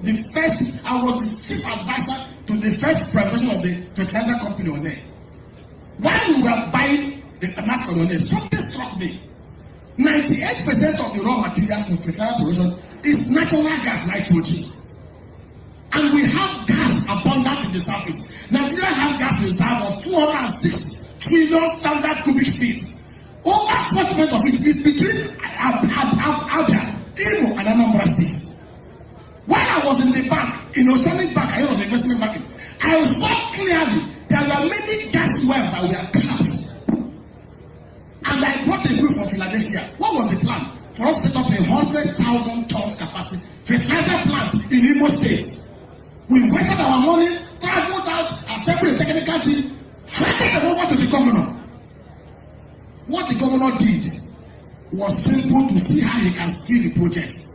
I was the chief advisor to the first privatization of the fertilizer company on there. While we were buying the master on there, something struck me. 98% of the raw materials for fertilizer production is natural gas, nitrogen. And we have gas abundant in the southeast. Nigeria has gas reserve of 206 trillion standard cubic feet. Over 40% of it is between Abia, Imo, and Anambra State. While I was in the bank, in Oceanic Bank, ahead of investment banking, I saw clearly there were many gas wells that were capped. And I brought a group from Philadelphia. What was the plan? For us to set up 100,000 tons capacity fertilizer plant in Imo State. We wasted our money, traveled out, assembled a technical team, handed them over to the governor. What the governor did was simple to see how he can steal the project.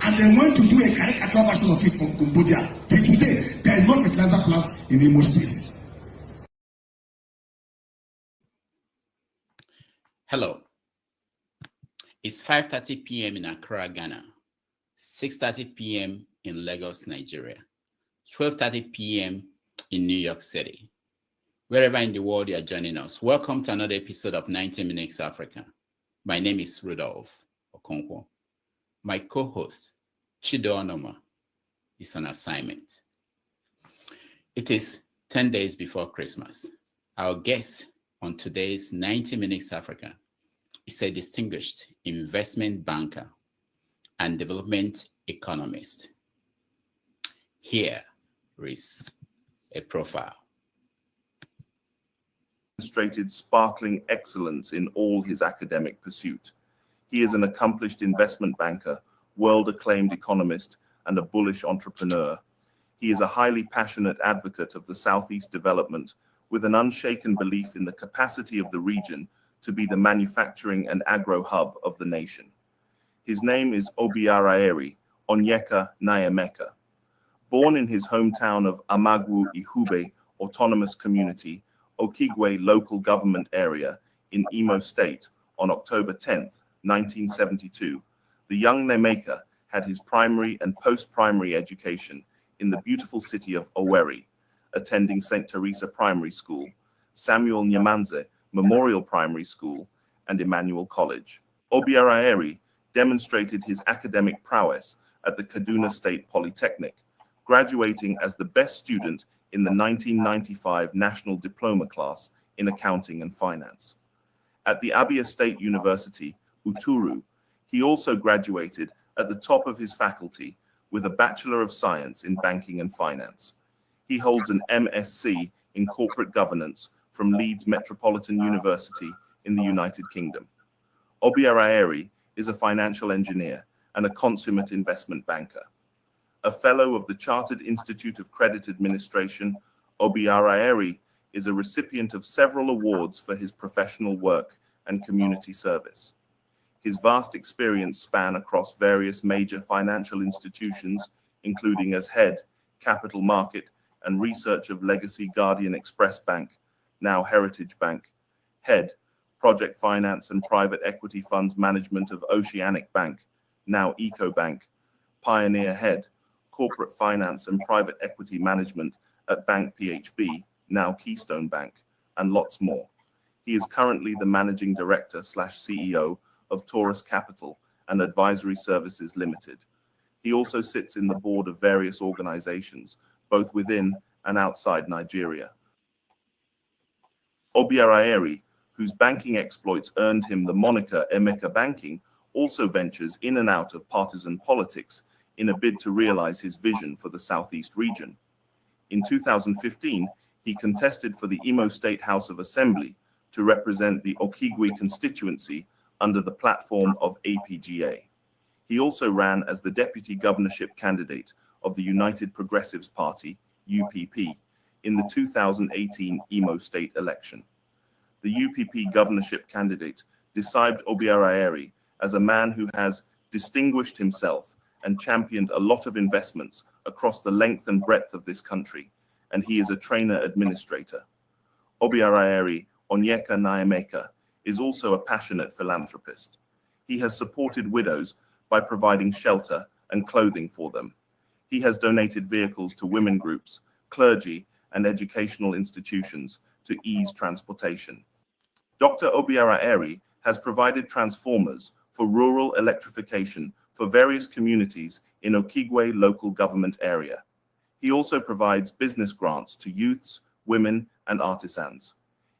And then went to do a caricature version of it from Cambodia. Till today, there is no fertilizer plant in Imo State. Hello. It's 5:30 p.m. in Accra, Ghana, 6:30 p.m. in Lagos, Nigeria, 12:30 p.m. in New York City. Wherever in the world you are joining us, welcome to another episode of 90 Minutes Africa. My name is Rudolph Okonkwo. My co-host, Chido Onoma, is on assignment. It is 10 days before Christmas. Our guest on today's 90 Minutes Africa is a distinguished investment banker and development economist. Here is a profile. Demonstrated sparkling excellence in all his academic pursuit. He is an accomplished investment banker, world-acclaimed economist, and a bullish entrepreneur. He is a highly passionate advocate of the Southeast development, with an unshaken belief in the capacity of the region to be the manufacturing and agro hub of the nation. His name is Obiaraeri Onyeka Nnaemeka. Born in his hometown of Amagwu Ihube Autonomous Community, Okigwe local government area in Imo State on October 10th, 1972, the young Nnaemeka had his primary and post-primary education in the beautiful city of Owerri, attending St. Teresa Primary School, Samuel Nyamanze Memorial Primary School, and Emmanuel College. Obiaraeri demonstrated his academic prowess at the Kaduna State Polytechnic, graduating as the best student in the 1995 National Diploma class in Accounting and Finance. At the Abia State University, Uturu, he also graduated at the top of his faculty with a Bachelor of Science in Banking and Finance. He holds an MSc in Corporate Governance from Leeds Metropolitan University in the United Kingdom. Obiaraeri is a financial engineer and a consummate investment banker. A fellow of the Chartered Institute of Credit Administration, Obiaraeri is a recipient of several awards for his professional work and community service. His vast experience span across various major financial institutions, including as head, capital market, and research of Legacy Guardian Express Bank, now Heritage Bank, head, project finance and private equity funds management of Oceanic Bank, now EcoBank, pioneer head, corporate finance and private equity management at Bank PHB, now Keystone Bank, and lots more. He is currently the managing director/CEO of Taurus Capital and Advisory Services Limited. He also sits in the board of various organizations, both within and outside Nigeria. Obiaraeri, whose banking exploits earned him the moniker Emeka Banking, also ventures in and out of partisan politics in a bid to realize his vision for the Southeast region. In 2015, he contested for the Imo State House of Assembly to represent the Okigwe constituency under the platform of APGA. He also ran as the deputy governorship candidate of the United Progressives Party, UPP, in the 2018 Imo State election. The UPP governorship candidate described Obiaraeri as a man who has distinguished himself and championed a lot of investments across the length and breadth of this country, and he is a trainer administrator. Obiaraeri Onyeka Nnaemeka is also a passionate philanthropist. He has supported widows by providing shelter and clothing for them. He has donated vehicles to women groups, clergy, and educational institutions to ease transportation. Dr. Obiaraeri has provided transformers for rural electrification for various communities in Okigwe local government area. He also provides business grants to youths, women, and artisans.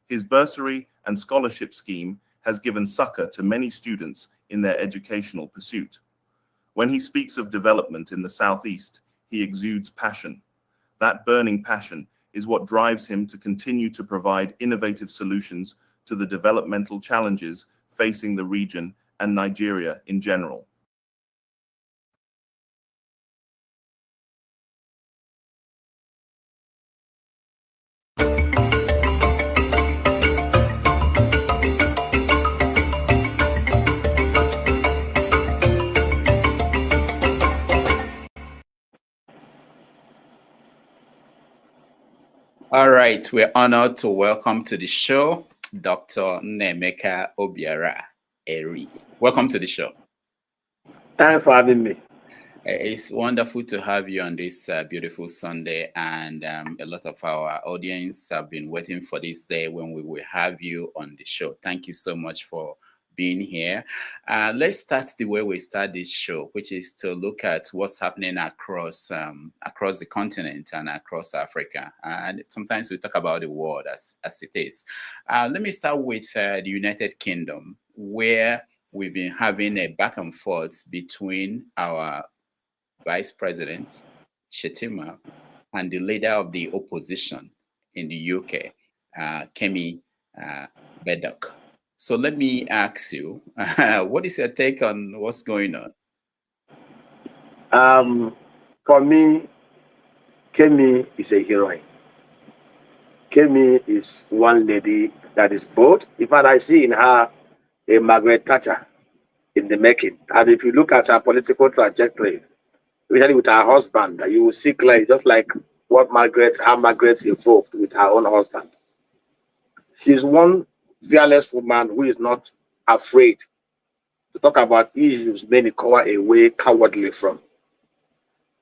His bursary and scholarship scheme has given succor to many students in their educational pursuit. When he speaks of development in the Southeast, he exudes passion. That burning passion is what drives him to continue to provide innovative solutions to the developmental challenges facing the region and Nigeria in general. All right, we're honored to welcome to the show Dr. Nnaemeka Obiaraeri. Welcome to the show. Thanks for having me. It's wonderful to have you on this beautiful Sunday, and a lot of our audience have been waiting for this day when we will have you on the show. Thank you so much for being here. Let's start the way we start this show, which is to look at what's happening across the continent and across Africa. And sometimes we talk about the world as it is. Let me start with the United Kingdom, where we've been having a back and forth between our Vice President Shettima and the leader of the opposition in the UK, Kemi Bedok. So let me ask you, what is your take on what's going on? For me, Kemi is a heroine. Kemi is one lady that is bold. In fact, I see in her a Margaret Thatcher in the making. And if you look at her political trajectory, especially with her husband, you will see clearly, just like how Margaret evolved with her own husband. She's one fearless woman who is not afraid to talk about issues many cover away cowardly from.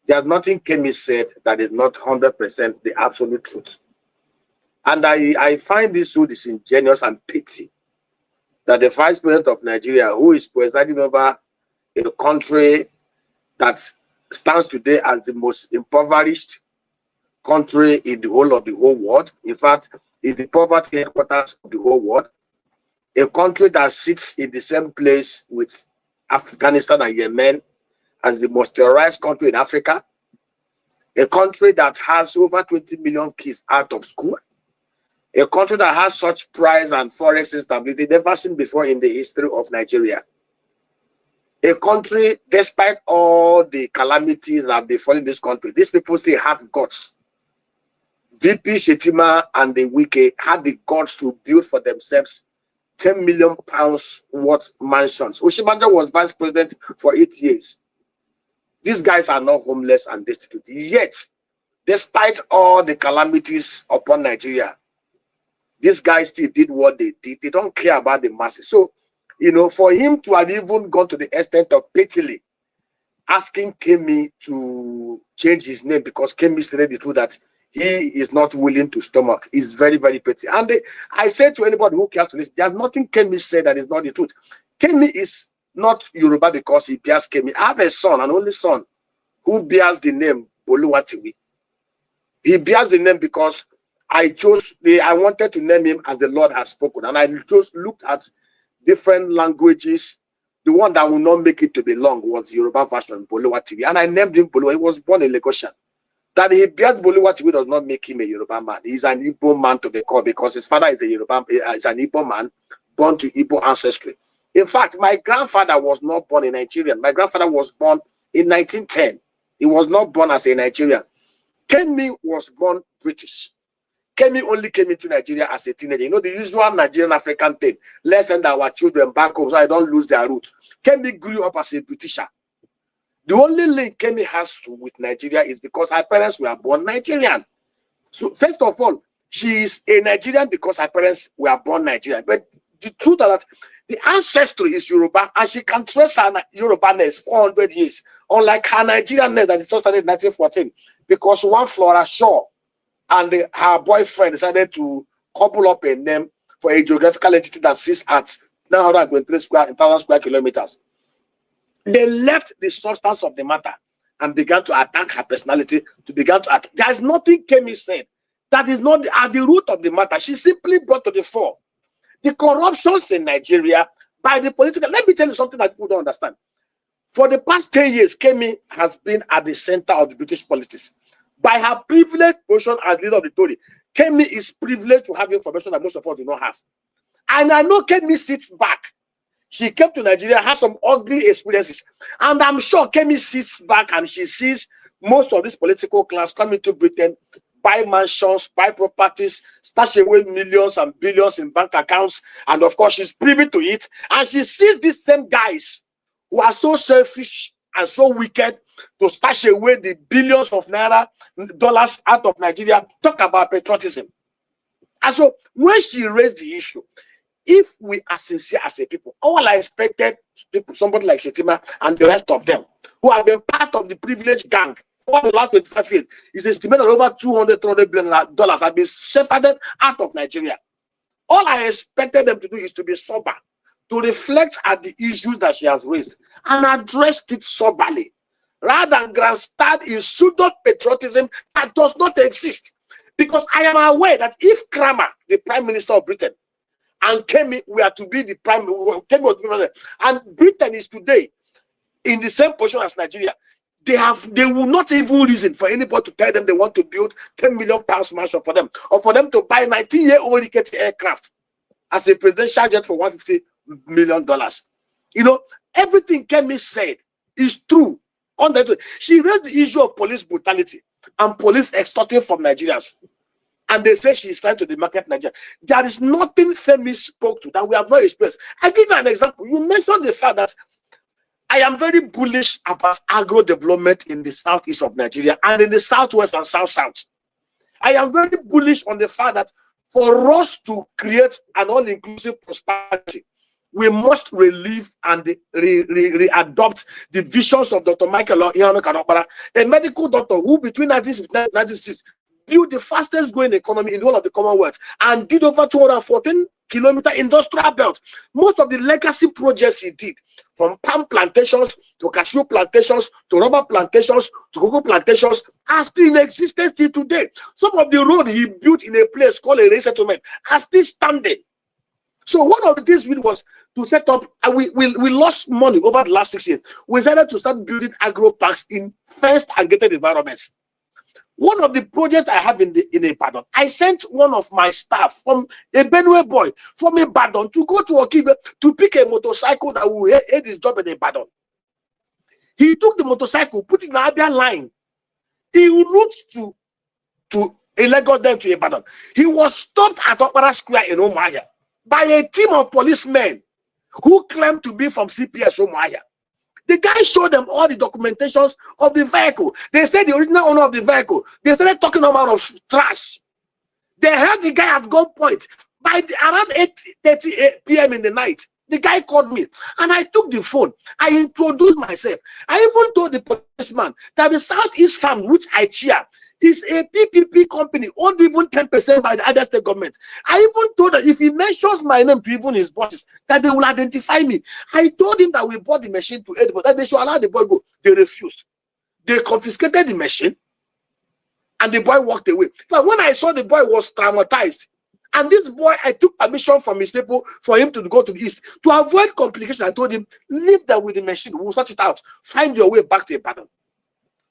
There's nothing Kemi said that is not 100% the absolute truth. And I find this so disingenuous and pity that the Vice President of Nigeria, who is presiding over a country that stands today as the most impoverished country in the whole world, in fact, is the poverty headquarters of the whole world, a country that sits in the same place with Afghanistan and Yemen as the most terrorized country in Africa, a country that has over 20 million kids out of school, a country that has such price and forex instability never seen before in the history of Nigeria. A country, despite all the calamities that have befallen this country, these people still had guts. VP Shettima and the Wike had the guts to build for themselves 10 million pounds worth mansions. Oshimanja was vice president for 8 years. These guys are not homeless and destitute. Yet, despite all the calamities upon Nigeria, these guys still did what they did. They don't care about the masses. So, you know, for him to have even gone to the extent of pitifully asking Kemi to change his name because Kemi stated the truth that he is not willing to stomach is very, very petty. And I say to anybody who cares to this, there's nothing Kemi said that is not the truth. Kemi is not Yoruba because he bears Kemi. I have a son, an only son, who bears the name Boluwatiwi. He bears the name because I wanted to name him as the Lord has spoken. And I just looked at different languages. The one that will not make it to be long was Yoruba version, Boluwatiwi. And I named him Boluwa. He was born in Lagosian. That he bears Boluwatiwi does not make him a Yoruba man. He's an Igbo man to the core because his father is is an Igbo man born to Igbo ancestry. In fact, my grandfather was not born a Nigerian. My grandfather was born in 1910. He was not born as a Nigerian. Kemi was born British. Kemi only came into Nigeria as a teenager. You know, the usual Nigerian African thing. Let's send our children back home so I don't lose their roots. Kemi grew up as a Britisher. The only link Kemi has with Nigeria is because her parents were born Nigerian. So first of all, she is a Nigerian because her parents were born Nigerian. But the truth that the ancestry is Yoruba, and she can trace her Yoruba-ness 400 years, unlike her Nigerian-ness that is just started in 1914, because one Flora Shaw and her boyfriend decided to couple up a name for a geographical entity that sits at 923,000 square kilometers. They left the substance of the matter and began to attack her personality, to begin to attack. There is nothing Kemi said that is not at the root of the matter. She simply brought to the fore the corruptions in Nigeria by the political. Let me tell you something that people don't understand. For the past 10 years, Kemi has been at the center of the British politics. By her privileged position as leader of the Tory, Kemi is privileged to have information that most of us do not have. And I know Kemi sits back. She came to Nigeria, has some ugly experiences. And I'm sure Kemi sits back and she sees most of this political class coming to Britain, buy mansions, buy properties, stash away millions and billions in bank accounts. And of course, she's privy to it. And she sees these same guys who are so selfish and so wicked to stash away the billions of naira, dollars out of Nigeria. Talk about patriotism. And so when she raised the issue, if we are sincere as a people, all I expected people, somebody like Shetima and the rest of them, who have been part of the privileged gang for the last 25 years, is estimated over $200 billion have been shepherded out of Nigeria. All I expected them to do is to be sober, to reflect at the issues that she has raised and addressed it soberly, rather than grandstand in pseudo-patriotism that does not exist. Because I am aware that if Kramer, the Prime Minister of Britain, and Kemi were to be the Prime Minister, and Britain is today in the same position as Nigeria, they will not even reason for anybody to tell them they want to build £10 million mansion for them, or for them to buy 19-year-old rickety aircraft as a presidential jet for $150 million. You know, everything Kemi said is true. She raised the issue of police brutality and police extorting from Nigerians. And they say she is trying to demarket Nigeria. There is nothing Femi spoke to that we have not expressed. I give you an example. You mentioned the fact that I am very bullish about agro development in the southeast of Nigeria and in the southwest and south-south. I am very bullish on the fact that for us to create an all-inclusive prosperity, we must relive and re-adopt the visions of Dr. Nnaemeka Onyeka Obiaraeri, a medical doctor who between 1959 and 1966 built the fastest growing economy in the whole of the Commonwealth and did over 214-kilometer industrial belt. Most of the legacy projects he did, from palm plantations to cashew plantations to rubber plantations to cocoa plantations, are still in existence till today. Some of the road he built in a place called a race settlement are still standing. So one of the things we was to set up, and we lost money over the last 6 years. We decided to start building agro parks in fenced and gated environments. One of the projects I have in Ibadan, I sent one of my staff from a Benue boy from Ibadan to go to Okibe to pick a motorcycle that will aid his job in Ibadan. He took the motorcycle, put it in the Abia line, en route to a Lagos then to Ibadan. He was stopped at Okpara Square in Umuahia by a team of policemen who claimed to be from CPS Umuahia. The guy showed them all the documentations of the vehicle. They said the original owner of the vehicle. They started talking about of trash. They held the guy at gunpoint. By around 8:30 p.m. in the night, the guy called me and I took the phone. I introduced myself. I even told the policeman that the Southeast Farm, which I chair, is a PPP company owned even 10% by the other state government. I even told that if he mentions my name to even his bosses, that they will identify me. I told him that we bought the machine to aid, but that they should allow the boy go. They refused. They confiscated the machine, and the boy walked away. But when I saw the boy was traumatized, and this boy, I took permission from his people for him to go to the east. To avoid complication, I told him, leave that with the machine. We'll sort it out. Find your way back to Ibadan.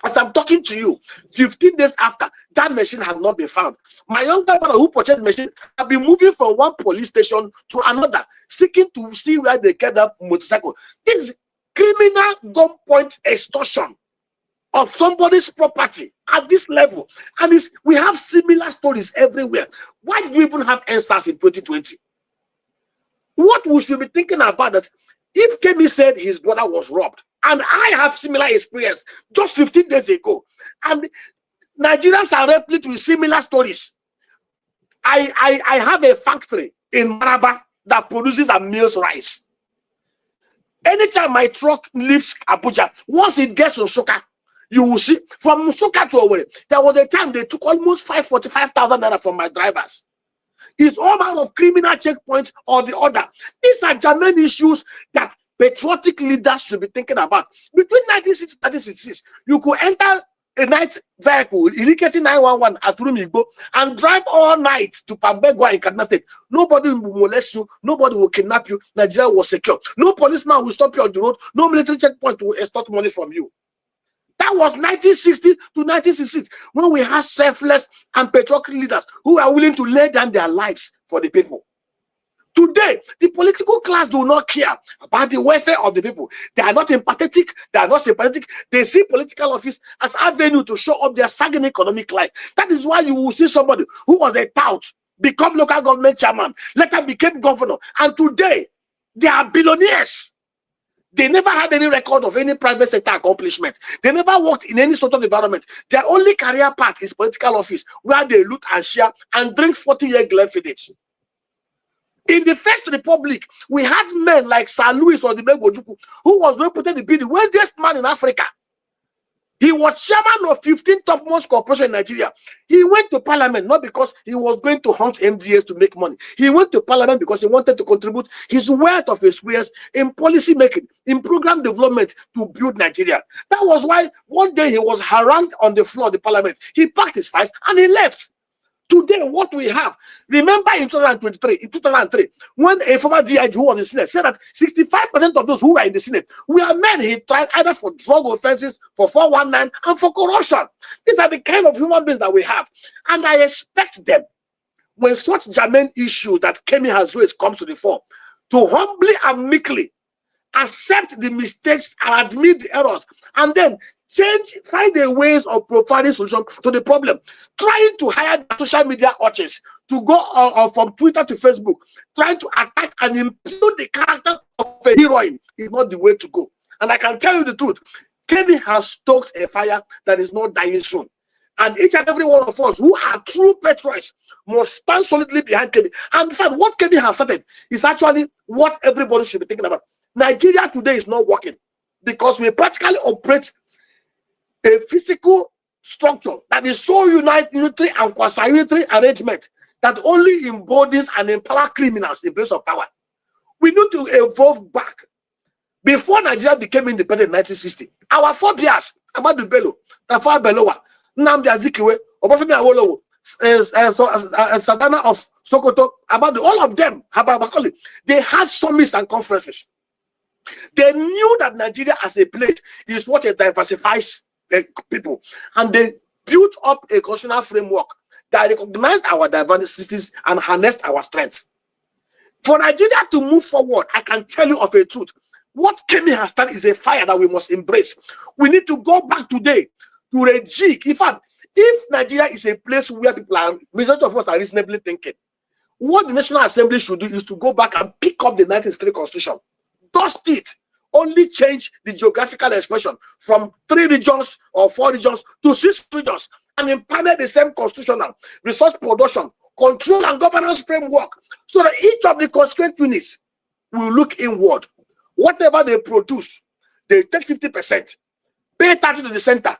As I'm talking to you, 15 days after, that machine has not been found. My younger brother who purchased the machine have been moving from one police station to another, seeking to see where they kept that motorcycle. This is criminal gunpoint extortion of somebody's property at this level. And we have similar stories everywhere. Why do we even have answers in 2020? What we should be thinking about that if Kemi said his brother was robbed, and I have similar experience just 15 days ago, and Nigerians are replete with similar stories. I have a factory in Maraba that produces and mills rice. Anytime my truck leaves Abuja, once it gets to Nsukka, you will see from Nsukka to Owerri, there was a time they took almost 545,000 naira from my drivers. It's all manner of criminal checkpoints or the other. These are germane issues that patriotic leaders should be thinking about. Between 1960 and 1966, you could enter a night vehicle, Irrigation 911 at Rumigbo, and drive all night to Pambegwa in Kaduna State. Nobody will molest you, nobody will kidnap you. Nigeria was secure. No policeman will stop you on the road, no military checkpoint will extort money from you. That was 1960 to 1966, when we had selfless and patriotic leaders who are willing to lay down their lives for the people. Today, the political class do not care about the welfare of the people. They are not empathetic, they are not sympathetic. They see political office as avenue to show up their sagging economic life. That is why you will see somebody who was a tout become local government chairman, later became governor, and today they are billionaires. They never had any record of any private sector accomplishment. They never worked in any sort of environment. Their only career path is political office, where they loot and share and drink 40-year Glenfiddich. In the First Republic, we had men like Sir Louis Odimegojuku, who was reputed to be the wealthiest man in Africa. He was chairman of 15 topmost corporations in Nigeria. He went to parliament not because he was going to hunt MDAs to make money. He went to parliament because he wanted to contribute his wealth of experience in policy making, in program development to build Nigeria. That was why one day he was harangued on the floor of the parliament. He packed his files and he left. Today, what we have, remember in 2003, when a former DIG who was in the Senate said that 65% of those who were in the Senate were men he tried either for drug offenses, for 419, and for corruption. These are the kind of human beings that we have. And I expect them, when such germane issue that Kemi has raised comes to the fore, to humbly and meekly accept the mistakes and admit the errors, and then find a ways of providing solution to the problem. Trying to hire social media artists to go from Twitter to Facebook, trying to attack and impugn the character of a heroine is not the way to go. And I can tell you the truth, Kemi has stoked a fire that is not dying soon. And each and every one of us who are true patriots must stand solidly behind Kemi. And in fact, what Kemi has started is actually what everybody should be thinking about. Nigeria today is not working because we practically operate a physical structure that is so unitary and quasi-unitary arrangement that only embodies and empower criminals in place of power. We need to evolve back. Before Nigeria became independent in 1960, our forebears, Amadu Bello, Tafawa Balewa, Nnamdi Azikiwe, Obafemi Awolowo, Sadana of Sokoto, all of them, they had summits and conferences. They knew that Nigeria as a place is what it diversifies people, and they built up a constitutional framework that recognized our diversities and harnessed our strengths. For Nigeria to move forward, I can tell you of a truth. What Kemi has started is a fire that we must embrace. We need to go back today to rejig. In fact, if Nigeria is a place where people are, majority of us are reasonably thinking, what the National Assembly should do is to go back and pick up the 1963 Constitution, dust it, only change the geographical expression from 3 regions or 4 regions to 6 regions, and implement the same constitutional resource production, control, and governance framework, so that each of the constituent units will look inward. Whatever they produce, they take 50%, pay 30% to the center,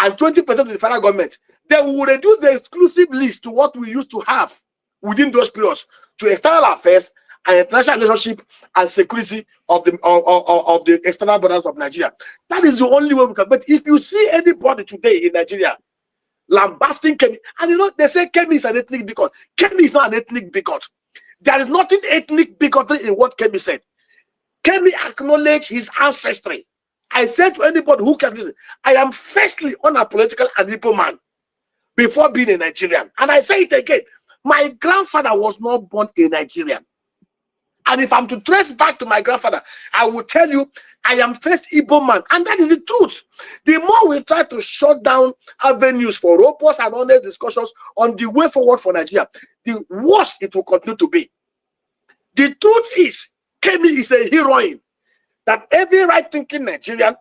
and 20% to the federal government. Then we will reduce the exclusive list to what we used to have within those periods to external affairs and international relationship and security of the external borders of Nigeria. That is the only way we can. But if you see anybody today in Nigeria lambasting Kemi, and you know, they say Kemi is an ethnic bigot. Kemi is not an ethnic bigot. There is nothing ethnic bigotry in what Kemi said. Kemi acknowledged his ancestry. I said to anybody who can listen, I am firstly unapologetical and Igbo man before being a Nigerian. And I say it again, my grandfather was not born a Nigerian. And if I'm to trace back to my grandfather, I will tell you, I am first Igbo man. And that is the truth. The more we try to shut down avenues for robust and honest discussions on the way forward for Nigeria, the worse it will continue to be. The truth is, Kemi is a heroine that every right-thinking Nigerian,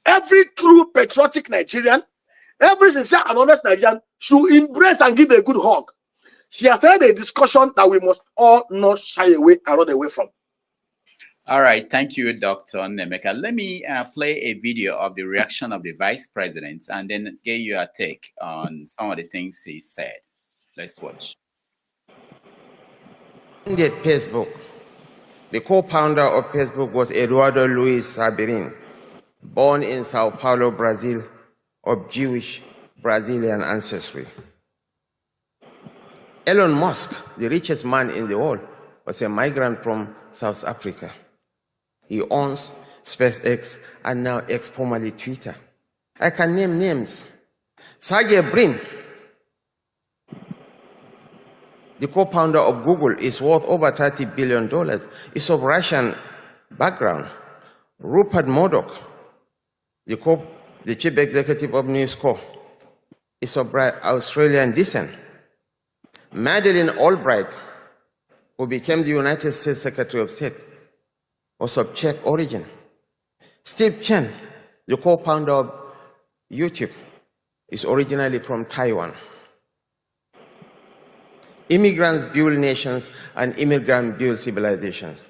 every true patriotic Nigerian, every sincere and honest Nigerian should embrace and give a good hug. She has had a discussion that we must all not shy away and run away from. All right, thank you, Dr. Nnaemeka. Let me play a video of the reaction of the Vice President and then get your take on some of the things he said. Let's watch. Facebook. The co-founder of Facebook was Eduardo Luis Sabirin, born in Sao Paulo, Brazil, of Jewish Brazilian ancestry. Elon Musk, the richest man in the world, was a migrant from South Africa. He owns SpaceX and now X, formerly Twitter. I can name names. Sergey Brin, the co-founder of Google, is worth over $30 billion. He's of Russian background. Rupert Murdoch, the chief executive of News Corp, is of Australian descent. Madeleine Albright, who became the United States Secretary of State, was of Czech origin. Steve Chen, the co-founder of YouTube, is originally from Taiwan. Immigrants build nations and immigrants build civilizations.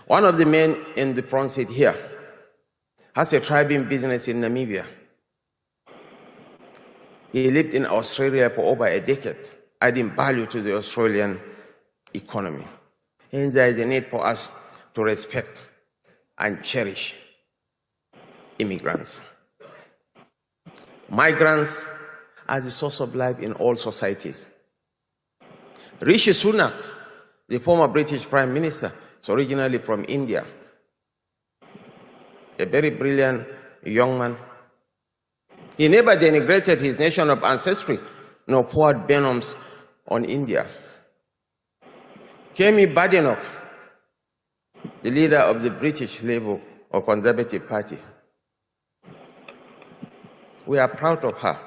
One of the men in the front seat here has a thriving business in Namibia. He lived in Australia for over a decade, adding value to the Australian economy. Hence, there is a need for us to respect and cherish immigrants. Migrants are the source of life in all societies. Rishi Sunak, the former British Prime Minister, is originally from India. A very brilliant young man. He never denigrated his nation of ancestry, nor poured venoms on India. Kemi Badenoch, the leader of the British Labour or Conservative Party. We are proud of her,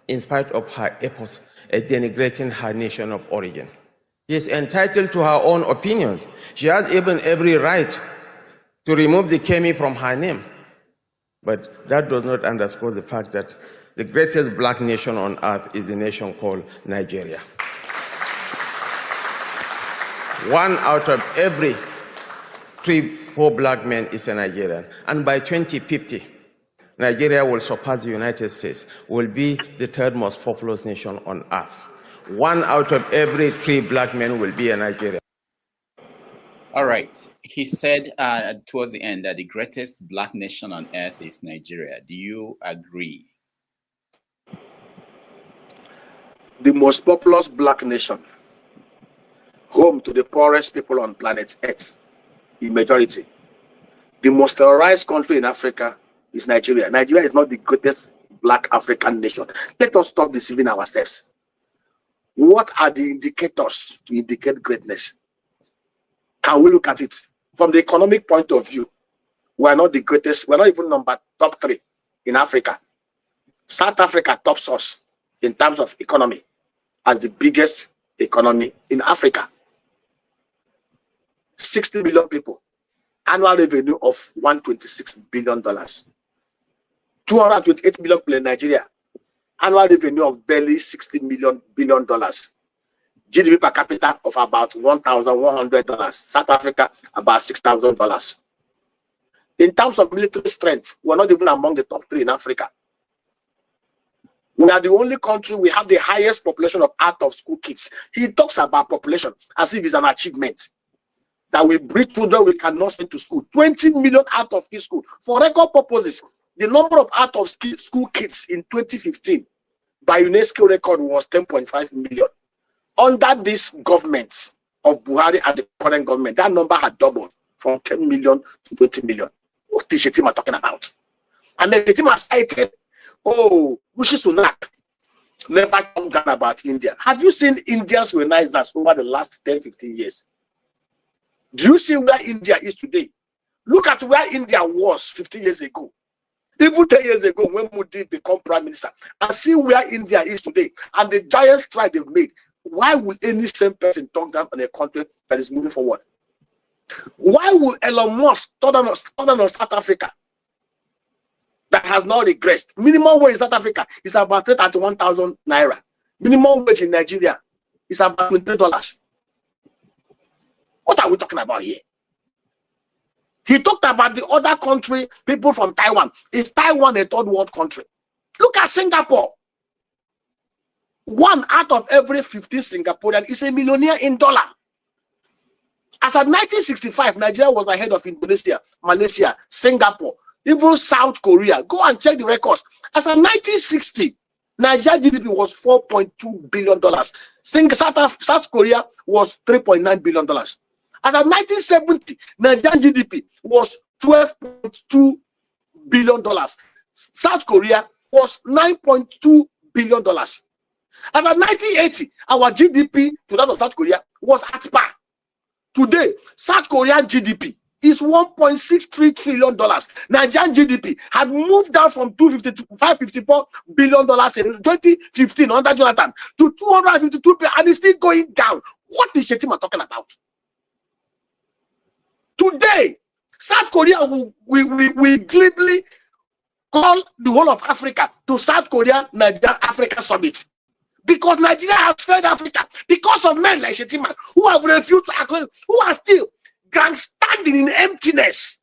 in spite of her efforts at denigrating her nation of origin. She is entitled to her own opinions. She has even every right to remove the Kemi from her name. But that does not underscore the fact that the greatest black nation on earth is the nation called Nigeria. 1 out of every 3-4 black men is a Nigerian. And by 2050, Nigeria will surpass the United States, will be the 3rd most populous nation on earth. 1 out of every 3 black men will be a Nigerian. All right. He said towards the end that the greatest black nation on earth is Nigeria. Do you agree? The most populous black nation, home to the poorest people on planet Earth, in majority. The most terrorized country in Africa is Nigeria. Nigeria is not the greatest black African nation. Let us stop deceiving ourselves. What are the indicators to indicate greatness? Can we look at it? From the economic point of view, we are not the greatest. We are not even top 3 in Africa. South Africa tops us in terms of economy as the biggest economy in Africa. 60 million people, annual revenue of $126 billion. 228 million people in Nigeria, annual revenue of barely $60 billion. GDP per capita of about $1,100. South Africa, about $6,000. In terms of military strength, we're not even among the top 3 in Africa. We are the only country we have the highest population of out-of-school kids. He talks about population as if it's an achievement. That we breed children we cannot send to school. 20 million out of school. For record purposes, the number of out-of-school kids in 2015 by UNESCO record was 10.5 million. Under this government of Buhari and the current government, that number had doubled from 10 million to 20 million. What is Shetima talking about? And then Shetima cited, Rishi Sunak never talked about India. Have you seen India's renaissance over the last 10-15 years? Do you see where India is today? Look at where India was 15 years ago. Even 10 years ago when Modi became prime minister. And see where India is today. And the giant stride they've made. Why would any same person talk down on a country that is moving forward? Why would Elon Musk talk down on South Africa that has not regressed? Minimum wage in South Africa is about 31,000 naira. Minimum wage in Nigeria is about $23. What are we talking about here? He talked about the other country, people from Taiwan. Is Taiwan a third world country? Look at Singapore. 1 out of every 50 Singaporean is a millionaire in dollar. As of 1965, Nigeria was ahead of Indonesia, Malaysia, Singapore, even South Korea. Go and check the records. As of 1960, Nigeria GDP was $4.2 billion. South Korea was $3.9 billion. As of 1970, Nigerian GDP was $12.2 billion. South Korea was $9.2 billion. As of 1980, our GDP to that of South Korea was at par. Today, South Korean GDP is $1.63 trillion. Nigerian GDP had moved down from $554 billion in 2015 under Jonathan to $252 billion, and it's still going down. What is Shetima talking about? Today, South Korea will glibly call the whole of Africa to South Korea, Nigeria, Africa Summit. Because Nigeria has failed Africa because of men like Shetima who have refused to acknowledge, who are still grandstanding in emptiness.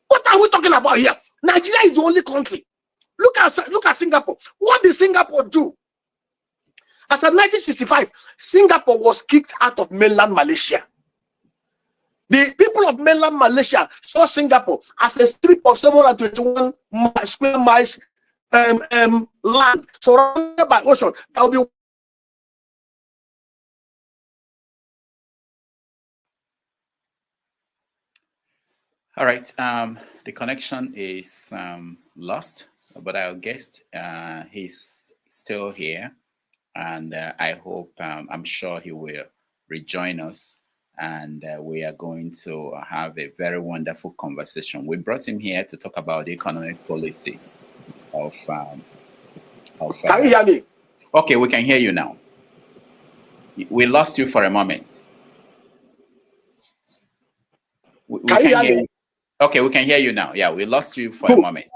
What are we talking about here? Nigeria is the only country. Look at Singapore. What did Singapore do? As of 1965, Singapore was kicked out of mainland Malaysia. The people of mainland Malaysia saw Singapore as a strip of 721 square miles land surrounded by ocean. That will be all right. The connection is lost, but our guest he's still here, and I hope I'm sure he will rejoin us, and we are going to have a very wonderful conversation. We brought him here to talk about the economic policies of can you hear me? Okay, we can hear you now. We lost you for a moment. We can you hear me? Okay, we can hear you now. Yeah, we lost you for a moment.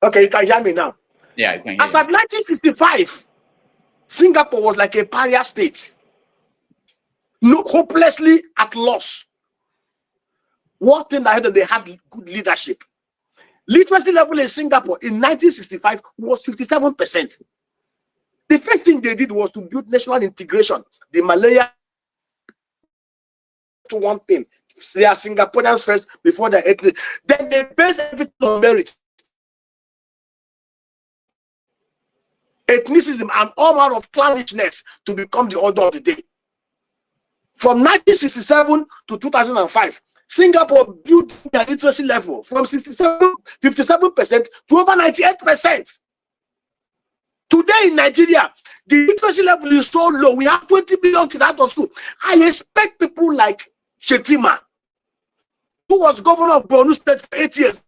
Okay, you can hear me now. Yeah, you can hear As of 1965, Singapore was like a pariah state, hopelessly at loss. One thing I heard, they had good leadership. Literacy level in Singapore in 1965 was 57%. The first thing they did was to build national integration. The Malaya to one thing. They are Singaporeans first before the ethnic. Then they base everything on merit. Ethnicism and all manner of clannishness to become the order of the day. From 1967 to 2005, Singapore built their literacy level from 57% to over 98%. Today in Nigeria, the literacy level is so low. We have 20 million kids out of school. I expect people like Shetima, who was governor of Borno State for 8 years.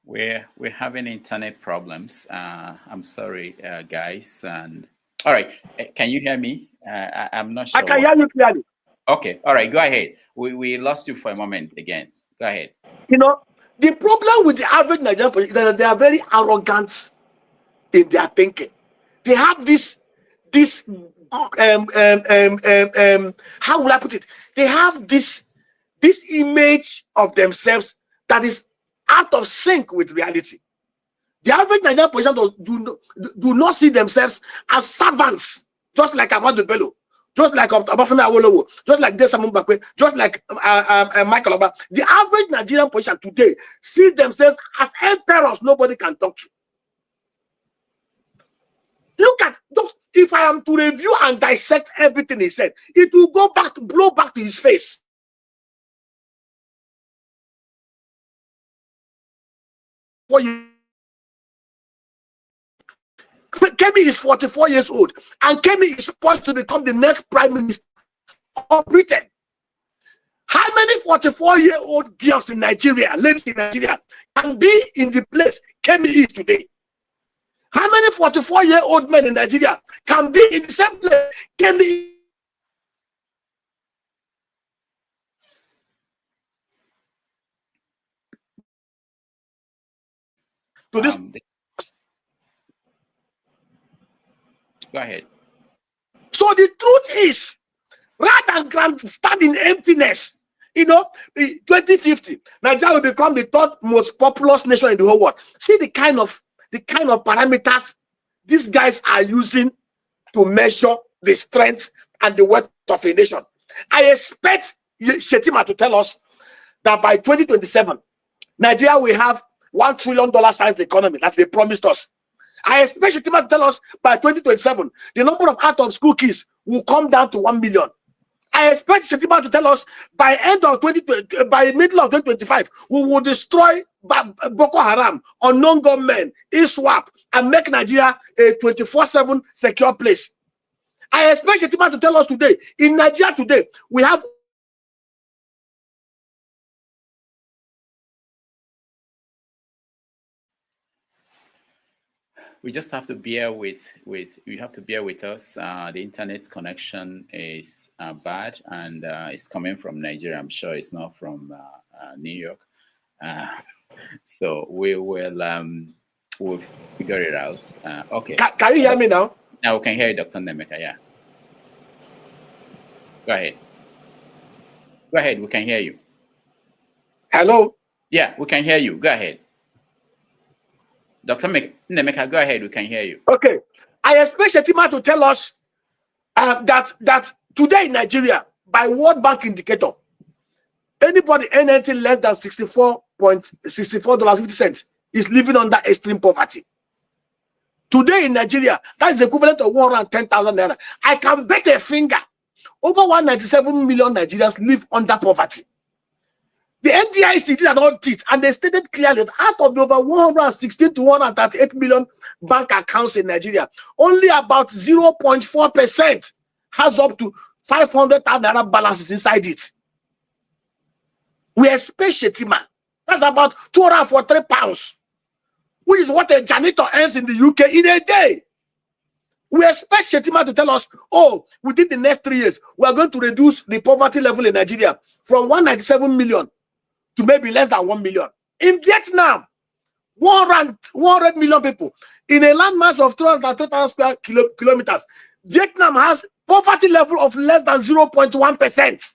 We're having internet problems. I'm sorry, guys. And all right, can you hear me? I'm not sure. I can hear you clearly. Okay, all right, go ahead. We lost you for a moment again. Go ahead. You know, the problem with the average Nigerian person is that they are very arrogant in their thinking. They have this how will I put it? They have this image of themselves that is out of sync with reality. The average Nigerian person do not see themselves as servants, just like Ahmadu Bello, just like Obafemi Awolowo, just like Desamu Mbakwe, just like Michael Oba. The average Nigerian person today sees themselves as emperors nobody can talk to. Look at, if I am to review and dissect everything he said, it will blow back to his face. Kemi is 44 years old, and Kemi is poised to become the next prime minister of Britain. How many 44-year-old girls in Nigeria, ladies in Nigeria, can be in the place Kemi is today? How many 44-year-old men in Nigeria can be in the same place Kemi to this. Go ahead. So the truth is, rather than stand in emptiness, you know, 2050, Nigeria will become the third most populous nation in the whole world. See the kind of parameters these guys are using to measure the strength and the worth of a nation. I expect Shetima to tell us that by 2027, Nigeria will have $1 trillion sized economy. That's they promised us. I expect Shetima to tell us by 2027, the number of out-of-school kids will come down to 1 million. I expect Shetima to tell us by by middle of 2025, we will destroy Boko Haram, unknown gunmen, ISWAP, and make Nigeria a 24/7 secure place. I expect Shetima to tell us today, in Nigeria today, we have We just have to bear with you have to bear with us. The internet connection is bad, and it's coming from Nigeria. I'm sure it's not from New York. So we'll figure it out. Okay. Can you hear me now? Now we can hear you, Dr. Nnaemeka. Yeah. Go ahead. Go ahead. We can hear you. Hello. Yeah, we can hear you. Go ahead. Dr. Nnaemeka, go ahead. We can hear you. Okay. I expect Shetima to tell us that today in Nigeria, by World Bank indicator, anybody earning anything less than $64.50 is living under extreme poverty. Today in Nigeria, that is equivalent to 110,000 naira. I can bet a finger over 197 million Nigerians live under poverty. The NDIC did an audit, and they stated clearly that out of the over 116 to 138 million bank accounts in Nigeria, only about 0.4% has up to 500,000 naira balances inside it. We expect Shetima. That's about 243 pounds, which is what a janitor earns in the UK in a day. We expect Shetima to tell us, oh, within the next 3 years, we are going to reduce the poverty level in Nigeria from 197 million to maybe less than 1 million. In Vietnam, 100 million people in a landmass of 330,000 square kilometers. Vietnam has poverty level of less than 0.1%.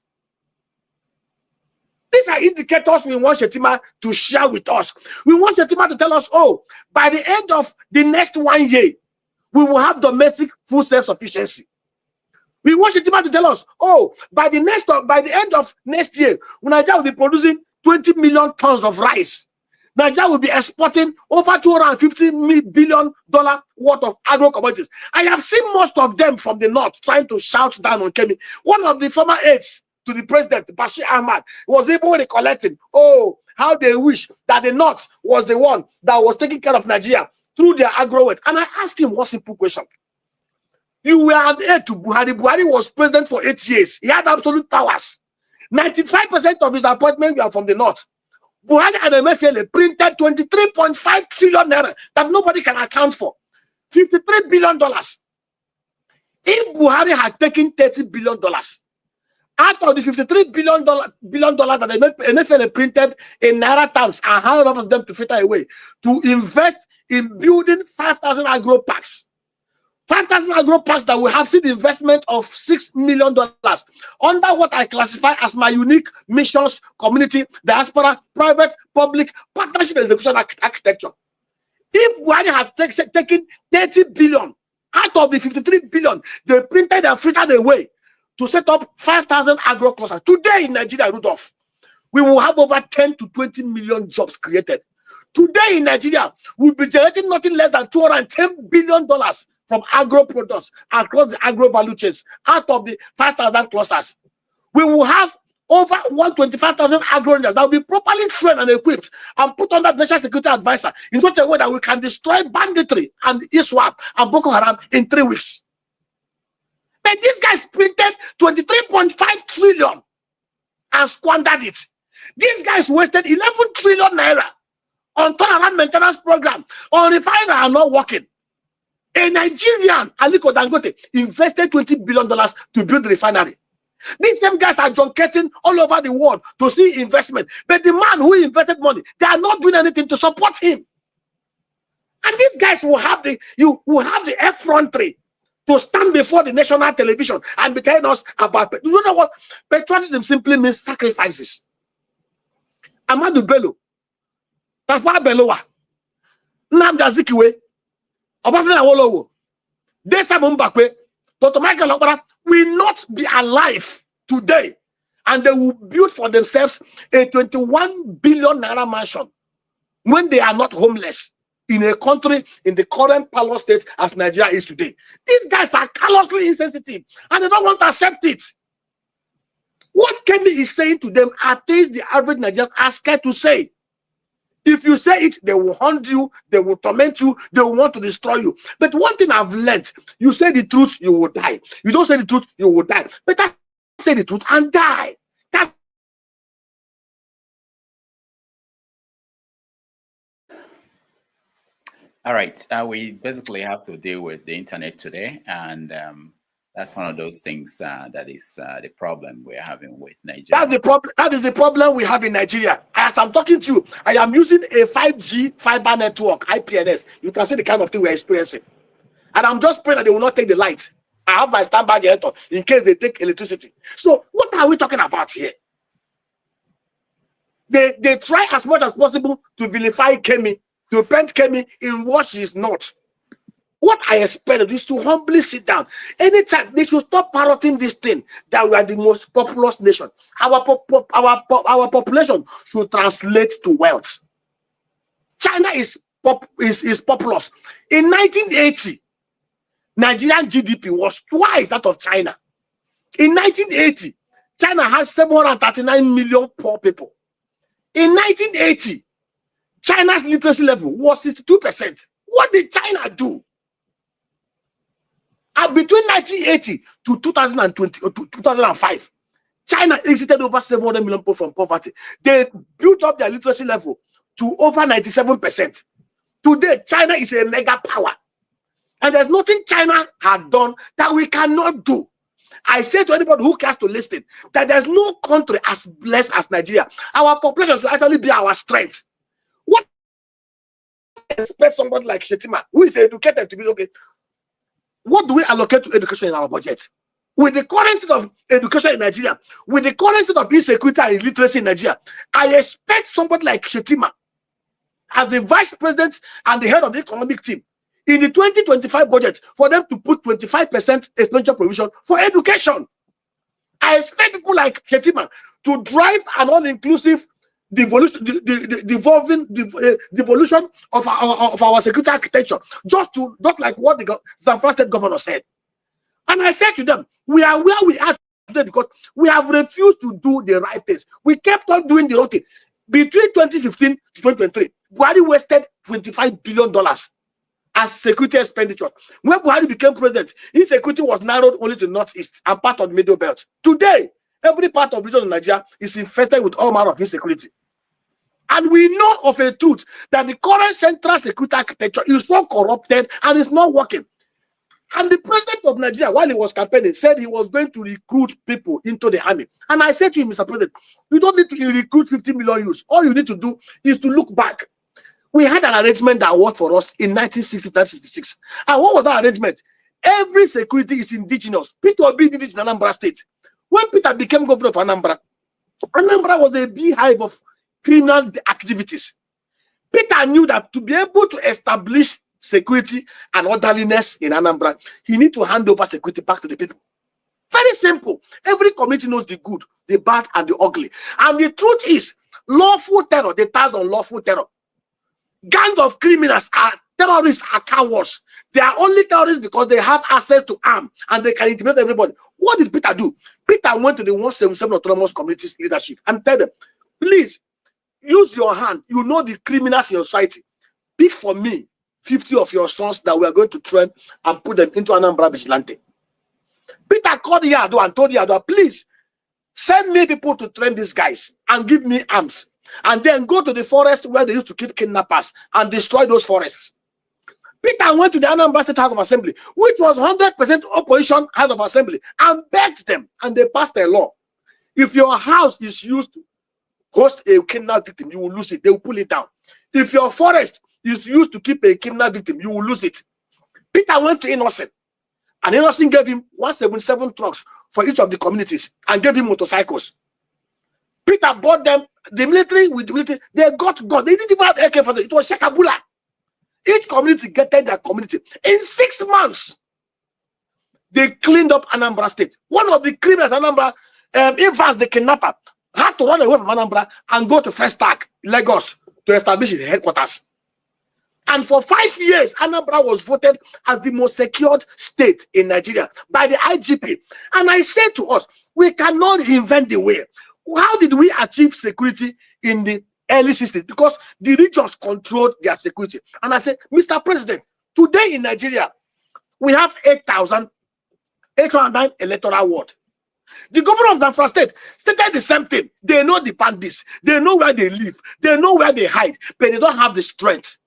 These are indicators we want Shetima to share with us. We want Shetima to tell us, oh, by the end of the next 1 year, we will have domestic food self-sufficiency. We want Shetima to tell us, oh, by the end of next year, Nigeria will be producing 20 million tons of rice. Nigeria will be exporting over $250 billion worth of agro commodities. I have seen most of them from the north trying to shout down on Kemi. One of the former aides to the president, Bashir Ahmad, was even recollecting, oh, how they wish that the north was the one that was taking care of Nigeria through their agro wealth. And I asked him one simple question. You were an aide to Buhari. Buhari was president for 8 years. He had absolute powers. 95% of his appointments were from the north. Buhari and Emefiele printed 23.5 trillion naira that nobody can account for. $53 billion. If Buhari had taken $30 billion out of the $53 billion that Emefiele printed in naira terms and how enough of them to filter away to invest in building 5,000 agro parks. 5,000 agro parks that will have seen investment of $6 million under what I classify as my unique missions, community, diaspora, private, public, partnership execution architecture. If Buhari had taken 30 billion out of the 53 billion, they printed and filtered away to set up 5,000 agro clusters. Today in Nigeria, Rudolph, we will have over 10 to 20 million jobs created. Today in Nigeria, we'll be generating nothing less than $210 billion from agro products across the agro value chains out of the 5,000 clusters. We will have over 125,000 agro rangers that will be properly trained and equipped and put under national security advisor in such a way that we can destroy banditry and ISWAP and Boko Haram in 3 weeks. But these guys printed 23.5 trillion and squandered it. These guys wasted 11 trillion naira on turnaround maintenance program, on refineries that are not working. A Nigerian, Aliko Dangote, invested $20 billion to build the refinery. These same guys are junketing all over the world to see investment. But the man who invested money, they are not doing anything to support him. And these guys will have the effrontery to stand before the national television and be telling us about. You know what? Patriotism simply means sacrifices. Amadou Bello, Tafa Belowa, Nnamdi Azikiwe, Obafemi Awolowo, Desa Mumbakwe, Dr. Michael Okpara will not be alive today, and they will build for themselves a 21 billion naira mansion when they are not homeless in a country in the current parlor state as Nigeria is today. These guys are callously insensitive and they don't want to accept it. What Kemi is saying to them are things the average Nigerians are scared to say. If you say it, they will hunt you, they will torment you, they will want to destroy you. But one thing I've learned, you say the truth, you will die. You don't say the truth, you will die. But I say the truth and die. That's all right. We basically have to deal with the internet today, and that's one of those things that is the problem we're having with Nigeria. That's the problem. That is the problem we have in Nigeria. As I'm talking to you, I am using a 5G fiber network, IPNS. You can see the kind of thing we're experiencing. And I'm just praying that they will not take the light. I have my standby generator in case they take electricity. So what are we talking about here? They try as much as possible to vilify Kemi, to paint Kemi in what she is not. What I expected is to humbly sit down. Anytime they should stop parroting this thing that we are the most populous nation. Our population should translate to wealth. China is populous. In 1980, Nigerian GDP was twice that of China. In 1980, China had 739 million poor people. In 1980, China's literacy level was 62%. What did China do? And between 1980 to 2020 or 2005, China exited over 700 million people from poverty. They built up their literacy level to over 97%. Today, China is a mega power. And there's nothing China had done that we cannot do. I say to anybody who cares to listen that there's no country as blessed as Nigeria. Our population should actually be our strength. What expect somebody like Shetima, who is educated, to be okay? What do we allocate to education in our budget? With the current state of education in Nigeria, with the current state of insecurity and illiteracy in Nigeria, I expect somebody like Shetima as the vice president and the head of the economic team in the 2025 budget for them to put 25% expenditure provision for education. I expect people like Shetima to drive an all-inclusive devolution of our security architecture, just like what the Zamfara State governor said. And I said to them, we are where we are today because we have refused to do the right things. We kept on doing the wrong thing. Between 2015 to 2023, Buhari wasted $25 billion as security expenditure. When Buhari became president, insecurity was narrowed only to the northeast and part of the middle belt. Today, every part of the region of Nigeria is infested with all manner of insecurity. And we know of a truth that the current central security architecture is so corrupted and it's not working. And the president of Nigeria, while he was campaigning, said he was going to recruit people into the army. And I said to him, Mr. President, you don't need to recruit 50 million youths. All you need to do is to look back. We had an arrangement that worked for us in 1960-1966. And what was that arrangement? Every security is indigenous. Peter Obi did it in Anambra State. When Peter became governor of Anambra, Anambra was a beehive of criminal activities. Peter knew that to be able to establish security and orderliness in Anambra, he need to hand over security back to the people. Very simple. Every community knows the good, the bad, and the ugly. And the truth is, lawful terror, the ties on lawful terror. Gangs of criminals are terrorists, are cowards. They are only terrorists because they have access to arms and they can intimidate everybody. What did Peter do? Peter went to the 177 autonomous communities leadership and tell them, please, use your hand. You know the criminals in your society. Pick for me 50 of your sons that we are going to train and put them into Anambra Vigilante. Peter called Yado and told Yado, please, send me people to train these guys and give me arms. And then go to the forest where they used to keep kidnappers and destroy those forests. Peter went to the Anambra State House of Assembly, which was 100% opposition House of Assembly, and begged them, and they passed a law. If your house is used to host a kidnapped victim, you will lose it. They will pull it down. If your forest is used to keep a criminal victim, you will lose it. Peter went to Innocent, and Innocent gave him 177 trucks for each of the communities and gave him motorcycles. Peter bought them, the military with the military, they got God. They didn't even have AK-47, it was Shakabula. Each community getted their community. In 6 months, they cleaned up Anambra State. One of the criminals, Anambra, Evans the kidnapper, had to run away from Anambra and go to Festac, Lagos, to establish its headquarters. And for 5 years, Anambra was voted as the most secured state in Nigeria by the IGP. And I said to us, we cannot invent the way. How did we achieve security in the early 60s? Because the regions controlled their security. And I said, Mr. President, today in Nigeria, we have 8,809 electoral ward. The governor of Zamfara State stated the same thing. They know the bandits. They know where they live. They know where they hide. But they don't have the strength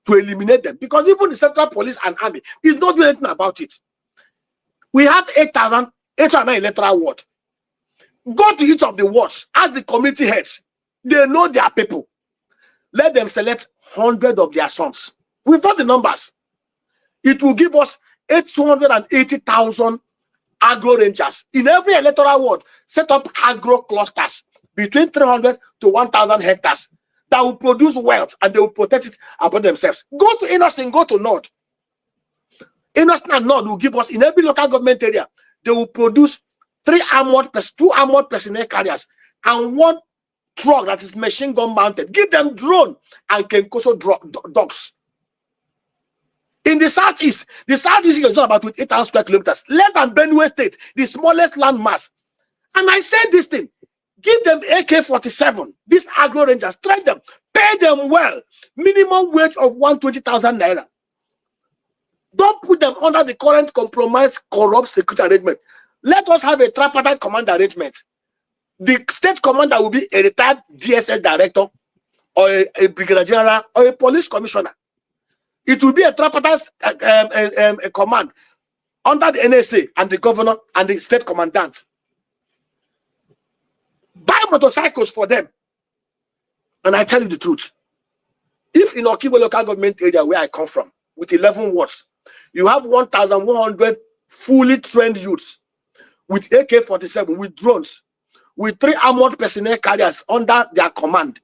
to eliminate them. Because even the Central Police and Army is not doing anything about it. We have 8,809 electoral ward. Go to each of the wards, ask the community heads. They know their people. Let them select 100 of their sons. We've done the numbers. It will give us 880,000 agro rangers. In every electoral ward, set up agro clusters between 300 to 1,000 hectares that will produce wealth, and they will protect it about themselves. Go to Innocent, go to North. Innocent and North will give us, in every local government area, they will produce 2 armored personnel carriers and 1 truck that is machine gun mounted. Give them drone and Kenkoso dogs. In the southeast is about 8,000 square kilometers, less than Benue State, the smallest land mass. And I said this thing, give them AK-47, these agro rangers, train them, pay them well, minimum wage of 120,000 naira. Don't put them under the current compromised, corrupt security arrangement. Let us have a tripartite command arrangement. The state commander will be a retired DSS director or a brigadier general or a police commissioner. It will be a tripartite a command under the NSA and the governor and the state commandant. Buy motorcycles for them. And I tell you the truth. If in Okibo local government area where I come from, with 11 wards, you have 1,100 fully trained youths with AK-47, with drones, with 3 armored personnel carriers under their command.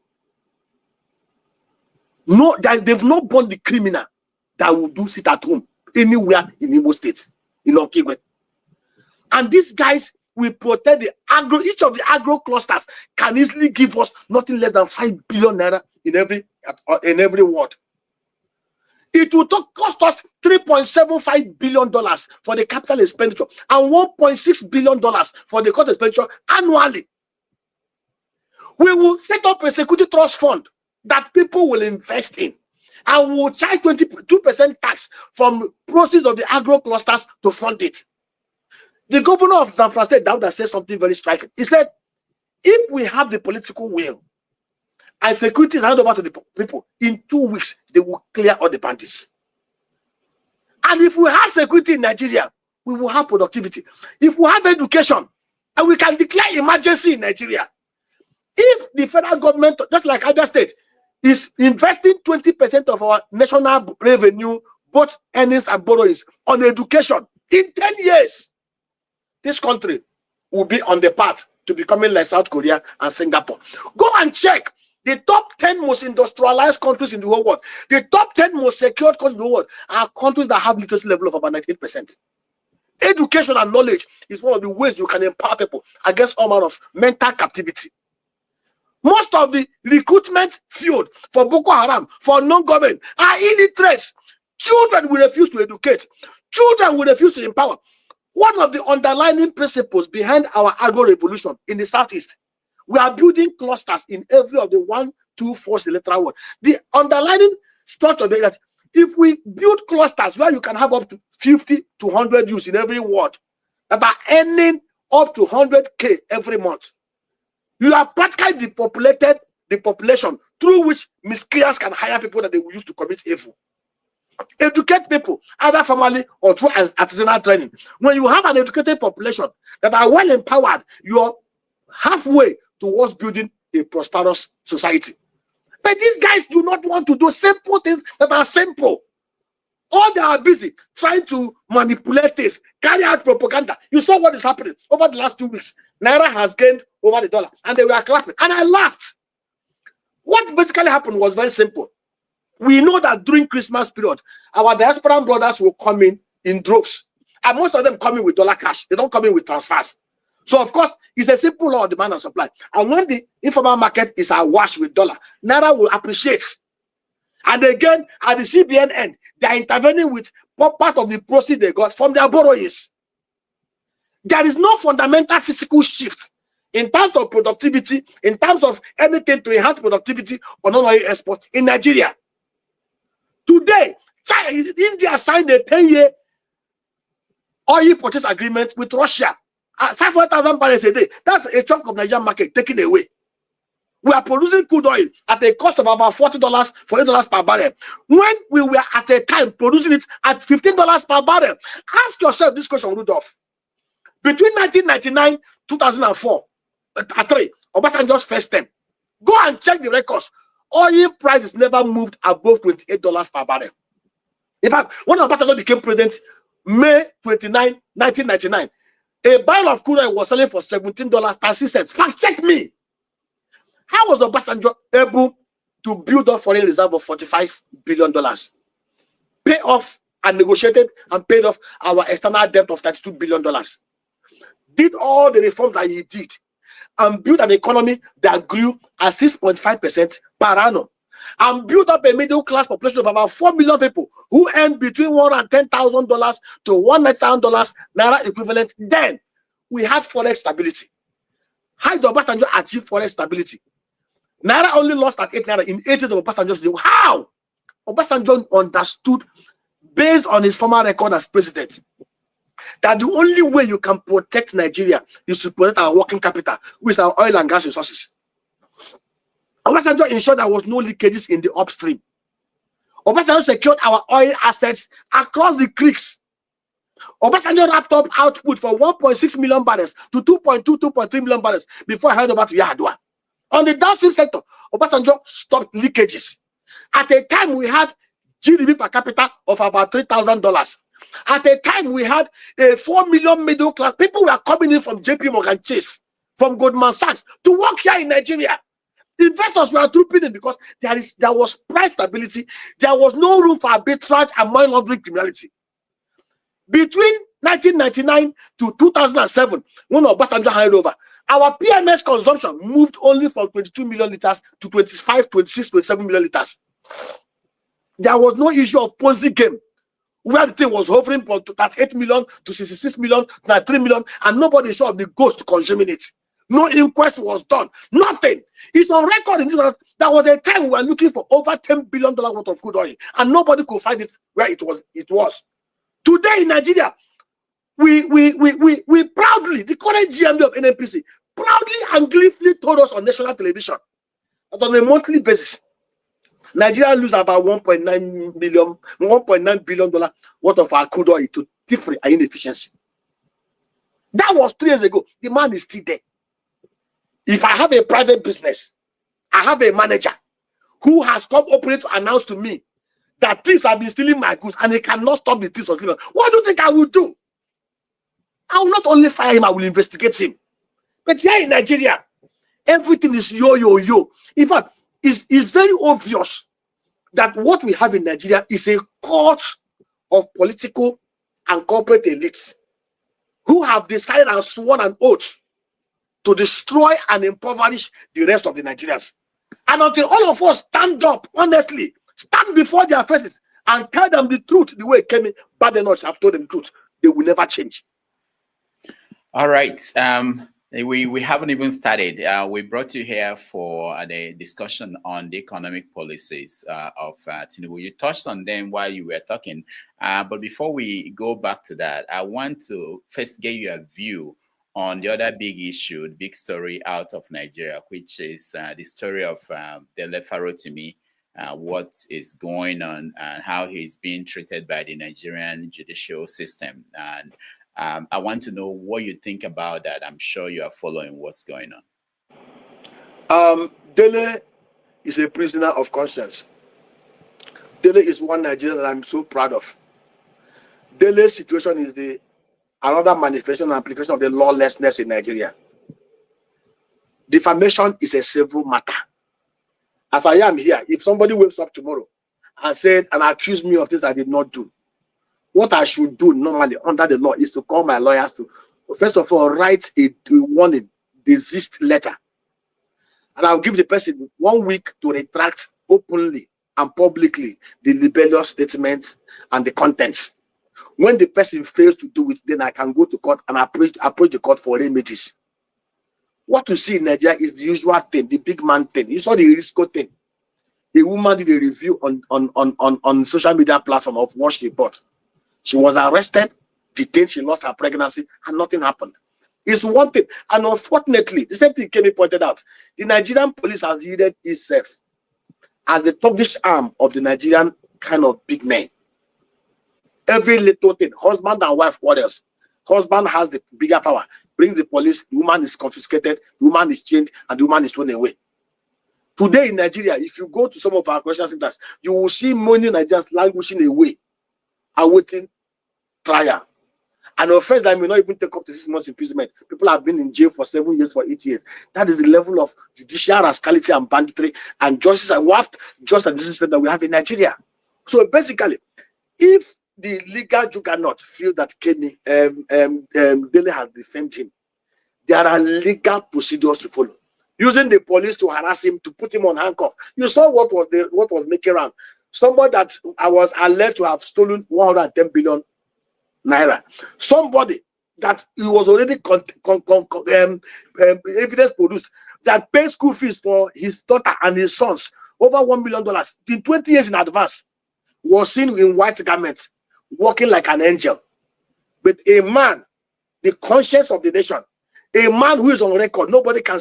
No, they've not born the criminal that will do sit at home anywhere in Imo State, in Okigwe. And these guys will protect the agro. Each of the agro clusters can easily give us nothing less than 5 billion naira in every ward. It will cost us $3.75 billion for the capital expenditure and $1.6 billion for the cost expenditure annually. We will set up a security trust fund that people will invest in, and we will charge 22% tax from proceeds of the agro clusters to fund it. The governor of Zamfara State, Dauda, said something very striking. He said, if we have the political will and security is handed over to the people, in 2 weeks, they will clear all the bandits. And if we have security in Nigeria, we will have productivity. If we have education, and we can declare emergency in Nigeria. If the federal government, just like other states, is investing 20% of our national revenue, both earnings and borrowings, on education, in 10 years, this country will be on the path to becoming like South Korea and Singapore. Go and check the top 10 most industrialized countries in the whole world. The top 10 most secured countries in the world are countries that have literacy level of about 98%. Education and knowledge is one of the ways you can empower people against all manner of mental captivity. Most of the recruitment field for Boko Haram, for non-government, are illiterates. Children will refuse to educate. Children will refuse to empower. One of the underlying principles behind our agro-revolution in the Southeast, we are building clusters in every of the 1, 2, 4 electoral ward. The underlying structure is that if we build clusters where you can have up to 50 to 100 youths in every ward that are earning up to 100K every month, you are practically depopulated the population through which miscreants can hire people that they will use to commit evil. Educate people, either formally or through artisanal training. When you have an educated population that are well empowered, you are halfway towards building a prosperous society. But these guys do not want to do simple things that are simple. All they are busy trying to manipulate this, carry out propaganda. You saw what is happening over the last 2 weeks. Naira has gained over the dollar, and they were clapping. And I laughed. What basically happened was very simple. We know that during Christmas period, our diaspora brothers will come in droves. And most of them come in with dollar cash. They don't come in with transfers. So, of course, it's a simple law of demand and supply. And when the informal market is awash with dollar, Naira will appreciate. And again, at the CBN end, they are intervening with part of the proceeds they got from their borrowings. There is no fundamental physical shift in terms of productivity, in terms of anything to enhance productivity on non-oil export in Nigeria. Today, India signed a 10-year oil purchase agreement with Russia at 500,000 barrels a day. That's a chunk of Nigerian market taken away. We are producing crude oil at a cost of about $40 for $8 per barrel. When we were at a time producing it at $15 per barrel, ask yourself this question, Rudolph. Between 1999, 2004, 3, Obasanjo's first term, go and check the records. Oil prices never moved above $28 per barrel. In fact, when Obasanjo became president, May 29, 1999, a barrel of crude oil was selling for $17.36. Fact check me. How was Obasanjo able to build a foreign reserve of $45 billion, pay off and negotiated and paid off our external debt of $32 billion, did all the reforms that he did, and built an economy that grew at 6.5% per annum, and built up a middle class population of about 4 million people who earn between $110,000 to $100,000 Naira equivalent? Then we had forex stability. How did Obasanjo achieve forex stability? Naira only lost at 8 Naira in 80 of Obasanjo's day. How? Obasanjo understood, based on his former record as president, that the only way you can protect Nigeria is to protect our working capital, which is our oil and gas resources. Obasanjo ensured there was no leakages in the upstream. Obasanjo secured our oil assets across the creeks. Obasanjo wrapped up output from 1.6 million barrels to 2.3 million barrels before I handed over to Yar'Adua. On the downstream sector, Obasanjo stopped leakages. At a time, we had GDP per capita of about $3,000. At a time, we had a 4 million middle class. People were coming in from JP Morgan Chase, from Goldman Sachs, to work here in Nigeria. Investors were trooping in because there was price stability. There was no room for arbitrage and money laundering criminality. Between 1999 to 2007, when Obasanjo handed over, our PMS consumption moved only from 22 million liters to 25, 26, 27 million liters. There was no issue of Ponzi game, where the thing was hovering from 38 million to 66 million to 93 million, and nobody showed the ghost consuming it. No inquest was done. Nothing. It's on record in this. There was a time we were looking for over $10 billion worth of crude oil, and nobody could find it where it was. Today in Nigeria, we proudly, the current GMD of NNPC, proudly and gleefully told us on national television that on a monthly basis, Nigeria lose about $1.9 billion worth of our crude oil to different and inefficiency. That was 3 years ago. The man is still there. If I have a private business, I have a manager who has come openly to announce to me that thieves have been stealing my goods and he cannot stop the thieves from stealing. What do you think I will do? I will not only fire him, I will investigate him. But here in Nigeria, everything is yo. In fact, it's very obvious that what we have in Nigeria is a court of political and corporate elites who have decided and sworn an oath to destroy and impoverish the rest of the Nigerians. And until all of us stand up, honestly, stand before their faces and tell them the truth the way it came in, bad enough, I've told them the truth, they will never change. All right. We haven't even started. We brought you here for the discussion on the economic policies of Tinubu. You touched on them while you were talking. But before we go back to that, I want to first get your view on the other big issue, the big story out of Nigeria, which is the story of Dele Farotimi, what is going on and how he's being treated by the Nigerian judicial system. And I want to know what you think about that. I'm sure you are following what's going on. Dele is a prisoner of conscience. Dele is one Nigerian that I'm so proud of. Dele's situation is another manifestation and application of the lawlessness in Nigeria. Defamation is a civil matter. As I am here, if somebody wakes up tomorrow and accused me of this I did not do, what I should do normally under the law is to call my lawyers to, first of all, write a warning, desist letter. And I'll give the person 1 week to retract openly and publicly the libelous statements and the contents. When the person fails to do it, then I can go to court and approach the court for remedies. What you see in Nigeria is the usual thing, the big man thing. You saw the Risco thing. A woman did a review on social media platform of what she bought. She was arrested, detained, she lost her pregnancy, and nothing happened. It's one thing. And unfortunately, the same thing Kemi pointed out. The Nigerian police has yielded itself as the thuggish arm of the Nigerian kind of big men. Every little thing, husband and wife quarrels. Husband has the bigger power. Brings the police, the woman is confiscated, the woman is chained, and the woman is thrown away. Today in Nigeria, if you go to some of our correctional centers, you will see many Nigerians languishing away, awaiting trial. An offense that may not even take up to 6 months imprisonment. People have been in jail for 7 years, for 8 years. That is the level of judicial rascality and banditry and justice and what just and justice that we have in Nigeria. So basically, if the legal juggernaut feel that Kenny Dele has defamed him, there are legal procedures to follow. Using the police to harass him, to put him on handcuff. You saw what was making around. Somebody that I was alleged to have stolen 110 billion naira. Somebody that he was already evidence produced that paid school fees for his daughter and his sons over $1 million in 20 years in advance was seen in white garments, walking like an angel. But a man, the conscience of the nation, a man who is on record, nobody can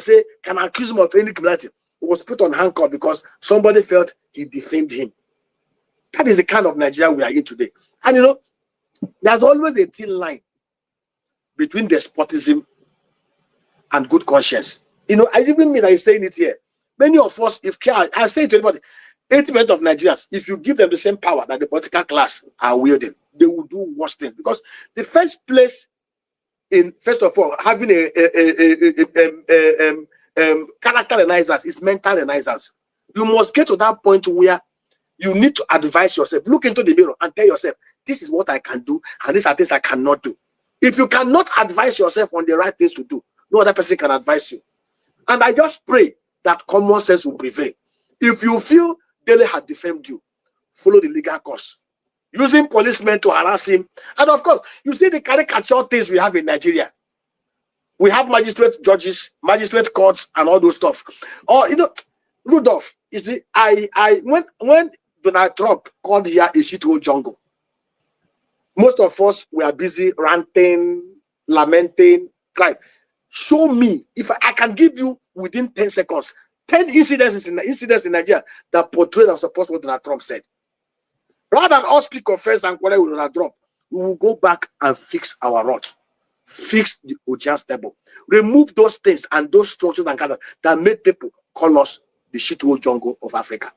accuse him of any criminality, was put on handcuff because somebody felt he defamed him. That is the kind of Nigeria we are in today. And you know, there's always a thin line between despotism and good conscience. You know, I even mean I'm saying it here. Many of us, I've said to anybody, 80% of Nigerians, if you give them the same power that the political class are wielding, they will do worse things. Because the first place in, first of all, having character renaissance is mental renaissance. You must get to that point where you need to advise yourself. Look into the mirror and tell yourself, this is what I can do, and these are things I cannot do. If you cannot advise yourself on the right things to do, no other person can advise you. And I just pray that common sense will prevail. If you feel Dele had defamed you, follow the legal course. Using policemen to harass him. And of course, you see the caricature things we have in Nigeria. We have magistrate judges, magistrate courts, and all those stuff. Or, you know, Rudolph, you see, when Donald Trump called here a shithole jungle, most of us were busy ranting, lamenting, crying. Show me, if I can give you within 10 seconds, 10 incidents in Nigeria that portray and support what Donald Trump said. Rather than us speak offense and quarrel with Donald Trump, we will go back and fix our rot, fix the Ojan table, remove those things and those structures and kind that made people call us the shithole jungle of Africa.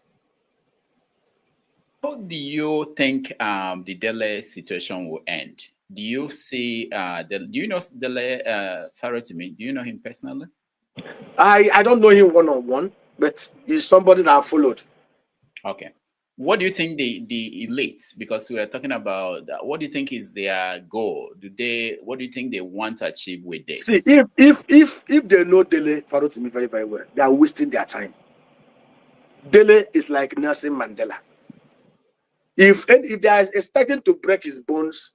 How do you think the Dele situation will end? Do you see, do you know Dele Farotimi? Do you know him personally? I don't know him one-on-one, but he's somebody that I followed. Okay. What do you think the elite, because we are talking about, what do you think is their goal? What do you think they want to achieve with this? See, if they know Dele Farotimi very, very well, they are wasting their time. Dele is like Nelson Mandela. If they are expecting to break his bones,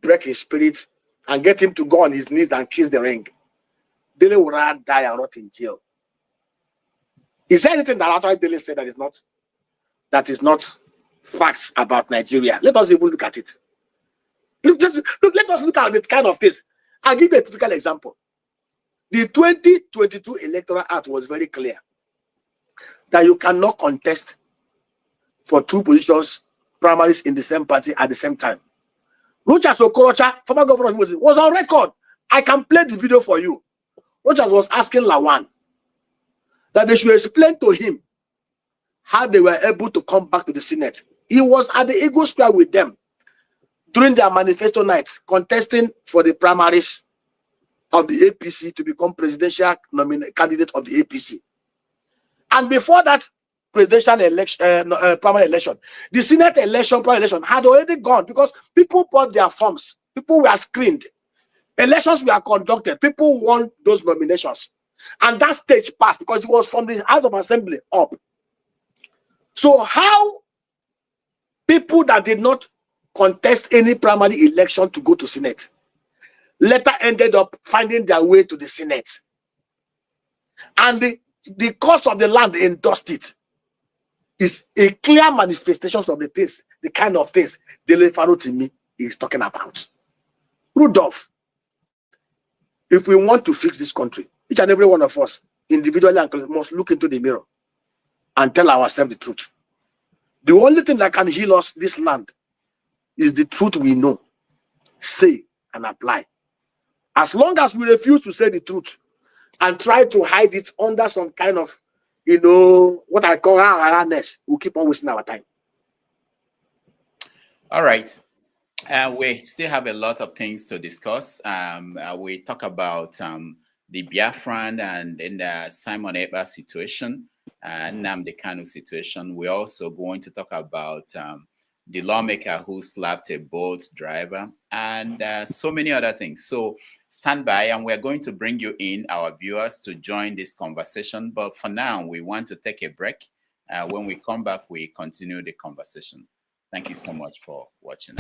break his spirit, and get him to go on his knees and kiss the ring, Dele will rather die and rot in jail. Is there anything that actually Dele said that is not facts about Nigeria? Let us even look at it. Let us look at the kind of things. I'll give you a typical example. The 2022 Electoral Act was very clear that you cannot contest for 2 positions, primaries in the same party at the same time. Rochas Okorocha, former governor, was on record. I can play the video for you. Rochas was asking Lawan that they should explain to him how they were able to come back to the Senate. He was at the Eagle Square with them during their manifesto night, contesting for the primaries of the APC to become presidential candidate of the APC. And before that presidential election, primary election, the Senate election, primary election had already gone because people bought their forms. People were screened. Elections were conducted. People won those nominations. And that stage passed because it was from the House of Assembly up. So how people that did not contest any primary election to go to Senate later ended up finding their way to the Senate? And the cost of the land endorsed it is a clear manifestation of the things, the kind of things Dele Farotimi is talking about. Rudolph, if we want to fix this country, each and every one of us individually must look into the mirror and tell ourselves the truth. The only thing that can heal us, this land, is the truth we know, say, and apply. As long as we refuse to say the truth and try to hide it under some kind of, what I call awareness, we'll keep on wasting our time. All right. We still have a lot of things to discuss. We talk about the Biafran and then the Simon Ekpa situation, Nnamdi Kanu situation. We're also going to talk about the lawmaker who slapped a boat driver and so many other things. So stand by, and we're going to bring you in, our viewers, to join this conversation. But for now, we want to take a break. When we come back, we continue the conversation. Thank you so much for watching.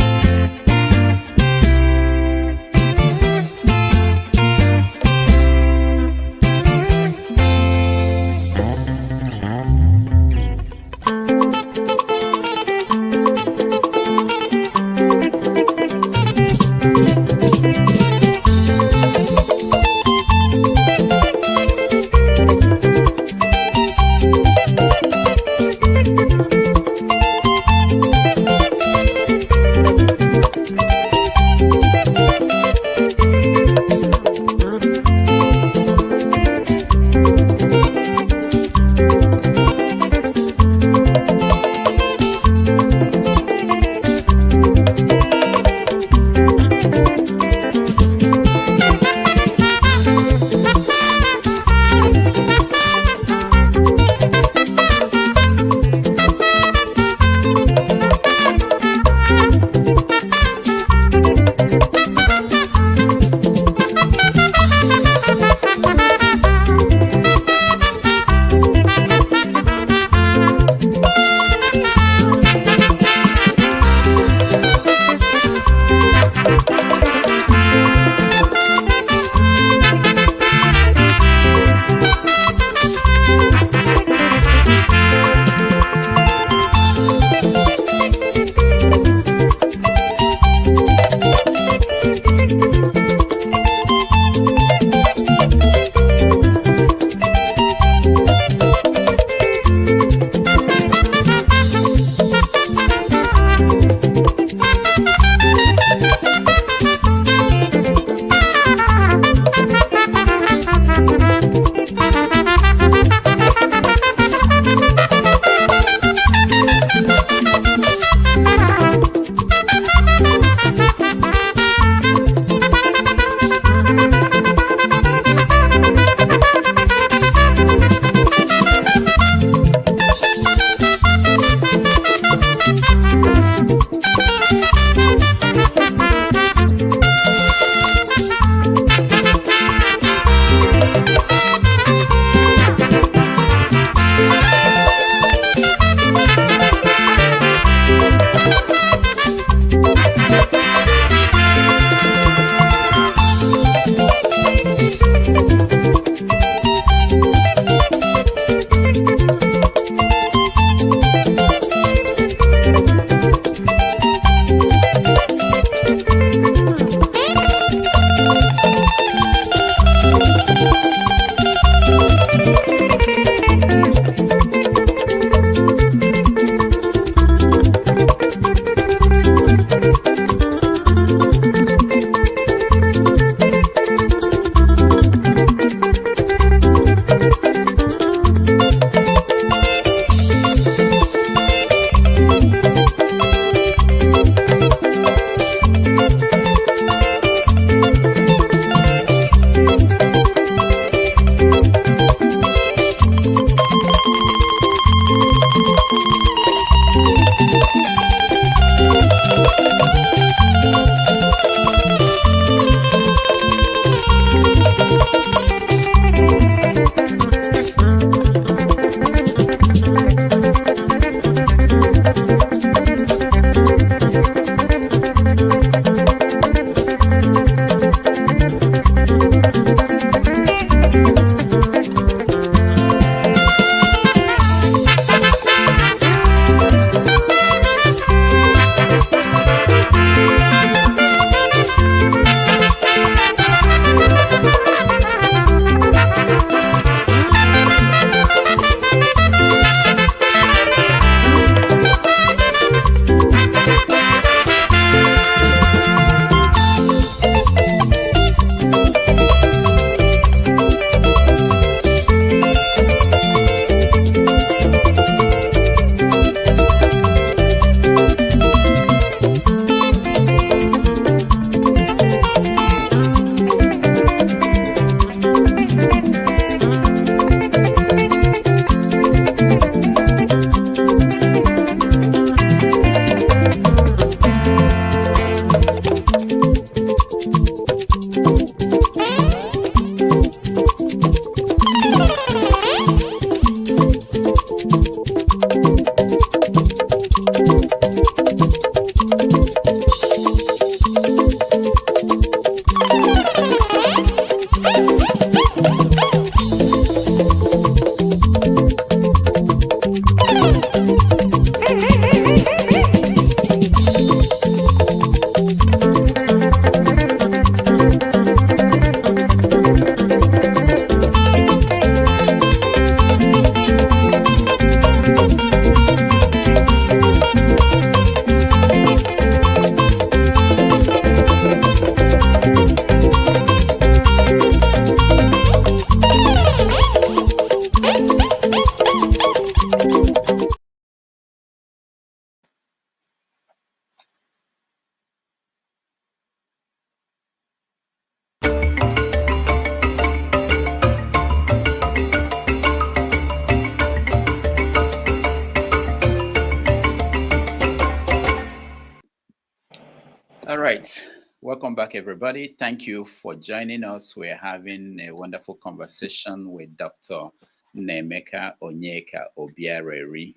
right. Welcome back, everybody. Thank you for joining us. We're having a wonderful conversation with Dr. Nnaemeka Onyeka Obiaraeri.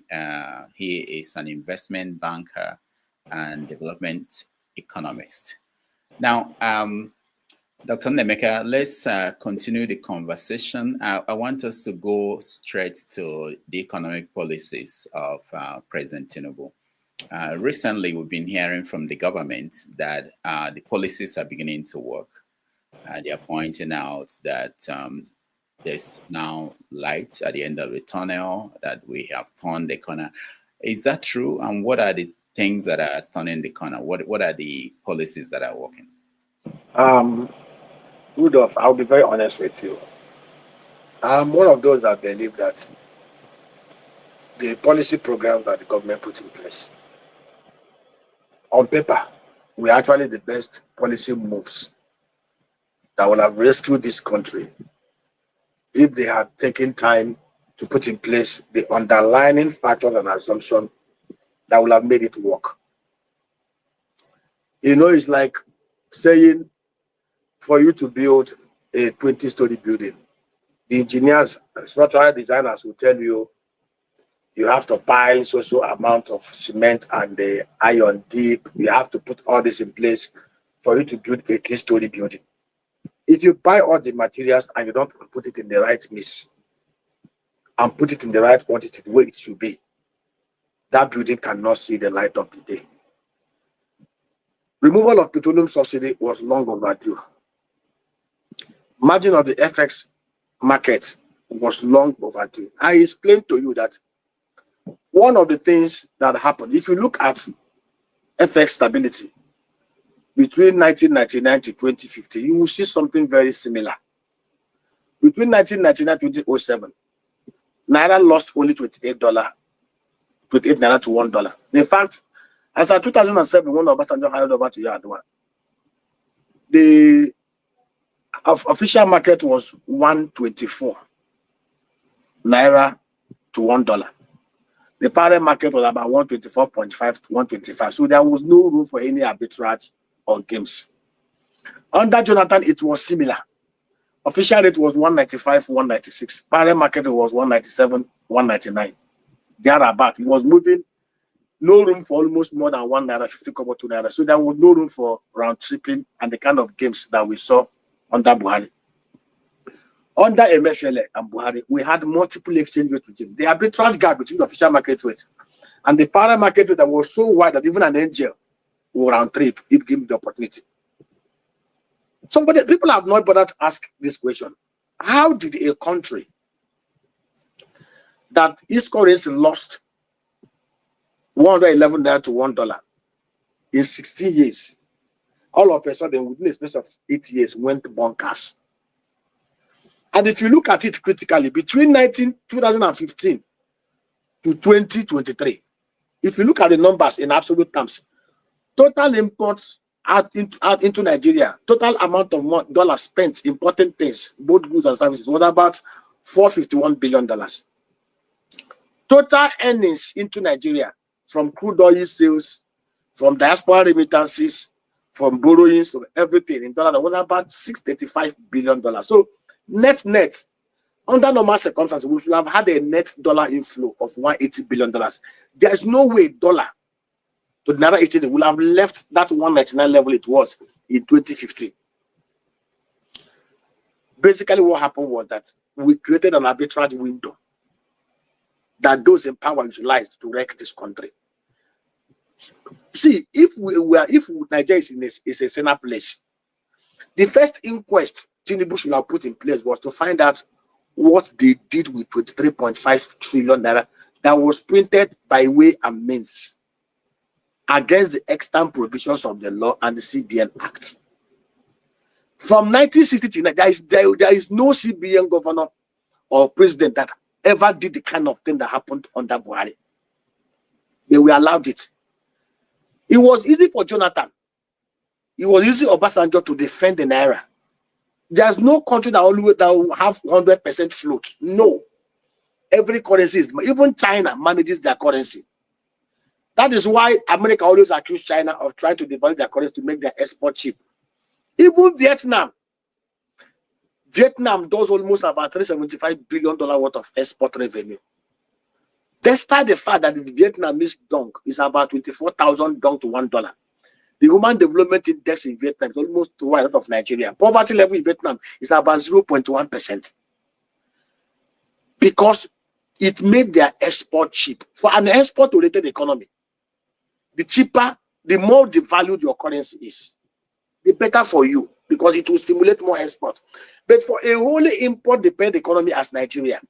He is an investment banker and development economist. Now, Dr. Nnaemeka, let's continue the conversation. I want us to go straight to the economic policies of President Tinubu. Recently, we've been hearing from the government that the policies are beginning to work. They are pointing out that there's now light at the end of the tunnel, that we have turned the corner. Is that true? And what are the things that are turning the corner? What are the policies that are working? Rudolph, I'll be very honest with you. I'm one of those that believe that the policy programs that the government put in place, on paper, were actually the best policy moves that would have rescued this country if they had taken time to put in place the underlying factors and assumptions that would have made it work. You know, it's like saying, for you to build a 20-story building, the engineers, structural designers will tell you, you have to pile so amount of cement and the iron deep. You have to put all this in place for you to build a 3-story building. If you buy all the materials and you don't put it in the right mix and put it in the right quantity, the way it should be, that building cannot see the light of the day. Removal of petroleum subsidy was long overdue. Margin of the FX market was long overdue. I explained to you that one of the things that happened, if you look at FX stability between 1999 to 2050, you will see something very similar. Between 1999 and 2007, Naira lost only $28 Naira to $1. In fact, as of 2007, one of Obasanjo hired over to Yar'Adua, the official market was 124 Naira to $1. The parallel market was about 124.5 to 125. So there was no room for any arbitrage or games. Under Jonathan, it was similar. Official rate was 195, 196. Parallel market was 197, 199. Thereabout. It was moving, no room for almost more than 1 Naira, 50 kobo, 2 Naira. So there was no room for round tripping and the kind of games that we saw under Buhari. Under MFLA and Buhari, we had multiple exchange rate regimes. The arbitrage gap between the official market rate and the parallel market rate that was so wide that even an angel will round trip if given the opportunity. People have not bothered to ask this question. How did a country that its currency lost 111 Naira to $1 in 16 years, all of a sudden within a space of 8 years went bonkers? And if you look at it critically, between 2015 to 2023, if you look at the numbers in absolute terms, total imports out into Nigeria, total amount of dollars spent importing things, both goods and services, was about $451 billion. Total earnings into Nigeria from crude oil sales, from diaspora remittances, from borrowings, from everything in dollars was about $635 billion. So net, under normal circumstances, we should have had a net dollar inflow of $180 billion. There is no way dollar to the Naira exchange will have left that 199 level it was in 2015. Basically, what happened was that we created an arbitrage window that those in power utilized to wreck this country. See, if Nigeria is a center place, the first inquest Tinubu should have put in place was to find out what they did with 23.5 trillion naira that was printed by way and means against the extant provisions of the law and the CBN Act. From 1960 to now, there is no CBN governor or president that ever did the kind of thing that happened under Buhari. They were allowed it. It was easy for Jonathan. It was easy for Obasanjo to defend the Naira. There's no country that will have 100% float. No. Every currency is, even China manages their currency. That is why America always accused China of trying to devalue their currency to make their export cheap. Even Vietnam does almost about $375 billion worth of export revenue. Despite the fact that the Vietnamese dong is about 24,000 dong to $1. The Human Development Index in Vietnam is almost twice that of Nigeria. Poverty level in Vietnam is about 0.1%. Because it made their export cheap. For an export-oriented economy, the cheaper, the more devalued your currency is, the better for you, because it will stimulate more export. But for a wholly import-dependent economy as Nigeria,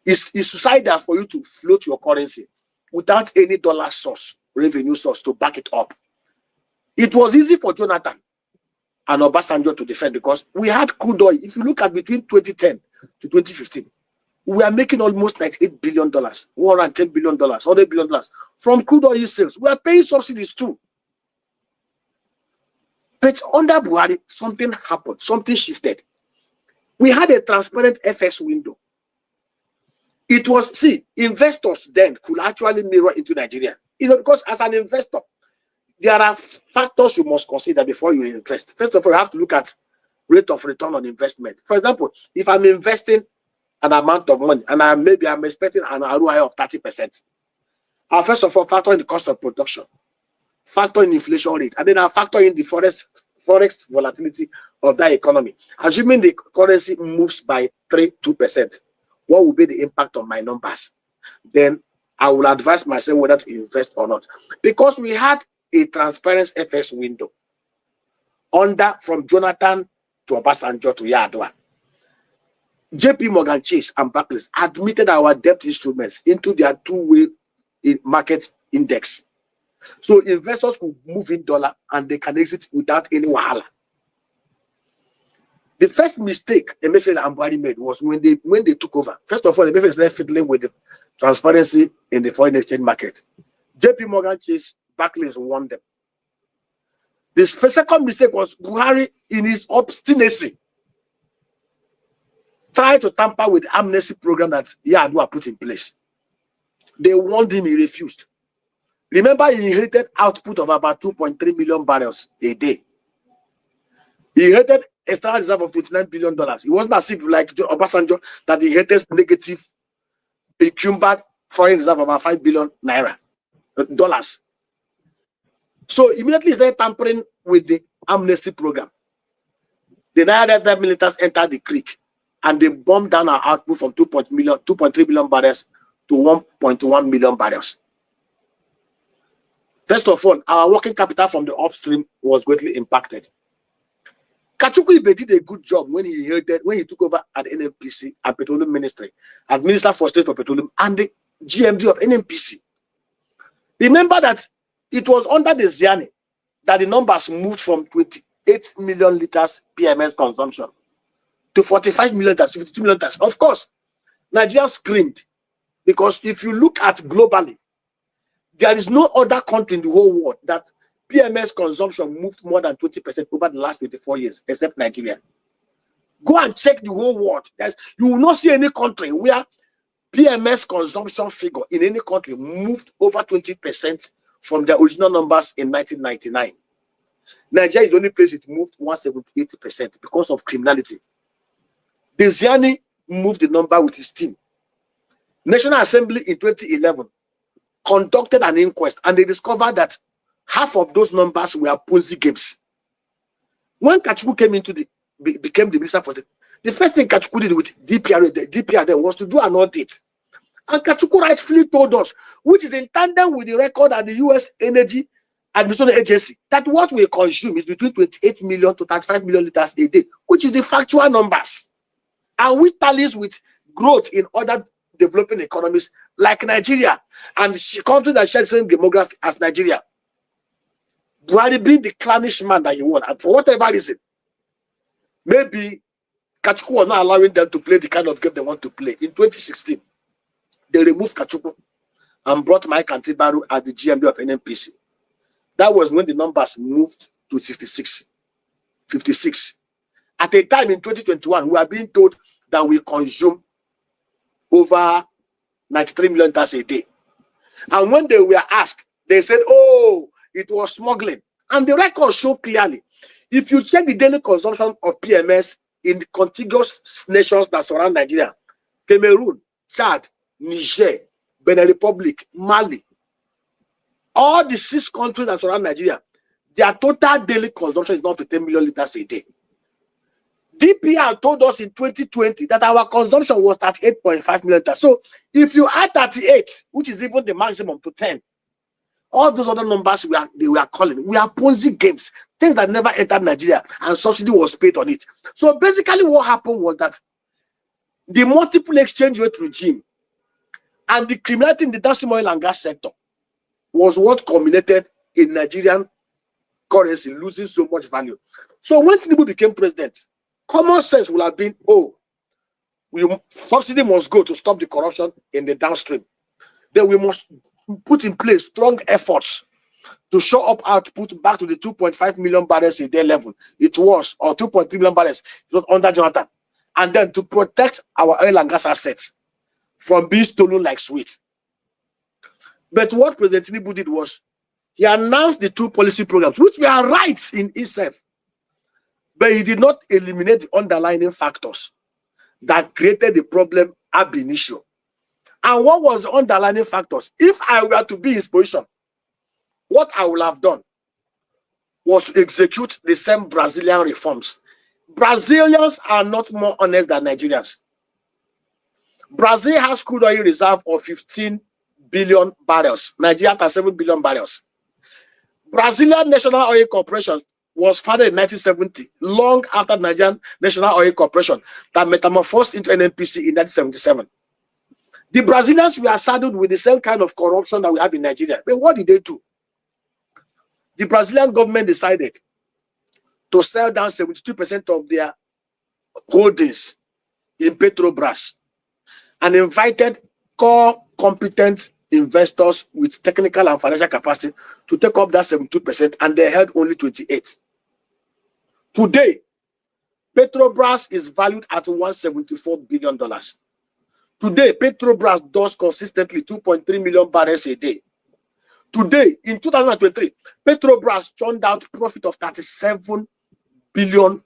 it's suicidal for you to float your currency without any dollar source, revenue source to back it up. It was easy for Jonathan and Obasanjo to defend because we had crude oil. If you look at between 2010 to 2015, we are making almost $98 billion, $110 billion, $100 billion from crude oil sales. We are paying subsidies too. But under Buhari, something happened, something shifted. We had a transparent FX window. It was, see, investors then could actually mirror into Nigeria. You know, because as an investor, there are factors you must consider before you invest. First of all, you have to look at rate of return on investment. For example, if I'm investing an amount of money and I'm expecting an ROI of 30%, I'll first of all factor in the cost of production, factor in inflation rate, and then I'll factor in the forex volatility of that economy. Assuming the currency moves by 2%, what will be the impact on my numbers? Then I will advise myself whether to invest or not. Because we had a transparent FX window from Jonathan to Obasanjo to Yar'Adua. JP Morgan Chase and Barclays admitted our debt instruments into their two-way market index. So investors could move in dollar and they can exit without any wahala. The first mistake Emefiele and Buhari made was when they took over. First of all, Emefiele started fiddling with the transparency in the foreign exchange market. JP Morgan Chase, Barclays won them. The second mistake was Buhari, in his obstinacy, tried to tamper with the amnesty program that Yar'Adua put in place. They warned him, he refused. Remember, he inherited output of about 2.3 million barrels a day. He inherited external reserve of $29 billion. It wasn't as if like Obasanjo that he inherited negative encumbered foreign reserve of about $5 billion dollars. So immediately they tampering with the amnesty program. The Nigerian militants entered the creek and they bombed down our output from 2.3 million barrels to 1.1 million barrels. First of all, our working capital from the upstream was greatly impacted. Kachukwu Ibe did a good job when he took over at the NNPC and Petroleum Ministry, as Minister for State for Petroleum and the GMD of NNPC. Remember that it was under the Ziani that the numbers moved from 28 million liters PMS consumption to 45 million liters, 52 million liters. Of course, Nigeria screamed because if you look at globally, there is no other country in the whole world that PMS consumption moved more than 20% over the last 24 years, except Nigeria. Go and check the whole world. You will not see any country where PMS consumption figure in any country moved over 20% from their original numbers in 1999. Nigeria is the only place it moved 178% because of criminality. The Ziani moved the number with his team. National Assembly in 2011 conducted an inquest and they discovered that half of those numbers were Ponzi games. When Kachukwu became the minister for the first thing Kachukwu did with DPR then was to do an audit. And Kachukwu rightfully told us, which is in tandem with the record at the U.S. Energy Administration Agency, that what we consume is between 28 million to 35 million liters a day, which is the factual numbers. And we tallies with growth in other developing economies like Nigeria and countries that share the same demography as Nigeria. Buhari being the clannish man that he was, and for whatever reason, maybe Kachukwu was not allowing them to play the kind of game they want to play. In 2016, they removed Kachukwu and brought Mike Antibaru as the GMD of NNPC. That was when the numbers moved to 56. At a time in 2021, we are being told that we consume over 93 million liters a day. And when they were asked, they said, oh, it was smuggling. And the records show clearly. If you check the daily consumption of PMS in the contiguous nations that surround Nigeria, Cameroon, Chad, Niger, Benin Republic, Mali, all the 6 countries that surround Nigeria, their total daily consumption is not to 10 million liters a day. DPR told us in 2020 that our consumption was 38.5 million liters. So if you add 38, which is even the maximum, to 10, all those other numbers they were calling, we are Ponzi games, things that never entered Nigeria, and subsidy was paid on it. So basically what happened was that the multiple exchange rate regime and the criminality in the downstream oil and gas sector was what culminated in Nigerian currency losing so much value. So when Tinubu became president, common sense would have been, oh, subsidy must go to stop the corruption in the downstream. Then we must put in place strong efforts to show up output back to the 2.5 million barrels a day level it was, or 2.3 million barrels it was under Jonathan. And then to protect our oil and gas assets from being stolen like sweet. But what President Tinubu did was, he announced the 2 policy programs, which were right in itself, but he did not eliminate the underlying factors that created the problem ab initio. And what was the underlying factors? If I were to be in his position, what I would have done was to execute the same Brazilian reforms. Brazilians are not more honest than Nigerians. Brazil has crude oil reserve of 15 billion barrels. Nigeria has 7 billion barrels. Brazilian National Oil Corporation was founded in 1970, long after Nigerian National Oil Corporation that metamorphosed into NNPC in 1977. The Brazilians were saddled with the same kind of corruption that we have in Nigeria. But what did they do? The Brazilian government decided to sell down 72% of their holdings in Petrobras and invited core competent investors with technical and financial capacity to take up that 72%, and they held only 28%. Today, Petrobras is valued at $174 billion. Today, Petrobras does consistently 2.3 million barrels a day. Today, in 2023, Petrobras churned out profit of $37 billion,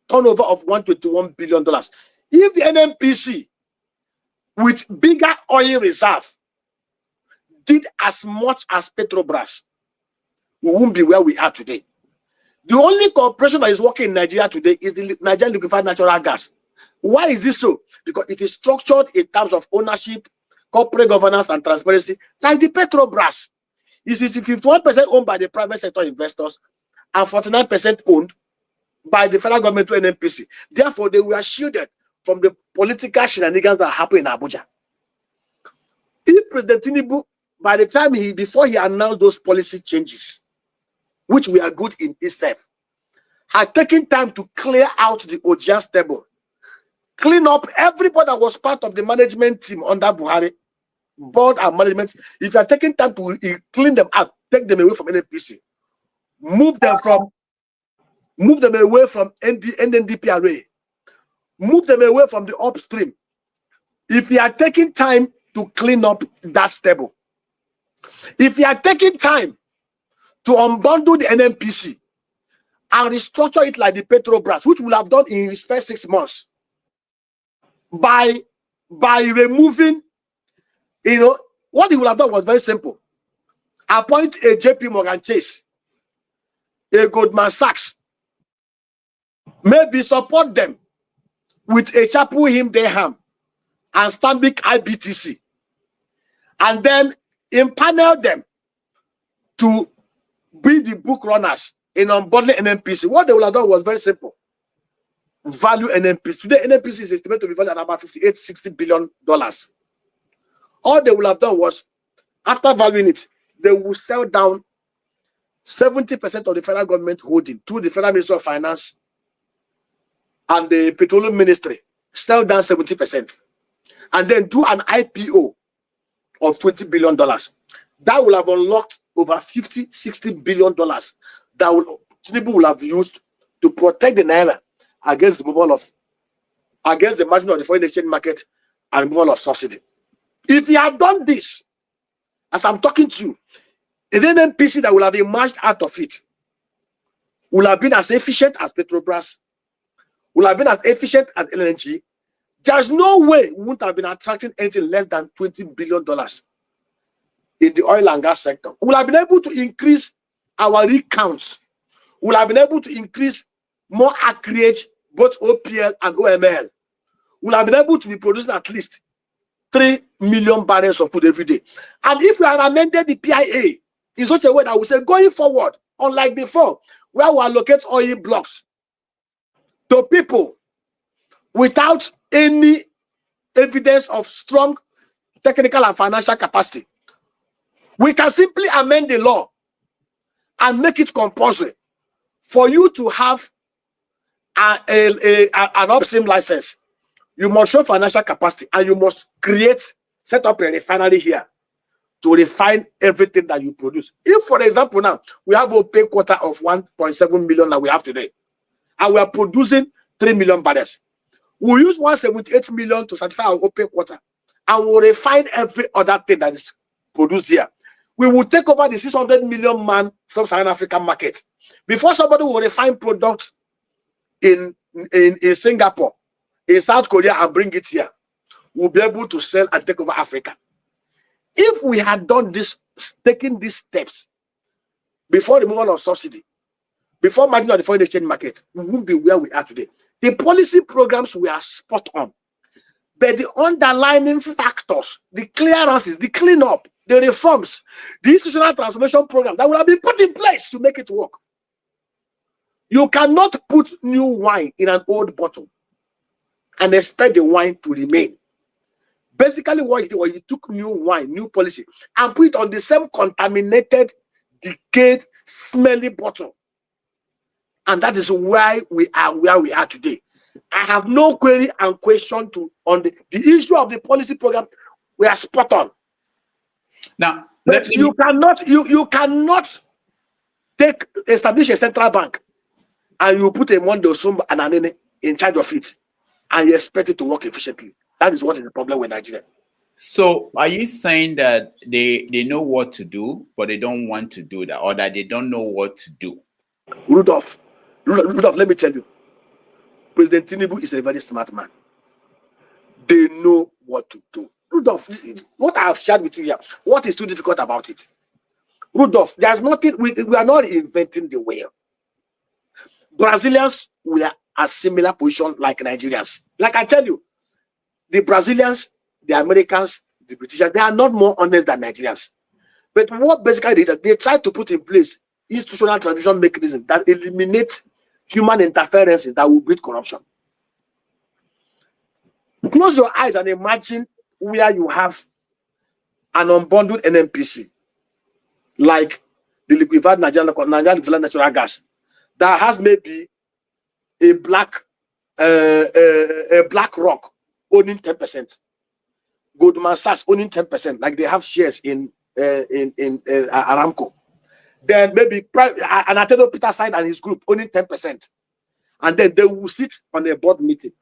turnover of $121 billion. If the NNPC, with bigger oil reserve, did as much as Petrobras, we won't be where we are today. The only corporation that is working in Nigeria today is the Nigerian Liquefied Natural Gas. Why is this so? Because it is structured in terms of ownership, corporate governance, and transparency, like the Petrobras. It is 51% owned by the private sector investors and 49% owned by the federal government to NNPC. Therefore, they were shielded from the political shenanigans that happen in Abuja. If President Tinubu, by the time before he announced those policy changes, which were good in itself, had taken time to clear out the Ojian stable, clean up everybody that was part of the management team under Buhari, board and management. If you are taking time to clean them out, take them away from NNPC, move them away from NNDPRA, move them away from the upstream. If you are taking time to clean up that stable, if you are taking time to unbundle the NNPC and restructure it like the Petrobras, which will have done in his first 6 months, by removing, what he would have done was very simple. Appoint a JP Morgan Chase, a Goldman Sachs, maybe support them with a Chapu Him Deham and Stanbic IBTC, and then impanel them to be the book runners in unbundling NNPC. What they would have done was very simple. Value NNPC. Today, NNPC is estimated to be valued at about $58–60 billion. All they would have done was, after valuing it, they will sell down 70% of the federal government holding through the Federal Ministry of Finance and the Petroleum Ministry. Sell down 70%. And then do an IPO of $20 billion. That will have unlocked over $50–60 billion that Tinubu will have used to protect the naira against the removal of, against the margin of the foreign exchange market and removal of subsidy. If he had done this, as I'm talking to you, the NNPC that will have emerged out of it will have been as efficient as Petrobras, will have been as efficient as LNG. There's no way we wouldn't have been attracting anything less than $20 billion in the oil and gas sector. We'll have been able to increase our rig counts. We'll have been able to increase more acreage, both OPL and OML. We'll have been able to be producing at least 3 million barrels of food every day. And if we had amended the PIA in such a way that we say, going forward, unlike before, where we allocate oil blocks to people without any evidence of strong technical and financial capacity, we can simply amend the law and make it compulsory for you to have an upstream license. You must show financial capacity and you must set up a refinery here to refine everything that you produce. If, for example, now we have a pay quota of 1.7 million that we have today, and we are producing 3 million barrels, we'll use 178 million to satisfy our OPEC quota, and we'll refine every other thing that is produced here. We will take over the 600 million man sub-Saharan African market before somebody will refine products in Singapore, in South Korea, and bring it here. We'll be able to sell and take over Africa. If we had done this, taken these steps before the removal of subsidy, before margin of the foreign exchange market, we wouldn't be where we are today. The policy programs were spot on, but the underlying factors, the clearances, the cleanup, the reforms, the institutional transformation program that will have been put in place to make it work. You cannot put new wine in an old bottle and expect the wine to remain. Basically, what he did was he took new wine, new policy, and put it on the same contaminated, decayed, smelly bottle. And that is why we are where we are today. I have no query and question on the issue of the policy program. We are spot on. Now, but you cannot establish a central bank and you put a Mondo Sumba and Anene in charge of it and you expect it to work efficiently. That is what is the problem with Nigeria. So are you saying that they know what to do, but they don't want to do that, or that they don't know what to do? Rudolph, let me tell you, President Tinubu is a very smart man. They know what to do. Rudolph, what I have shared with you here, what is too difficult about it? Rudolph, there's nothing, we are not inventing the wheel. Brazilians were a similar position like Nigerians. Like I tell you, the Brazilians, the Americans, the British, they are not more honest than Nigerians. But what basically they did, they tried to put in place institutional transition mechanism that eliminates human interferences that will breed corruption. Close your eyes and imagine where you have an unbundled NNPC, like the liquefied Nigerian natural gas, that has maybe a black rock owning 10%, Goldman Sachs owning 10%, like they have shares in Aramco. Then maybe an Ateno Peter Side and his group owning 10%, and then they will sit on a board meeting,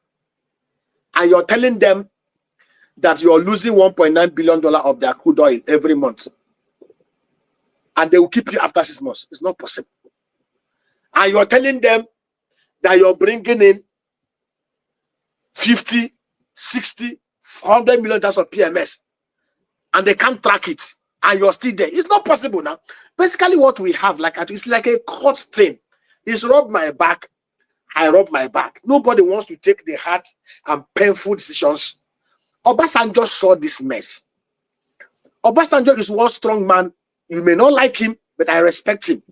and you're telling them that you're losing $1.9 billion of their crude oil every month, and they will keep you after 6 months. It's not possible. And you're telling them that you're bringing in 50, 60, $100 million of PMS, and they can't track it, and you're still there. It's not possible now. Basically, what we have, it's like a court thing. It's rub my back, I rub my back. Nobody wants to take the hard and painful decisions. Obasanjo saw this mess. Obasanjo is one strong man. You may not like him, but I respect him.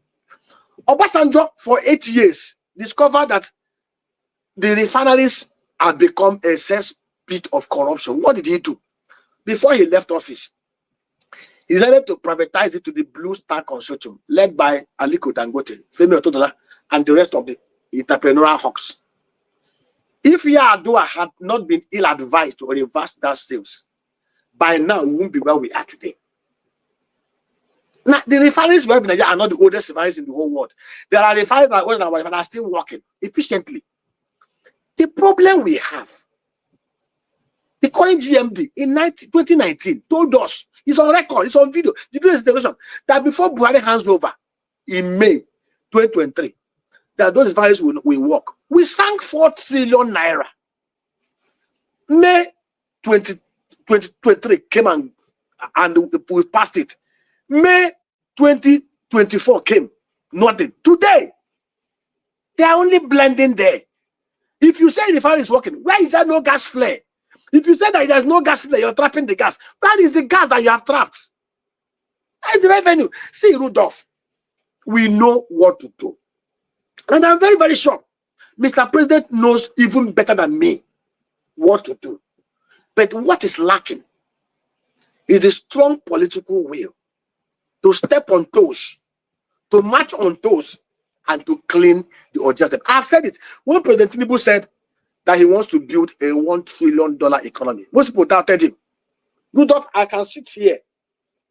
Obasanjo, for 8 years, discovered that the refineries had become a cesspit of corruption. What did he do? Before he left office, he decided to privatize it to the Blue Star Consortium, led by Aliko Dangote, Femi Otodola, and the rest of the entrepreneurial hawks. If Yar'Adua had not been ill-advised to reverse that sales, by now we won't be where we are today. Now, the refineries we have in Nigeria are not the oldest refineries in the whole world. There are refineries that are still working efficiently. The problem we have, the current GMD in 2019 told us It's on record. It's on video. The video is declaration that before Buhari hands over in May 2023, that those values will work. We sank 4 trillion naira. May 2023 came and we passed it. May 2024 came. Nothing. Today, they are only blending there. If you say the fire is working, where is there no gas flare? If you say that there's no gas flare, you're trapping the gas. That is the gas that you have trapped. That is the revenue. See, Rudolph, we know what to do. And I'm very, very sure Mr. President knows even better than me what to do. But what is lacking is a strong political will to step on toes, to march on toes, and to clean the unjust. I've said it. When President Tinubu said that he wants to build a $1 trillion economy, most people doubted him. Rudolph, I can sit here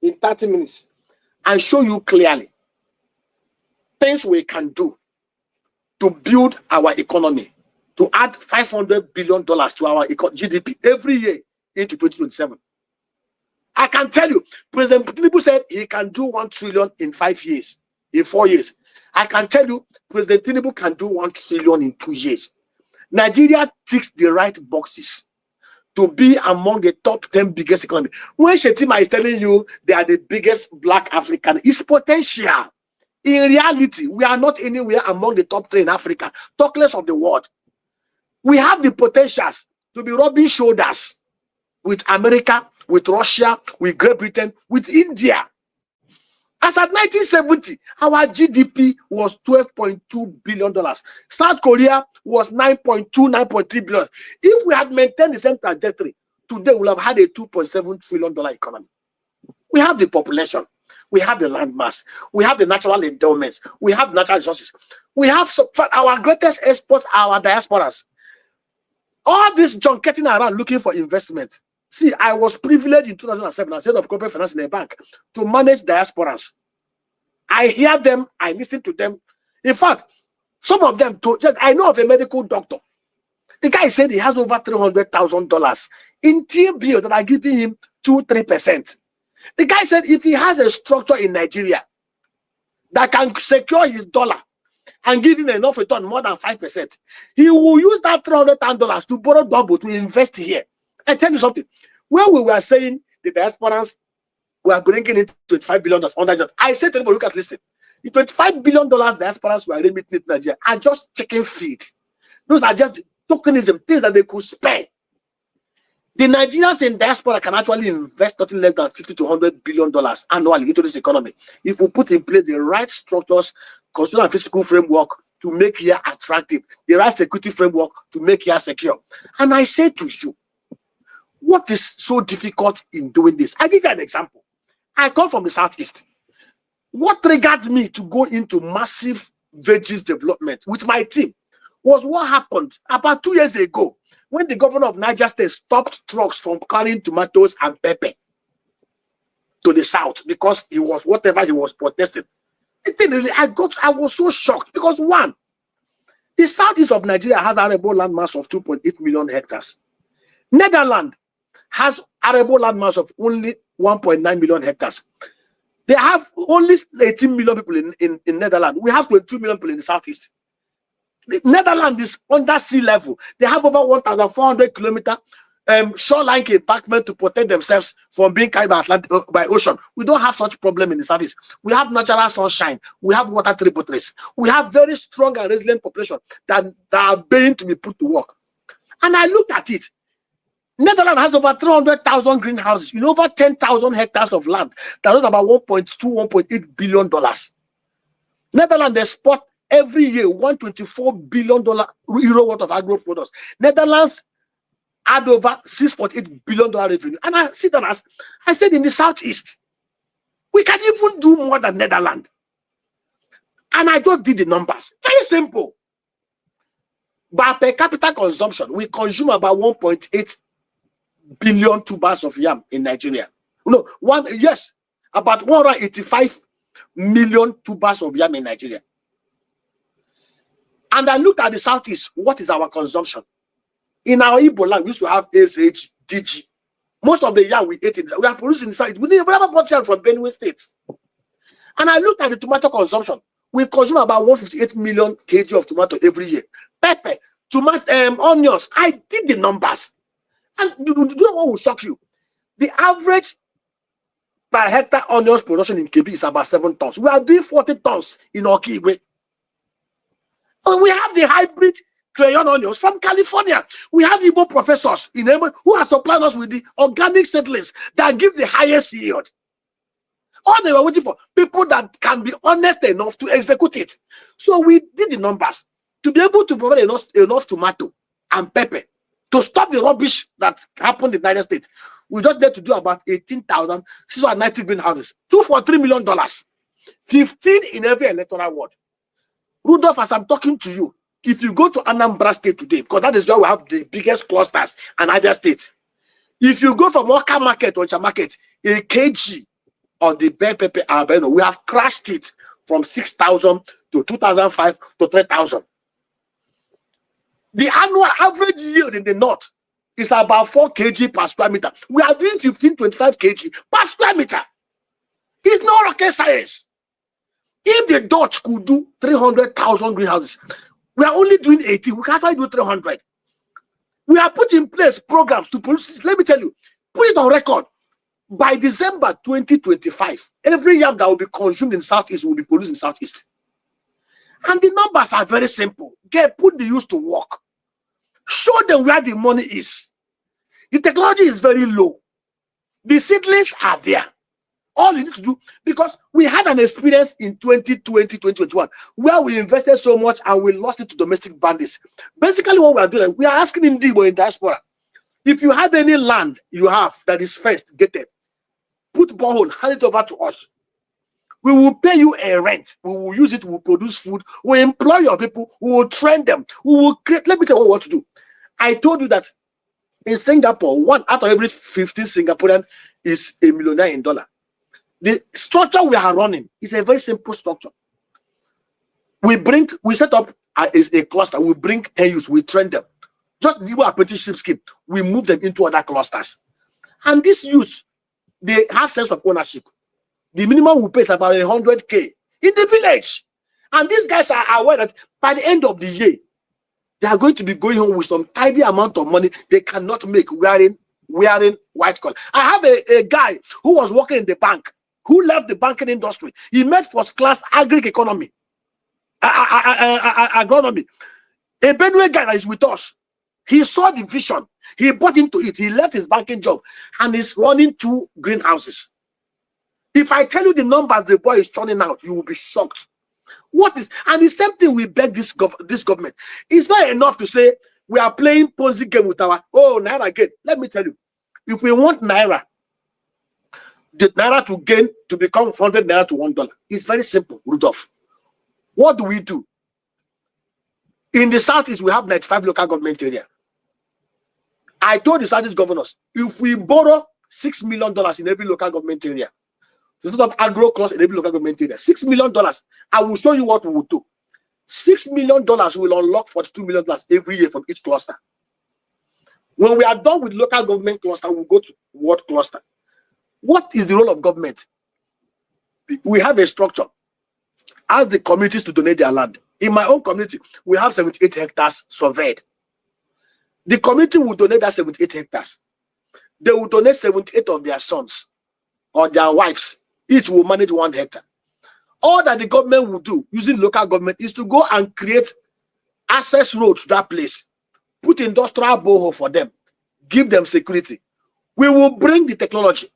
in 30 minutes and show you clearly things we can do to build our economy, to add $500 billion to our GDP every year into 2027. I can tell you, President Tinubu said he can do 1 trillion in 5 years, in 4 years. I can tell you, President Tinubu can do 1 trillion in 2 years. Nigeria ticks the right boxes to be among the top 10 biggest economy. When Shetima is telling you they are the biggest black African, it's potential. In reality, we are not anywhere among the top 3 in Africa. Talk less of the world. We have the potentials to be rubbing shoulders with America, with Russia, with Great Britain, with India. As at 1970, our GDP was $12.2 billion. South Korea was 9.3 billion. If we had maintained the same trajectory, today we would have had a $2.7 trillion economy. We have the population. We have the land mass. We have the natural endowments. We have natural resources. We have our greatest exports, our diasporas. All this junketing around looking for investment. See, I was privileged in 2007 as head of corporate finance in a bank to manage diasporas. I hear them, I listen to them. In fact, some of them told, I know of a medical doctor. The guy said he has over $300,000 in T-bill that are giving him 2-3%. The guy said if he has a structure in Nigeria that can secure his dollar and give him enough return, more than 5%, he will use that $300,000 to borrow double to invest here. I tell you something. When we were saying the diasporans were bringing in $25 billion under job, I said to everybody, look at listen. The $25 billion diasporans were remitting to Nigeria are just chicken feed. Those are just tokenism, things that they could spare. The Nigerians in diaspora can actually invest nothing less than $50 to $100 billion annually into this economy if we put in place the right structures, constitutional and fiscal framework to make here attractive, the right security framework to make here secure. And I say to you, what is so difficult in doing this? I give you an example. I come from the Southeast. What triggered me to go into massive veggies development with my team was what happened about 2 years ago when the governor of Niger State stopped trucks from carrying tomatoes and pepper to the south because he was whatever he was protesting. It didn't really, I was so shocked because one, the southeast of Nigeria has arable land mass of 2.8 million hectares. Netherlands has arable land mass of only 1.9 million hectares. They have only 18 million people in Netherlands. We have 22 million people in the southeast. The Netherlands is under sea level. They have over 1,400 kilometer shoreline embankment to protect themselves from being carried by ocean. We don't have such problem in the southeast. We have natural sunshine. We have water tributaries. We have very strong and resilient population that are being to be put to work. And I looked at it. Netherlands has over 300,000 greenhouses in over 10,000 hectares of land. That is about $1.8 billion. Netherlands export every year $124 billion euro worth of agro products. Netherlands had over $6.8 billion revenue. And I sit down as I said in the southeast, we can even do more than Netherlands. And I just did the numbers. Very simple. By per capita consumption, we consume about 1.8 billion tubers of yam in Nigeria. No, about 185 million tubers of yam in Nigeria. And I looked at the southeast. What is our consumption? In our Igbo land, we used to have SH, DG. Most of the yam we ate, we are producing inside. We never bought yam from Benue State. And I looked at the tomato consumption. We consume about 158 million kg of tomato every year. Pepper, tomato, onions. I did the numbers. And do you know what will shock you? The average per hectare onions production in Kebbi is about 7 tons. We are doing 40 tons in Okigwe. We have the hybrid crayon onions from California. We have Igbo professors in Emo who are supplying us with the organic seedlings that give the highest yield. All they were waiting for people that can be honest enough to execute it. So we did the numbers to be able to provide enough tomato and pepper to stop the rubbish that happened in the United States. We just need to do about 18,690 greenhouses, 2 for $3 million, 15 in every electoral ward. Rudolph, as I'm talking to you, if you go to Anambra State today, because that is where we have the biggest clusters and other states, if you go from Oka Market or Onitsha Market, a kg on the bell pepper albino, we have crashed it from 6,000 to 2,500 to 3,000. The annual average yield in the north is about 4 kg per square meter. We are doing 15-25 kg per square meter. It's no rocket science. If the Dutch could do 300,000 greenhouses, we are only doing 80. We can't do 300. We have put in place programs to produce. Let me tell you, put it on record. By December 2025, every yam that will be consumed in Southeast will be produced in Southeast. And the numbers are very simple. Put the youth to work. Show them where the money is. The technology is very low. The seedlings are there. All you need to do, because we had an experience in 2020, 2021, where we invested so much and we lost it to domestic bandits. Basically, what we are doing, we are asking Indigo in diaspora, if you have any land you have that is first gated, put borehole, hand it over to us. We will pay you a rent. We will use it. We will produce food. We will employ your people. We will train them. We will create. Let me tell you what we want to do. I told you that in Singapore, 1 out of every 15 Singaporean is a millionaire in dollar. The structure we are running is a very simple structure. We set up a cluster. We bring 10 youths. We train them. Just the apprenticeship scheme. We move them into other clusters. And these youths, they have sense of ownership. The minimum we pay is about 100K in the village. And these guys are aware that by the end of the year, they are going to be going home with some tidy amount of money they cannot make wearing white collar. I have a guy who was working in the bank, who left the banking industry. He made first class agri-economy, agronomy. A Benue guy that is with us. He saw the vision. He bought into it. He left his banking job and is running 2 greenhouses. If I tell you the numbers the boy is churning out, you will be shocked. What is, and the same thing we beg this government. It's not enough to say we are playing Ponzi game with our, Naira again. Let me tell you, if we want Naira, the Naira to become 100 Naira to $1, it's very simple, Rudolph. What do we do? In the Southeast, we have 95 local government area. I told the Southeast governors, if we borrow $6 million in every local government area, to set up agro-cluster in every local government area, $6 million, I will show you what we will do. $6 million will unlock $42 million every year from each cluster. When we are done with local government cluster, we'll go to ward cluster. What is the role of government? We have a structure. Ask the communities to donate their land. In my own community, we have 78 hectares surveyed. The community will donate that 78 hectares. They will donate 78 of their sons or their wives. Each will manage 1 hectare. All that the government will do using local government is to go and create access road to that place, put industrial borehole for them, give them security. We will bring the technology.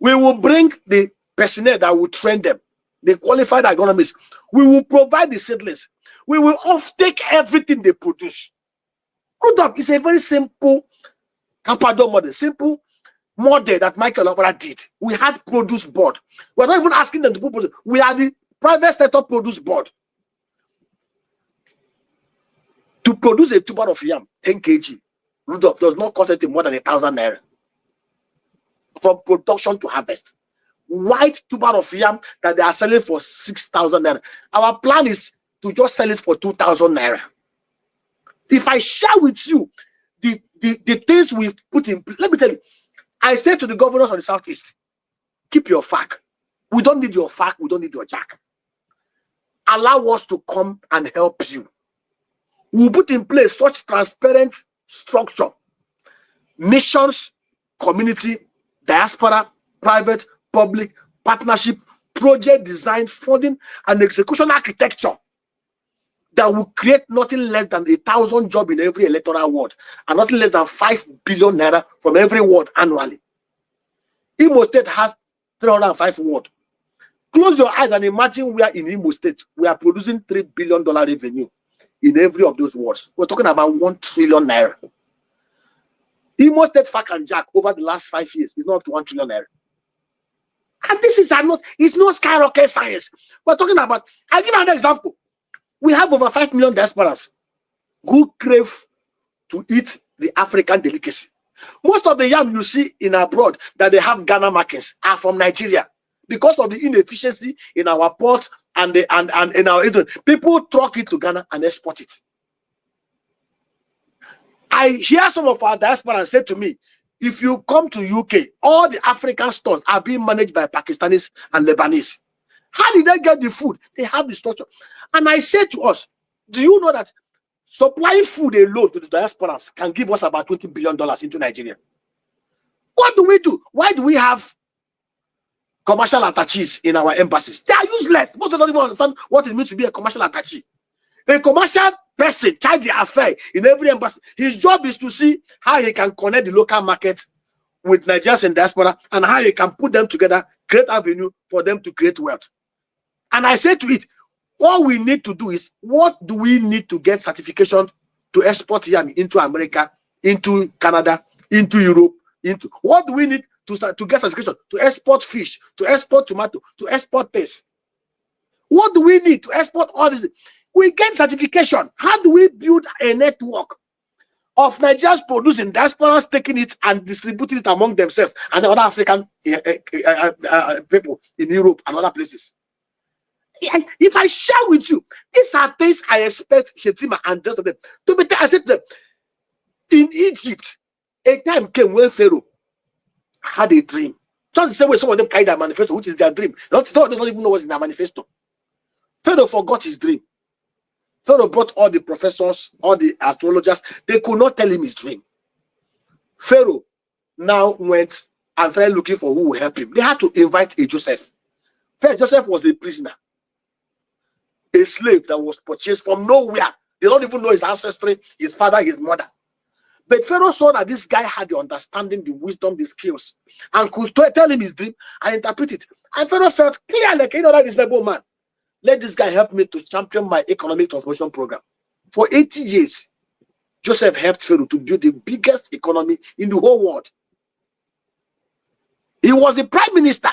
We will bring the personnel that will train them, the qualified agronomists. We will provide the seedlings. We will off-take everything they produce. Rudolph is a very simple Campador model, simple model that Michael Opera did. We had produce board. We're not even asking them to put produce. We are the private sector produce board. To produce a tuber of yam, 10 kg, Rudolph does not cost anything more than 1,000 Naira. From production to harvest. White tuber of yam that they are selling for 6,000 Naira. Our plan is to just sell it for 2,000 Naira. If I share with you the things we've put in, let me tell you, I say to the governors of the Southeast, keep your FAC. We don't need your FAC. We don't need your jack. Allow us to come and help you. We'll put in place such transparent structure. Missions, community, diaspora, private, public, partnership, project design, funding, and execution architecture that will create nothing less than 1,000 jobs in every electoral ward and nothing less than 5 billion naira from every ward annually. Imo State has 305 wards. Close your eyes and imagine we are in Imo State. We are producing $3 billion revenue in every of those wards. We're talking about 1 trillion naira. Imo State FAC and Jack over the last 5 years is not 1 trillion naira. And this is it's not skyrocket science. We're talking about, I'll give you an example. We have over 5 million diasporas who crave to eat the African delicacy. Most of the yam you see in abroad that they have Ghana markets are from Nigeria because of the inefficiency in our ports and in our region. People truck it to Ghana and export it. I hear some of our diaspora say to me, if you come to UK, all the African stores are being managed by Pakistanis and Lebanese. How did they get the food? They have the structure. And I say to us, do you know that supplying food alone to the diasporas can give us about $20 billion into Nigeria? What do we do? Why do we have commercial attaches in our embassies? They are useless. Most don't even understand what it means to be a commercial attaché. A commercial person charge the affair in every embassy. His job is to see how he can connect the local market with Nigerians and diaspora and how he can put them together, create avenue for them to create wealth. And I say to it, all we need to do is, what do we need to get certification to export yam into America, into Canada, into Europe, what do we need to get certification to export fish, to export tomato, to export this? What do we need to export all this? We get certification. How do we build a network of Nigerians producing, diasporas taking it and distributing it among themselves and other African people in Europe and other places? If I share with you, these are things I expect Shetima and the rest of them to be. I said to them, in Egypt, a time came when Pharaoh had a dream. Just the same way some of them carried their manifesto, which is their dream. Some of them don't even know what's in their manifesto. Pharaoh forgot his dream. Pharaoh brought all the professors, all the astrologers. They could not tell him his dream. Pharaoh now went and started looking for who will help him. They had to invite a Joseph. First, Joseph was a prisoner, a slave that was purchased from nowhere. They don't even know his ancestry, his father, his mother. But Pharaoh saw that this guy had the understanding, the wisdom, the skills, and could tell him his dream and interpret it. And Pharaoh felt clear, like, you know, that reasonable man. Let this guy help me to champion my economic transformation program. For 80 years, Joseph helped Pharaoh to build the biggest economy in the whole world. He was the prime minister.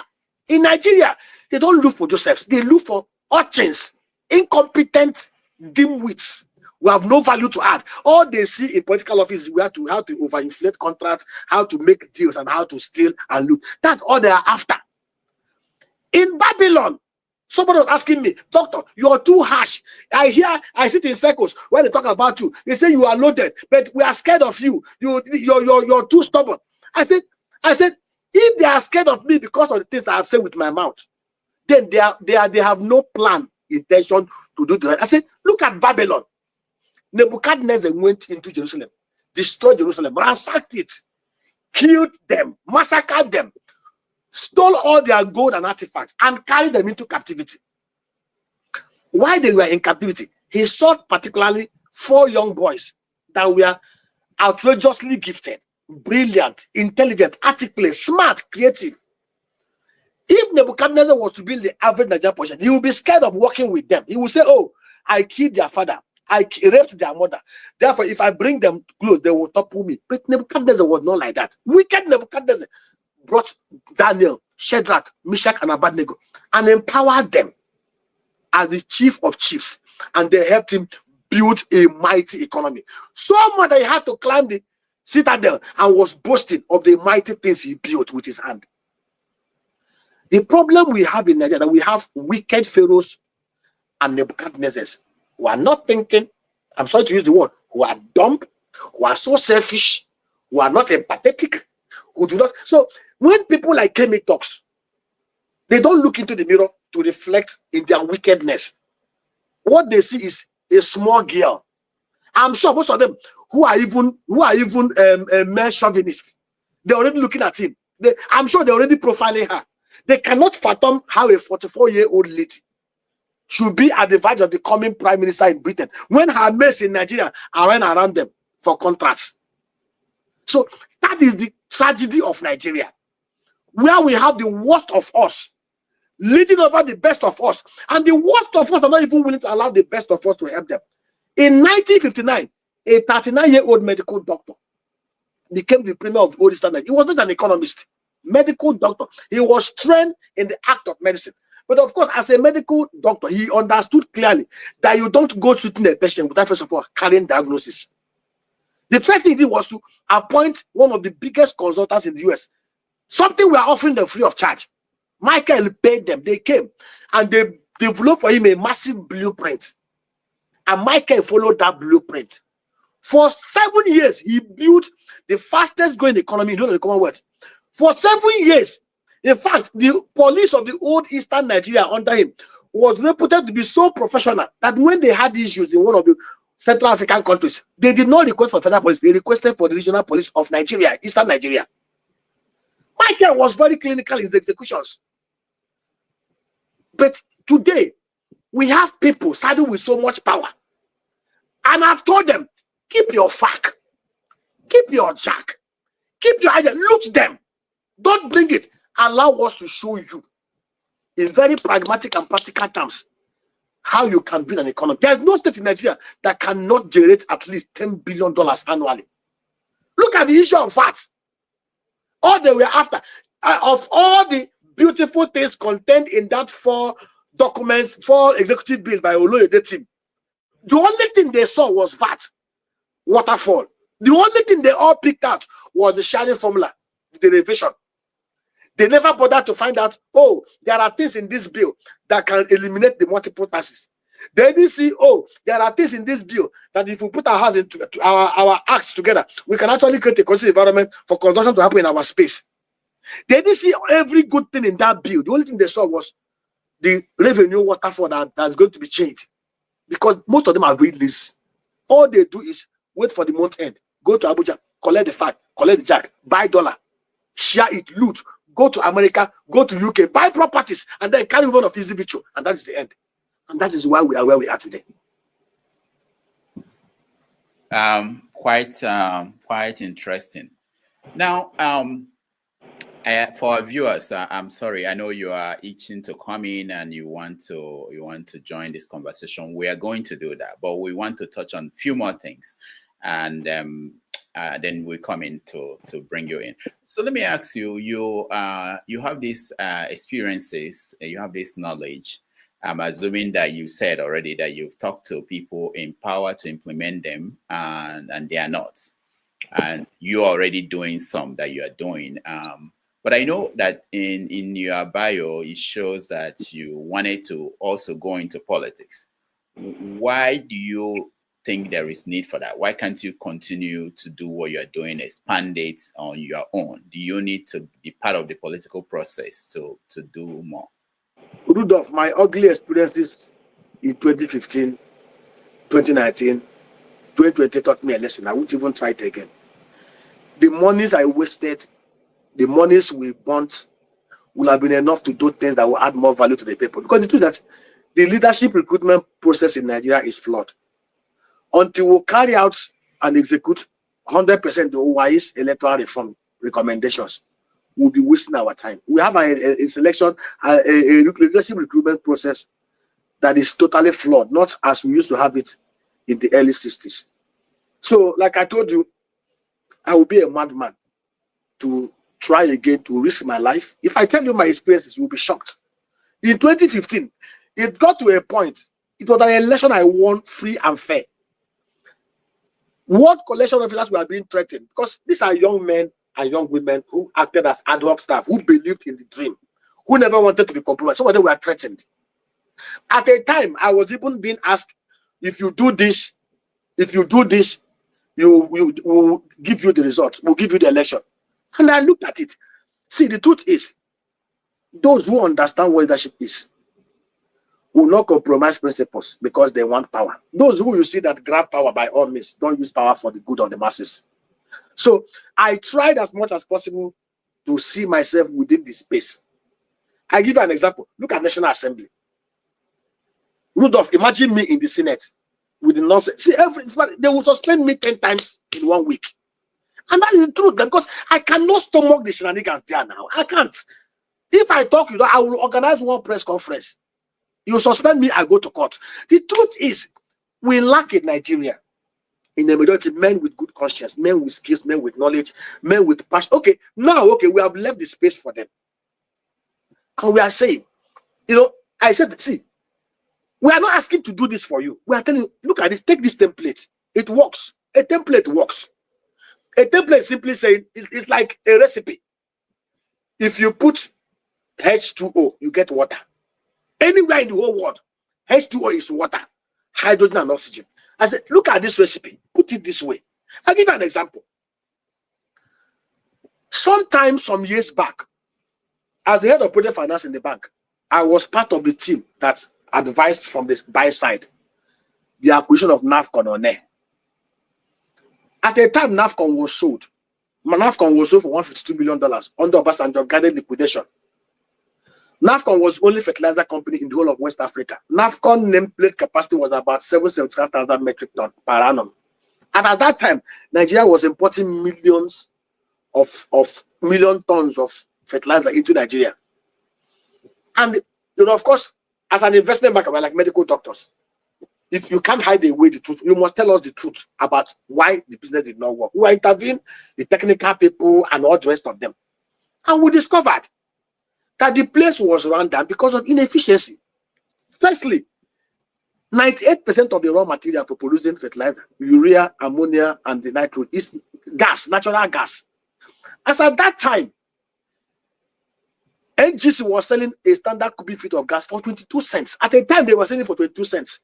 In Nigeria, they don't look for Josephs. They look for urchins, incompetent dimwits who have no value to add. All they see in political office is how to overinflate contracts, how to make deals, and how to steal and loot. That's all they are after. In Babylon, somebody was asking me, doctor, you are too harsh. I sit in circles when they talk about you. They say you are loaded, but we are scared of you. You're too stubborn. I said, if they are scared of me because of the things I have said with my mouth, then they have no plan, intention to do the right. I said, look at Babylon. Nebuchadnezzar went into Jerusalem, destroyed Jerusalem, ransacked it, killed them, massacred them, stole all their gold and artifacts, and carried them into captivity. While they were in captivity, he sought particularly 4 young boys that were outrageously gifted, brilliant, intelligent, articulate, smart, creative. If Nebuchadnezzar was to be the average Nigerian person, he would be scared of working with them. He would say, oh, I killed their father, I raped their mother. Therefore, if I bring them close, they will topple me. But Nebuchadnezzar was not like that. Wicked Nebuchadnezzar brought Daniel, Shadrach, Meshach, and Abednego and empowered them as the chief of chiefs. And they helped him build a mighty economy. So much that he had to climb the citadel and was boasting of the mighty things he built with his hand. The problem we have in Nigeria, that we have wicked pharaohs and Nebuchadnezzars who are not thinking, I'm sorry to use the word, who are dumb, who are so selfish, who are not empathetic, who do not. So when people like Kemi talks, they don't look into the mirror to reflect in their wickedness. What they see is a small girl. I'm sure most of them who are even male chauvinists, they're already looking at him. I'm sure they're already profiling her. They cannot fathom how a 44-year-old lady should be at the verge of becoming prime minister in Britain when her mates in Nigeria are running around them for contracts. So that is the tragedy of Nigeria, where we have the worst of us leading over the best of us, and the worst of us are not even willing to allow the best of us to help them. In 1959, a 39-year-old medical doctor became the premier of the old Eastern Nigeria. He was not an economist, medical doctor. He was trained in the act of medicine. But of course, as a medical doctor, he understood clearly that you don't go treating a patient without first of all carrying diagnosis. The first thing he did was to appoint one of the biggest consultants in the US. Something we are offering them free of charge. Michael paid them. They came and they developed for him a massive blueprint. And Michael followed that blueprint. For 7 years, he built the fastest growing economy in the Commonwealth. For 7 years, in fact, the police of the old Eastern Nigeria under him was reputed to be so professional that when they had issues in one of the Central African countries, they did not request for federal police. They requested for the regional police of Nigeria, Eastern Nigeria. Michael was very clinical in his executions. But today, we have people saddled with so much power. And I've told them, keep your fact, keep your jack, keep your idea, loot them. Don't bring it. Allow us to show you, in very pragmatic and practical terms, how you can build an economy. There's no state in Nigeria that cannot generate at least $10 billion annually. Look at the issue of VAT. All they were after, of all the beautiful things contained in that 4 executive bills by Oloyede team, the only thing they saw was VAT, waterfall. The only thing they all picked out was the sharing formula, the derivation. They never bothered to find out, oh, there are things in this bill that can eliminate the multiple taxes. They didn't see, oh, there are things in this bill that if we put our hands into our acts together, we can actually create a conducive environment for consumption to happen in our space. They didn't see every good thing in that bill. The only thing they saw was the revenue waterfall that's going to be changed. Because most of them are very lazy. All they do is wait for the month end, go to Abuja, collect the fat, collect the jack, buy dollar, share it, loot, go to America, go to UK, buy properties, and then carry one of easy virtue. And that is the end. And that is why we are where we are today. Quite interesting. Now, for our viewers, I'm sorry, I know you are itching to come in and you want to join this conversation. We are going to do that, but we want to touch on a few more things, and then we come in to bring you in. So let me ask you: you have these experiences, you have this knowledge. I'm assuming that you said already that you've talked to people in power to implement them, and they are not, and you're already doing some that you are doing. But I know that in your bio, it shows that you wanted to also go into politics. Why do you think there is need for that? Why can't you continue to do what you're doing, expand it on your own? Do you need to be part of the political process to do more? Rudolph, my ugly experiences in 2015, 2019, 2020 taught me a lesson. I won't even try it again. The monies I wasted, the monies we burnt will have been enough to do things that will add more value to the people. Because the truth is that the leadership recruitment process in Nigeria is flawed. Until we carry out and execute 100% the OY's electoral reform recommendations, we'll be wasting our time. We have a selection, a leadership recruitment process that is totally flawed, not as we used to have it in the early 60s. So, like I told you, I will be a madman to try again to risk my life. If I tell you my experiences, you'll be shocked. In 2015, it got to a point, it was an election I won free and fair. What collection officers were being threatened? Because these are young men and young women who acted as ad hoc staff, who believed in the dream, who never wanted to be compromised. Some of them were threatened. At a time, I was even being asked, if you do this, we'll give you the result. We'll give you the election. And I looked at it. See, the truth is, those who understand what leadership is will not compromise principles because they want power. Those who you see that grab power by all means don't use power for the good of the masses. So I tried as much as possible to see myself within this space. I give you an example. Look at National Assembly. Rudolph, imagine me in the Senate with the nonsense. See, they will suspend me 10 times in 1 week. And that is the truth, because I cannot stomach the shenanigans there now. I can't. If I talk, I will organize one press conference. You suspend me, I go to court. The truth is, we lack in Nigeria, in the majority, men with good conscience, men with skills, men with knowledge, men with passion. Okay, now, we have left the space for them. And we are saying, I said, see, we are not asking to do this for you. We are telling you, look at this, take this template. It works. A template works. A template simply saying it's like a recipe. If you put H2O, you get water. Anywhere in the whole world, H2O is water, hydrogen and oxygen. I said, look at this recipe. Put it this way. I'll give you an example. Sometime, some years back, as the head of project finance in the bank, I was part of the team that advised from the buy side the acquisition of NAFCON. At the time, NAFCON was sold. NAFCON was sold for $152 million under Obasanjo guided liquidation. NAFCON was only fertilizer company in the whole of West Africa. NAFCON nameplate capacity was about 775,000 metric tons per annum. And at that time, Nigeria was importing million tons of fertilizer into Nigeria. And of course, as an investment banker, we're like medical doctors. If you can't hide away the truth, you must tell us the truth about why the business did not work. We intervened, the technical people and all the rest of them. And we discovered that the place was run down because of inefficiency. Firstly, 98% of the raw material for producing fertilizer, urea, ammonia, and the nitrogen, is gas, natural gas. As at that time, NGC was selling a standard cubic feet of gas for 22 cents. At the time, they were selling for 22 cents.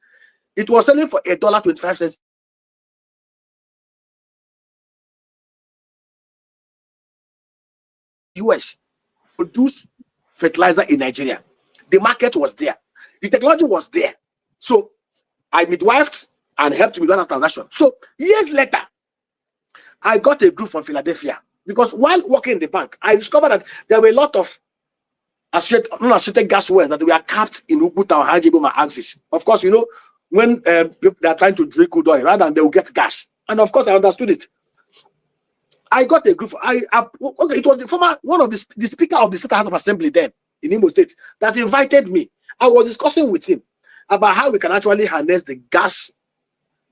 It was selling for $1.25. US produced fertilizer in Nigeria. The market was there. The technology was there. So I midwifed and helped me run a transaction. So years later, I got a group from Philadelphia because while working in the bank, I discovered that there were a lot of unassociated gas wells that were capped in Ukuta or Hajiboma axis. Of course, when they are trying to drink crude oil, rather than they will get gas. And of course, I understood it. I got a group. It was one of the speaker of the State House of Assembly then in Imo State that invited me. I was discussing with him about how we can actually harness the gas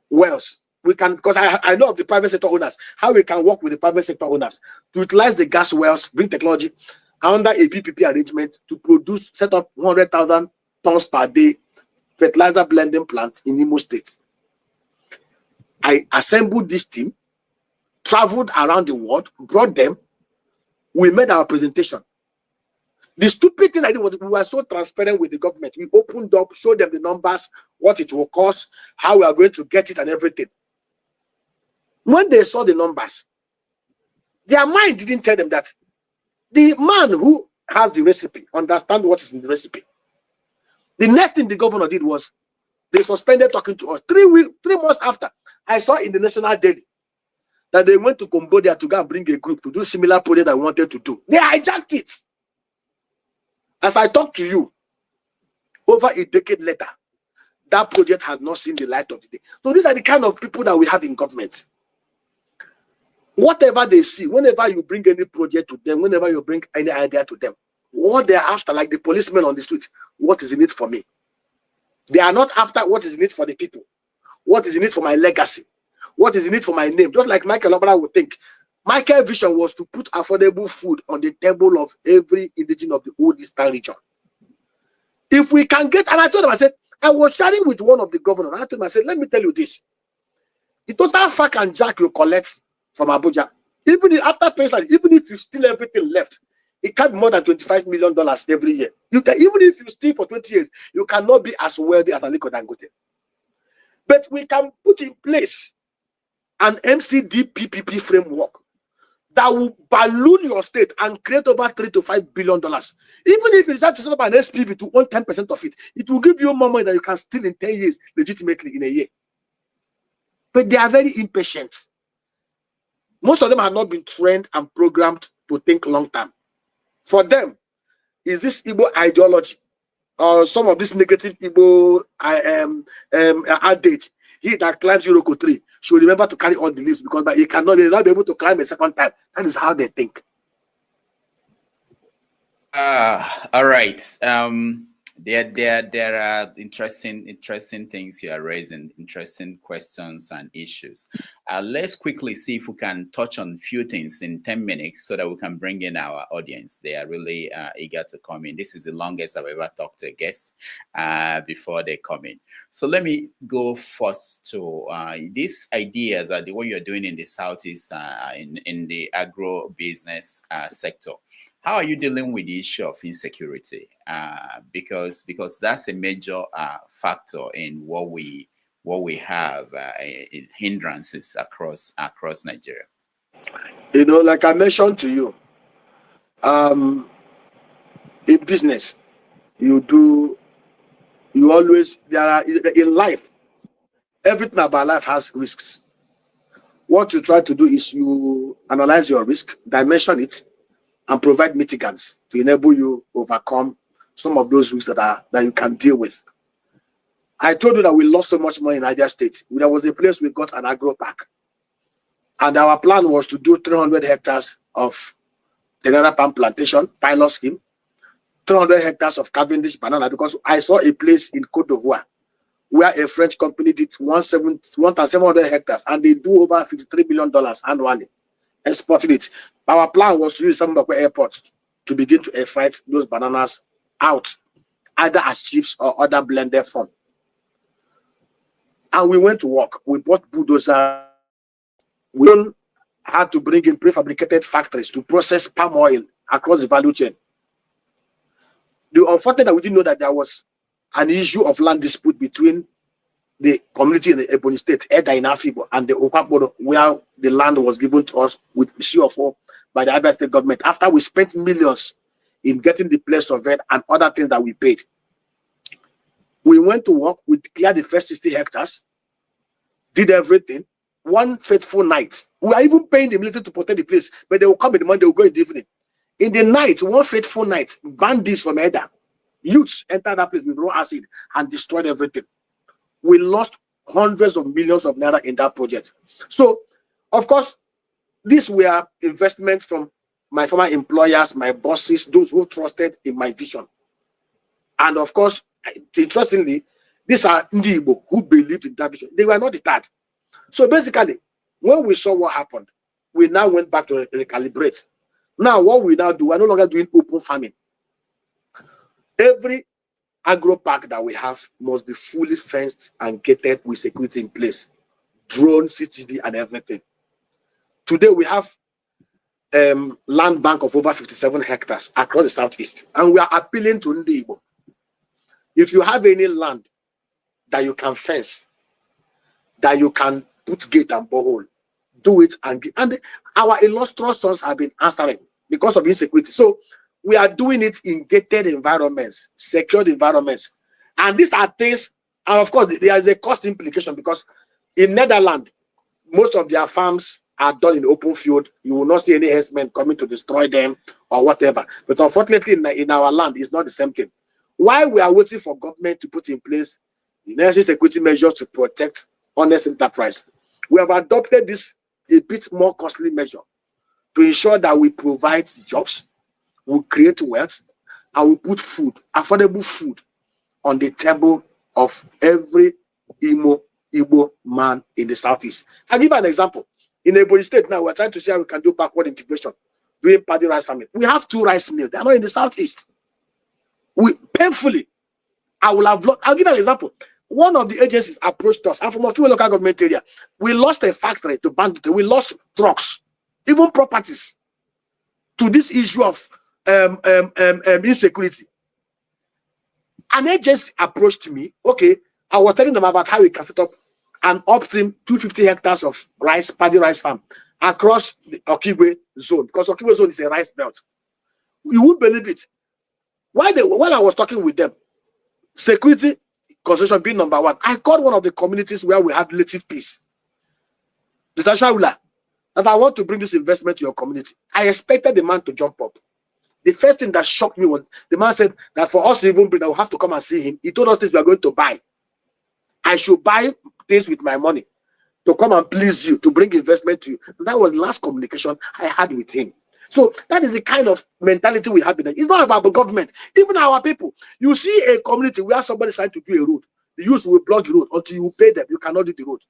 wells. We can, because I know of the private sector owners, how we can work with the private sector owners to utilize the gas wells, bring technology under a PPP arrangement to set up 100,000 tons per day fertilizer blending plant in Imo State. I assembled this team, traveled around the world, brought them. We made our presentation. The stupid thing I did was we were so transparent with the government. We opened up, showed them the numbers, what it will cost, how we are going to get it, and everything. When they saw the numbers, their mind didn't tell them that the man who has the recipe understands what is in the recipe. The next thing the governor did was they suspended talking to us. 3 months after, I saw in the National Daily that they went to Cambodia to go and bring a group to do similar project I wanted to do. They hijacked it. As I talk to you, over a decade later, that project has not seen the light of the day. So these are the kind of people that we have in government. Whatever they see, whenever you bring any project to them, whenever you bring any idea to them, what they're after, like the policemen on the street, what is in it for me? They are not after what is in it for the people. What is in it for my legacy? What is in it for my name? Just like Michael Obara would think. Michael's vision was to put affordable food on the table of every indigenous of the old Eastern region. If we can get, and I told him, I said, I was sharing with one of the governors. I told him, I said, let me tell you this. The total fact and jack you collect from Abuja, even after paying, even if you steal everything left, it can't be more than $25 million every year. You can, even if you steal for 20 years, you cannot be as wealthy as Aliko Dangote. But we can put in place an MCD PPP framework that will balloon your state and create over $3 to $5 billion. Even if you decide to set up an SPV to own 10% of it, it will give you more money than you can steal in 10 years legitimately in a year. But they are very impatient. Most of them have not been trained and programmed to think long term. For them, is this Igbo ideology or some of this negative Igbo adage? He that climbs Iroko tree should remember to carry on the list, because he cannot be able to climb a second time. That is how they think. All right. There are interesting things you are raising, interesting questions and issues. Let's quickly see if we can touch on a few things in 10 minutes so that we can bring in our audience. They are really eager to come in. This is the longest I've ever talked to a guest before they come in. So let me go first to these ideas that what you're doing in the Southeast in the agro-business sector. How are you dealing with the issue of insecurity? Because that's a major factor in what we have in hindrances across Nigeria. You know, like I mentioned to you, in business, in life, everything about life has risks. What you try to do is you analyze your risk, dimension it, and provide mitigants to enable you overcome some of those risks that you can deal with. I told you that we lost so much money in Niger State. There was a place we got an agro park, and our plan was to do 300 hectares of banana palm plantation pilot scheme, 300 hectares of Cavendish banana, because I saw a place in Côte d'Ivoire where a French company did 1,700 hectares, and they do over $53 million annually exporting it. Our plan was to use some of the airports to begin to air freight those bananas out, either as chips or other blended form. And we went to work. We bought bulldozer. We had to bring in prefabricated factories to process palm oil across the value chain. The unfortunate that we didn't know that there was an issue of land dispute between the community in the Ebonyi State, Eda in Afibo, and the Okwabodo, where the land was given to us with CFO by the Abia State government. After we spent millions in getting the place surveyed and other things that we paid, we went to work. We cleared the first 60 hectares, did everything. One fateful night, we are even paying the military to protect the place, but they will come in the morning, they will go in the evening. In the night, one fateful night, bandits from Eda, youths entered that place with raw acid and destroyed everything. We lost hundreds of millions of naira in that project. So, of course, these were investments from my former employers, my bosses, those who trusted in my vision. And of course, interestingly, these are Ndibo who believed in that vision. They were not deterred. So basically, when we saw what happened, we now went back to recalibrate. Now, what we now do, we're no longer doing open farming. Every agro park that we have must be fully fenced and gated with security in place, drone, CCTV, and everything. Today we have land bank of over 57 hectares across the Southeast, and we are appealing to Ndibo. If you have any land that you can fence, that you can put gate and borehole, do it. And our illustrious sons have been answering because of insecurity. So we are doing it in gated environments, secured environments. And these are things, and of course, there is a cost implication, because in Netherlands, most of their farms are done in open field. You will not see any herdsmen coming to destroy them or whatever. But unfortunately, in our land, it's not the same thing. While we are waiting for government to put in place the necessary security measures to protect honest enterprise, we have adopted this a bit more costly measure to ensure that we provide jobs, we create wealth, and we put food, affordable food, on the table of every Igbo man in the Southeast. I'll give you an example. In Ebonyi State now, we're trying to see how we can do backward integration, doing paddy rice farming. We have 2 rice mills. They are not in the Southeast. We painfully, I'll give you an example. One of the agencies approached us, and from Okiwe local government area, we lost a factory to bandit. We lost trucks, even properties, to this issue of insecurity. An agency approached me. Okay, I was telling them about how we can set up an upstream 250 hectares of rice, paddy rice farm. across the Okigwe zone, because Okigwe zone is a rice belt. You won't believe it. While I was talking with them, security constitution being number one, I called one of the communities where we have relative peace, the Tashawula, that I want to bring this investment to your community. I expected the man to jump up. The first thing that shocked me was the man said that for us to even bring, I will have to come and see him. He told us this we are going to buy. I should buy this with my money to come and please you, to bring investment to you. And that was the last communication I had with him. So that is the kind of mentality we have in it. It's not about the government, even our people. You see a community where somebody is trying to do a road, the youth will block the road until you pay them. You cannot do the road.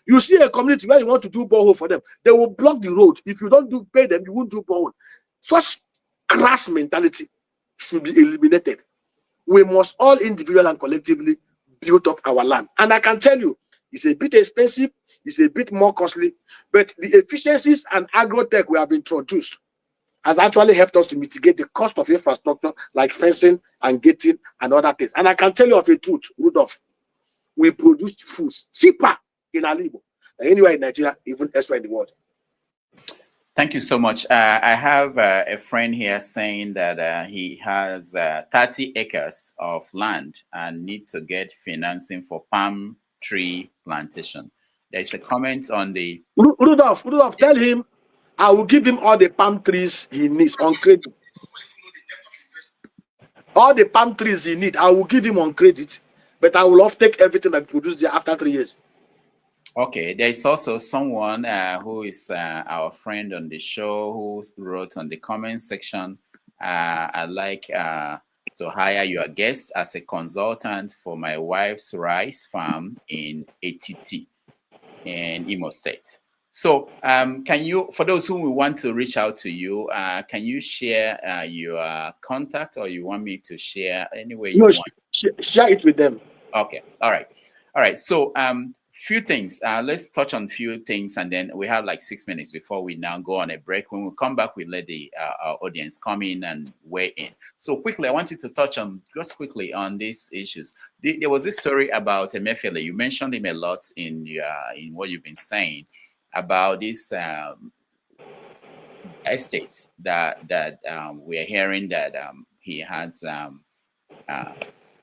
You see a community where you want to do borehole for them, they will block the road. If you don't pay them, you won't do borehole. Such crass mentality should be eliminated. We must all individually and collectively build up our land. And I can tell you, it's a bit expensive, it's a bit more costly, but the efficiencies and agro-tech we have introduced has actually helped us to mitigate the cost of infrastructure like fencing and gating and other things. And I can tell you of a truth, Rudolph, we produce foods cheaper in Alibo than anywhere in Nigeria, even elsewhere in the world. Thank you so much. I have a friend here saying that he has 30 acres of land and need to get financing for palm tree plantation. There's a comment on the... Rudolph, tell him I will give him all the palm trees he needs on credit. All the palm trees he needs, I will give him on credit, but I will take everything that produced there after 3 years. Okay, there's also someone who is our friend on the show who wrote on the comment section, I'd like to hire your guest as a consultant for my wife's rice farm in ATT in Imo State. So can you, for those who want to reach out to you, can you share your contact, or you want me to share anyway you want? Share it with them. Okay, all right. So few things. Let's touch on few things, and then we have like 6 minutes before we now go on a break. When we come back, we let the our audience come in and weigh in. So quickly, I want you to touch on just quickly on these issues. There was this story about Emefiele. You mentioned him a lot in what you've been saying about this estates that we are hearing that he has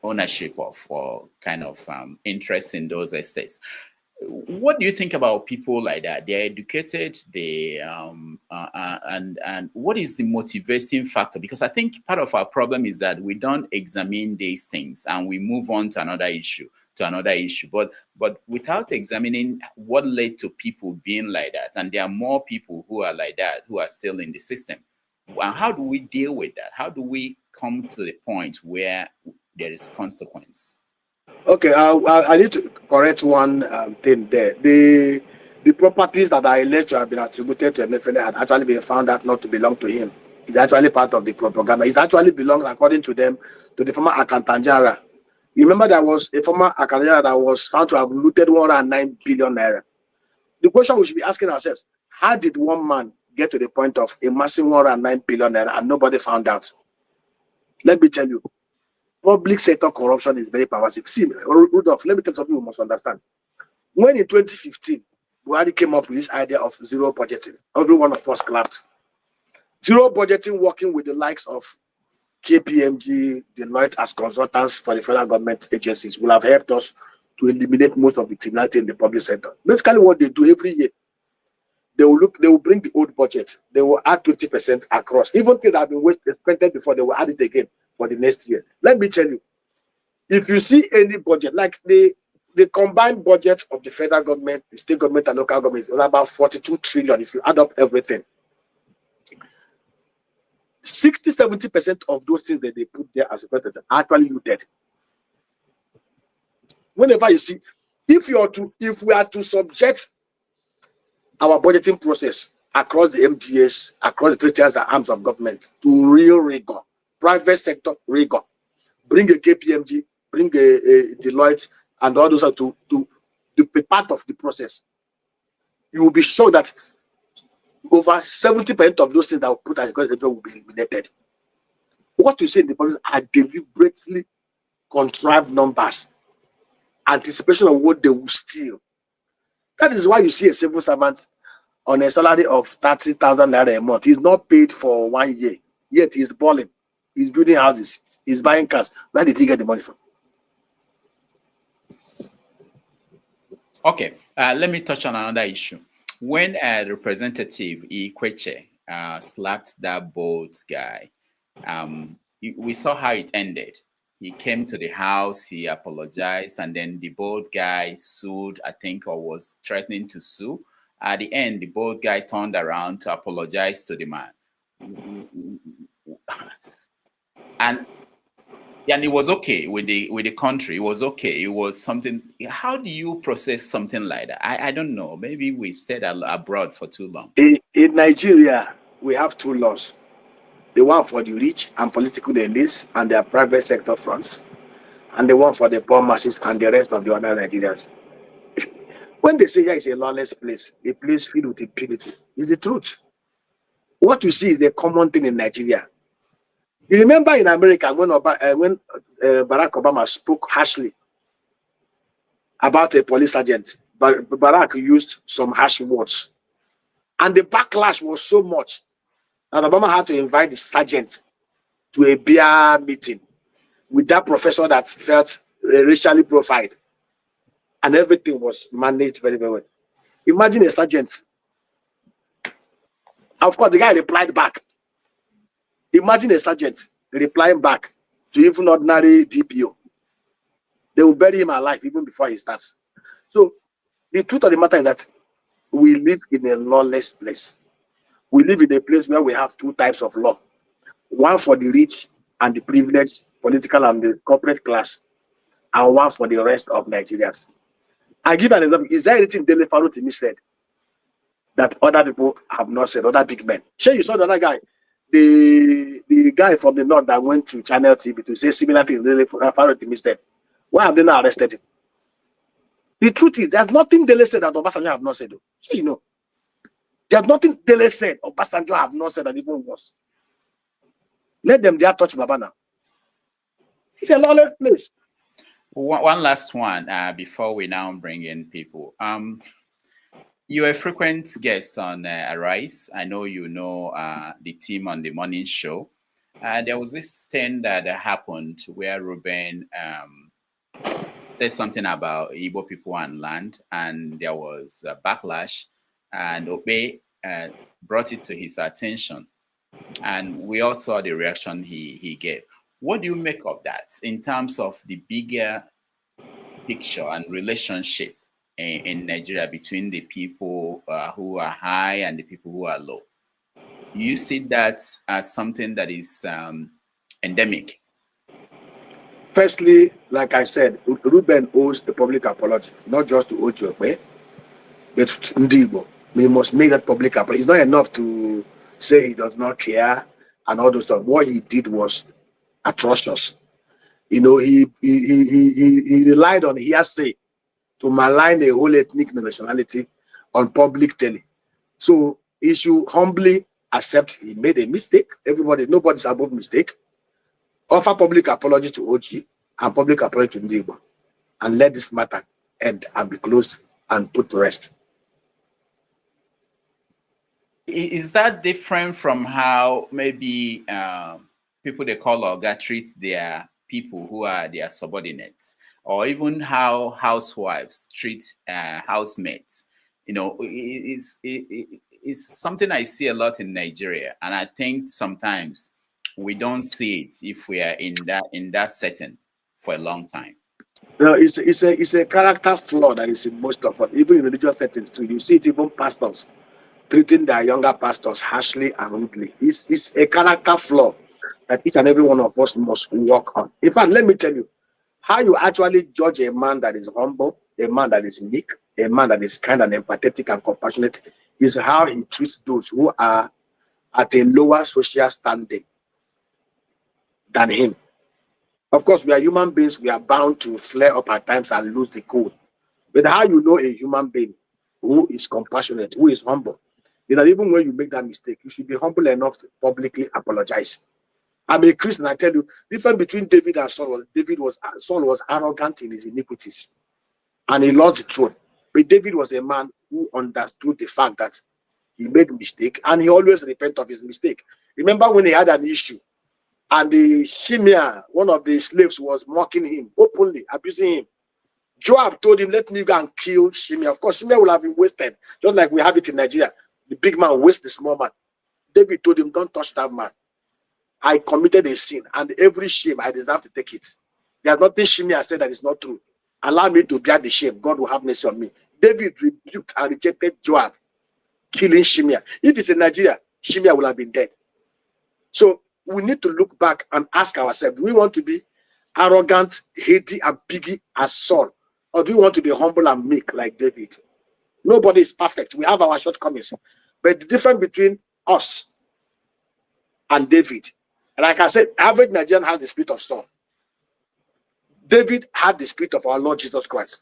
ownership of, or kind of interest in those estates. What do you think about people like that? They're educated, they and what is the motivating factor? Because I think part of our problem is that we don't examine these things and we move on to another issue. But without examining what led to people being like that, and there are more people who are like that who are still in the system. How do we deal with that? How do we come to the point where there is consequence? Okay, I need to correct one thing there. The properties that are alleged to have been attributed to Emefiele had actually been found out not to belong to him. It's actually part of the propaganda. It's actually belonged, according to them, to the former Akantanjara. You remember there was a former Akantanjara that was found to have looted 109 billion naira. The question we should be asking ourselves, how did one man get to the point of amassing 109 billion naira and nobody found out? Let me tell you, public sector corruption is very pervasive. See, Rudolph, let me tell you something you must understand. When in 2015, Buhari came up with this idea of zero budgeting, every one of us clapped. Zero budgeting, working with the likes of KPMG, Deloitte as consultants for the federal government agencies, will have helped us to eliminate most of the criminality in the public sector. Basically, what they do every year, they will bring the old budget, they will add 20% across. Even things that have been spent before, they will add it again for the next year. Let me tell you, if you see any budget, like the combined budget of the federal government, the state government, and local government is about 42 trillion if you add up everything. 60-70% of those things that they put there as a budget are actually looted. Whenever you see, if we are to subject our budgeting process across the MDS, across the 3 tiers and arms of government to real rigor, private sector rigor, bring a KPMG, bring a Deloitte, and all those to be part of the process, you will be sure that over 70% of those things that will put at the will be eliminated. What you say in the public are deliberately contrived numbers, anticipation of what they will steal. That is why you see a civil servant on a salary of 30,000 naira a month. He's not paid for 1 year. Yet he's balling. He's building houses. He's buying cars. Where did he get the money from? Okay, let me touch on another issue. When Representative Ikweche slapped that bold guy, we saw how it ended. He came to the house, he apologized, and then the bold guy sued, I think, or was threatening to sue. At the end, the bold guy turned around to apologize to the man. And it was okay with the country. It was okay. It was something. How do you process something like that? I don't know. Maybe we've stayed abroad for too long. In Nigeria, we have two laws. The one for the rich and political elites and their private sector fronts, and the one for the poor masses and the rest of the other Nigerians. When they say here is a lawless place, a place filled with impunity, it's the truth. What you see is a common thing in Nigeria. You remember in America when Barack Obama spoke harshly about a police sergeant, but Barack used some harsh words, and the backlash was so much that Obama had to invite the sergeant to a beer meeting with that professor that felt racially profiled, and everything was managed very, very well. Imagine a sergeant. Of course, the guy replied back. Imagine a sergeant replying back to even ordinary DPO. They will bury him alive even before he starts. So the truth of the matter is that we live in a lawless place. We live in a place where we have two types of law. One for the rich and the privileged, political and the corporate class, and one for the rest of Nigerians. I give an example. Is there anything Dele Farotimi said that other people have not said, other big men? Sure, you saw the other guy, the guy from the north that went to Channel TV to say similar things Dele Farotimi said. Why have they not arrested him? The truth is, there's nothing Dele said that Obasanjo have not said. Though. Sure, you know. There's nothing Dele said Obasanjo have not said that even worse. Let them there touch Baba now. It's a lawless place. One last one before we now bring in people. You're a frequent guest on Arise. I know you know the team on the morning show. There was this thing that happened where Ruben said something about Igbo people and land, and there was a backlash, and Obe brought it to his attention. And we all saw the reaction he gave. What do you make of that in terms of the bigger picture and relationship in Nigeria between the people who are high and the people who are low? Do you see that as something that is endemic? Firstly, like I said, Ruben owes the public apology, not just to Ojobe, but to Ndigo. We must make that public apology. It's not enough to say he does not care and all those stuff. What he did was atrocious. You know, he relied on hearsay to malign a whole ethnic nationality on public telly. So he should humbly accept he made a mistake. Nobody's above mistake. Offer public apology to OG and public apology to Ndigo, and let this matter end and be closed and put to rest. Is that different from how maybe people they call Oga treat their people who are their subordinates, or even how housewives treat housemates? You know, it's something I see a lot in Nigeria, and I think sometimes we don't see it if we are in that setting for a long time. No, it's a character flaw that is in most of us, even in religious settings too. You see it even pastors treating their younger pastors harshly and rudely. It's a character flaw that each and every one of us must work on. In fact, let me tell you how you actually judge a man that is humble, a man that is meek, a man that is kind and empathetic and compassionate, is how he treats those who are at a lower social standing than him. Of course, we are human beings. We are bound to flare up at times and lose the cool. But how you know a human being who is compassionate, who is humble, is that even when you make that mistake, you should be humble enough to publicly apologize. I'm a Christian. I tell you, the difference between David and Saul was arrogant in his iniquities, and he lost the throne. But David was a man who understood the fact that he made a mistake, and he always repent of his mistake. Remember when he had an issue, and the Shimea, one of the slaves, was mocking him openly, abusing him. Joab told him, let me go and kill Shimea. Of course, Shimea will have been wasted, just like we have it in Nigeria. The big man wastes the small man. David told him, don't touch that man. I committed a sin, and every shame I deserve to take it. There's nothing Shimea said that is not true. Allow me to bear the shame. God will have mercy on me. David rebuked and rejected Joab, killing Shimea. If it's in Nigeria, Shimea will have been dead. So we need to look back and ask ourselves, do we want to be arrogant, heady, and piggy as Saul? Or do we want to be humble and meek like David? Nobody is perfect. We have our shortcomings. But the difference between us and David, like I said, average Nigerian has the spirit of Saul. David had the spirit of our Lord Jesus Christ.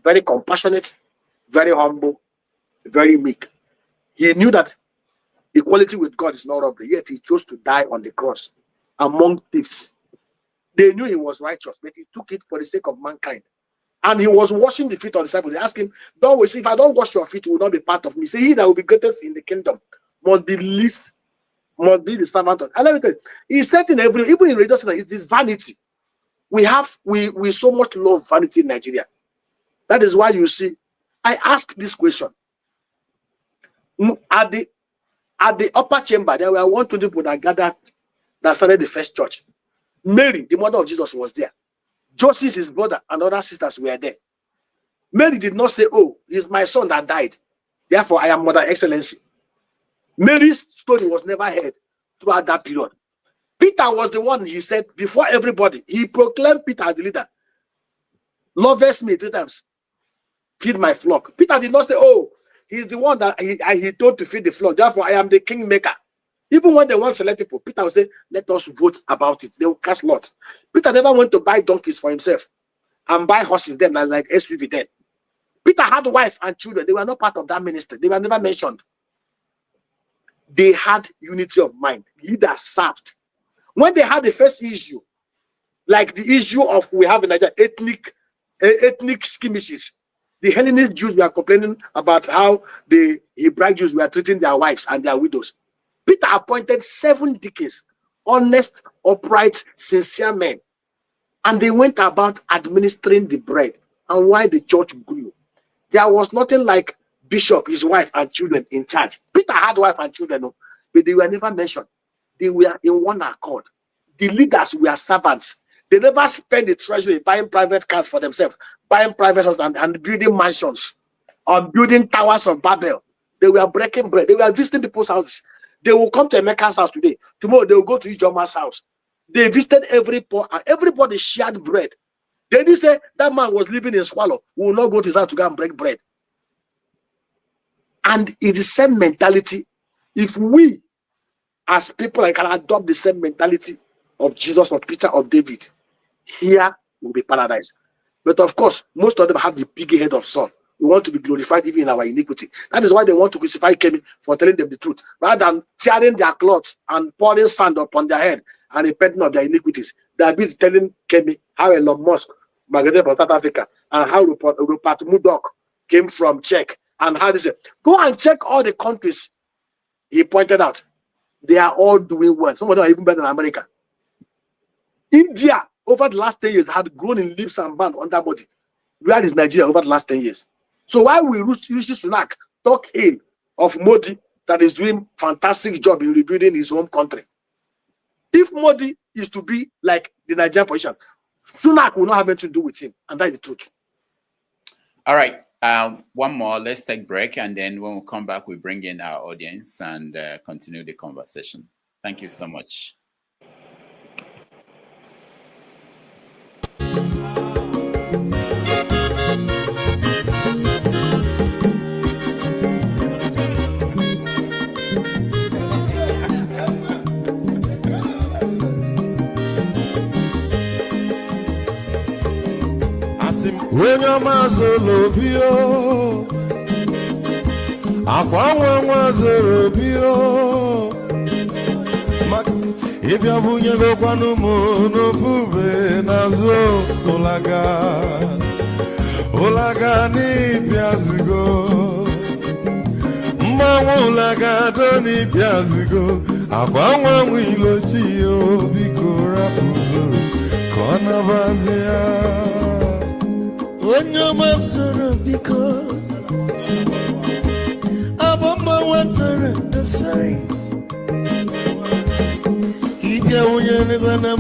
Very compassionate, very humble, very meek. He knew that equality with God is not robbery, yet he chose to die on the cross among thieves. They knew he was righteous, but he took it for the sake of mankind. And he was washing the feet of the disciples. They asked him, don't worry, if I don't wash your feet, you will not be part of me. Say, he that will be greatest in the kingdom must be least, must be the servant of. And let me tell you, he said in every, even in religion, it is vanity. We so much love vanity in Nigeria. That is why you see, I ask this question. At the upper chamber, there were 120 people that gathered, that started the first church. Mary, the mother of Jesus, was there. Joseph, his brother, and other sisters were there. Mary did not say, oh, it's my son that died, therefore I am Mother Excellency. Mary's story was never heard throughout that period. Peter was the one, he said, before everybody, he proclaimed Peter as the leader. Lovest me 3 times. Feed my flock. Peter did not say, oh, he's the one that he told to feed the flock. Therefore, I am the kingmaker. Even when they want to select people, Peter will say, let us vote about it. They will cast lots. Peter never went to buy donkeys for himself and buy horses then, like SUV then. Peter had a wife and children. They were not part of that ministry. They were never mentioned. They had unity of mind. Leaders served. When they had the first issue, like the issue of we have in Nigeria, ethnic skirmishes, the Hellenist Jews were complaining about how the Hebraic Jews were treating their wives and their widows. Peter appointed 7 deacons, honest, upright, sincere men, and they went about administering the bread. And why the church grew, there was nothing like bishop, his wife, and children in charge. Peter had wife and children, but they were never mentioned. They were in one accord. The leaders were servants. They never spent the treasury buying private cars for themselves, buying private houses and building mansions or building towers of Babel. They were breaking bread. They were visiting people's houses. They will come to Emeka's house today. Tomorrow they will go to Ijoma's house. They visited every poor and everybody shared bread. They didn't say that man was living in Swallow. We will not go to his house to go and break bread. And it is the same mentality. If we as people can adopt the same mentality of Jesus, of Peter, of David, here will be paradise. But of course, most of them have the piggy head of Saul. We want to be glorified even in our iniquity. That is why they want to crucify Kemi for telling them the truth, rather than tearing their clothes and pouring sand upon their head and repenting of their iniquities. They are busy telling Kemi how Elon Musk migrated from South Africa and how Rupert Murdoch came from Czech and how this. Go and check all the countries he pointed out. They are all doing well. Some of them are even better than America. India, over the last 10 years, had grown in leaps and bounds under body. Where is Nigeria over the last 10 years? So why we usually Sunak talk ill of Modi that is doing fantastic job in rebuilding his home country? If Modi is to be like the Nigerian position, Sunak will not have anything to do with him, and that is the truth. All right. One more. Let's take a break, and then when we come back, we bring in our audience and continue the conversation. Thank you so much. When your mazolo bio, akwa mazolo bio, Max, if you bunye go kwanu mo no fube nazo olaga ni piazugo, Mawula gadoni biazigo Abangwa mwilochi yo Biko rapuzuru Kona bazia Onyo mazuru biko Abamba wazuru dosari Ibya unyane gwana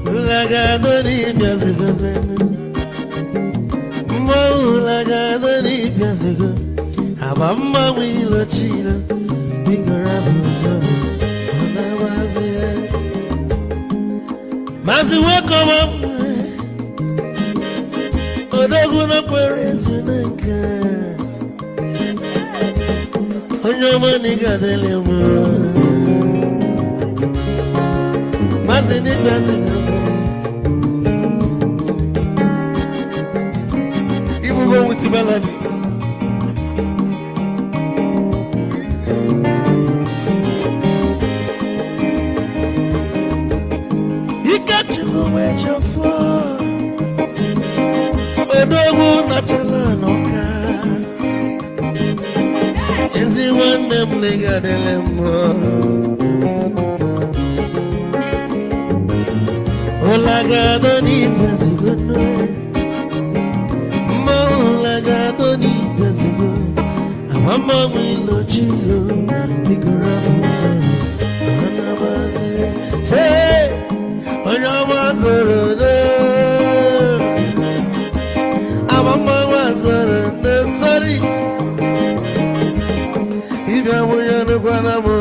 Ula gadoni biazigo Maulagani Piazigo, Abama Willa China, bigger Abuzano, Anamazia Maziwa come up, Odoguna Perezinaka, Onyamaniga de Lemo, Mazini Piazigo. Go with the melody. You got to go where you're for. But I will not tell her no car. Is it one them nigga de lemo? All I got on him is a good night. Lagadoni Pesigo, Amama Wilo Chilo, Nicorabuzo, Anamazi, say, Onamazoro, Amama Wazoro, sorry. If I were to Guanamo,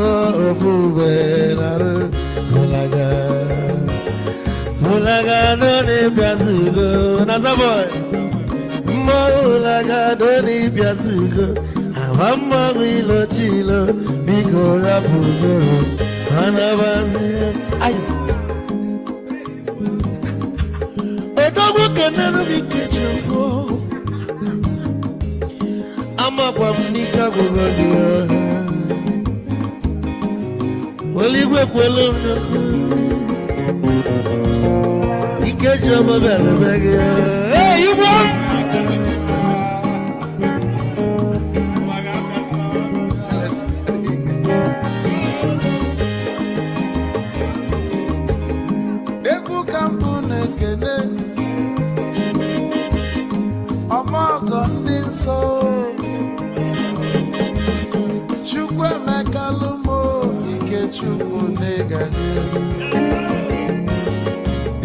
Mulagadoni Pesigo, Nazaboy. Maulagadoni Piazugo, Amama Wilo Chilo, Biko Rapuzoro, Anabazi, Ice. A dog can never be kitchen for Amaquamnica Gogodia. Well, you work well on the catch up a bell. Hey, you want? So Chukwu Emekalumo Ike Chukwu Negaji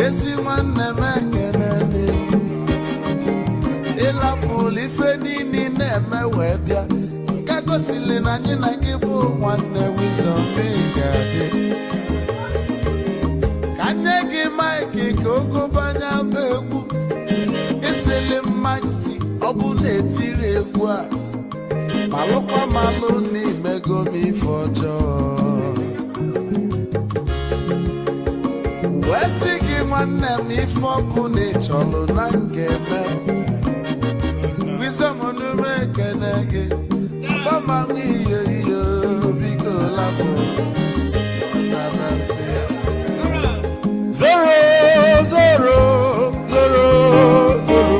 Esi nwanne m ekene ịlapụlụ ife niile na-eme wee bịa ka gosili na anyị na gị bụ nwanne wisdom ga-adị ka nye gị maịkị ka ogobanya bụ egwu isili mmasị ọ bụ na-etiri egwu a malụkwa malụ n'imego m ife ọjọọ wee sị gị nwanne m ife ọkụ na ịchọlụ na ngeme wisdom onume ekene gị gbamanwe ihe ihe biko lapụ na masị ya zoro zoro zoro zoro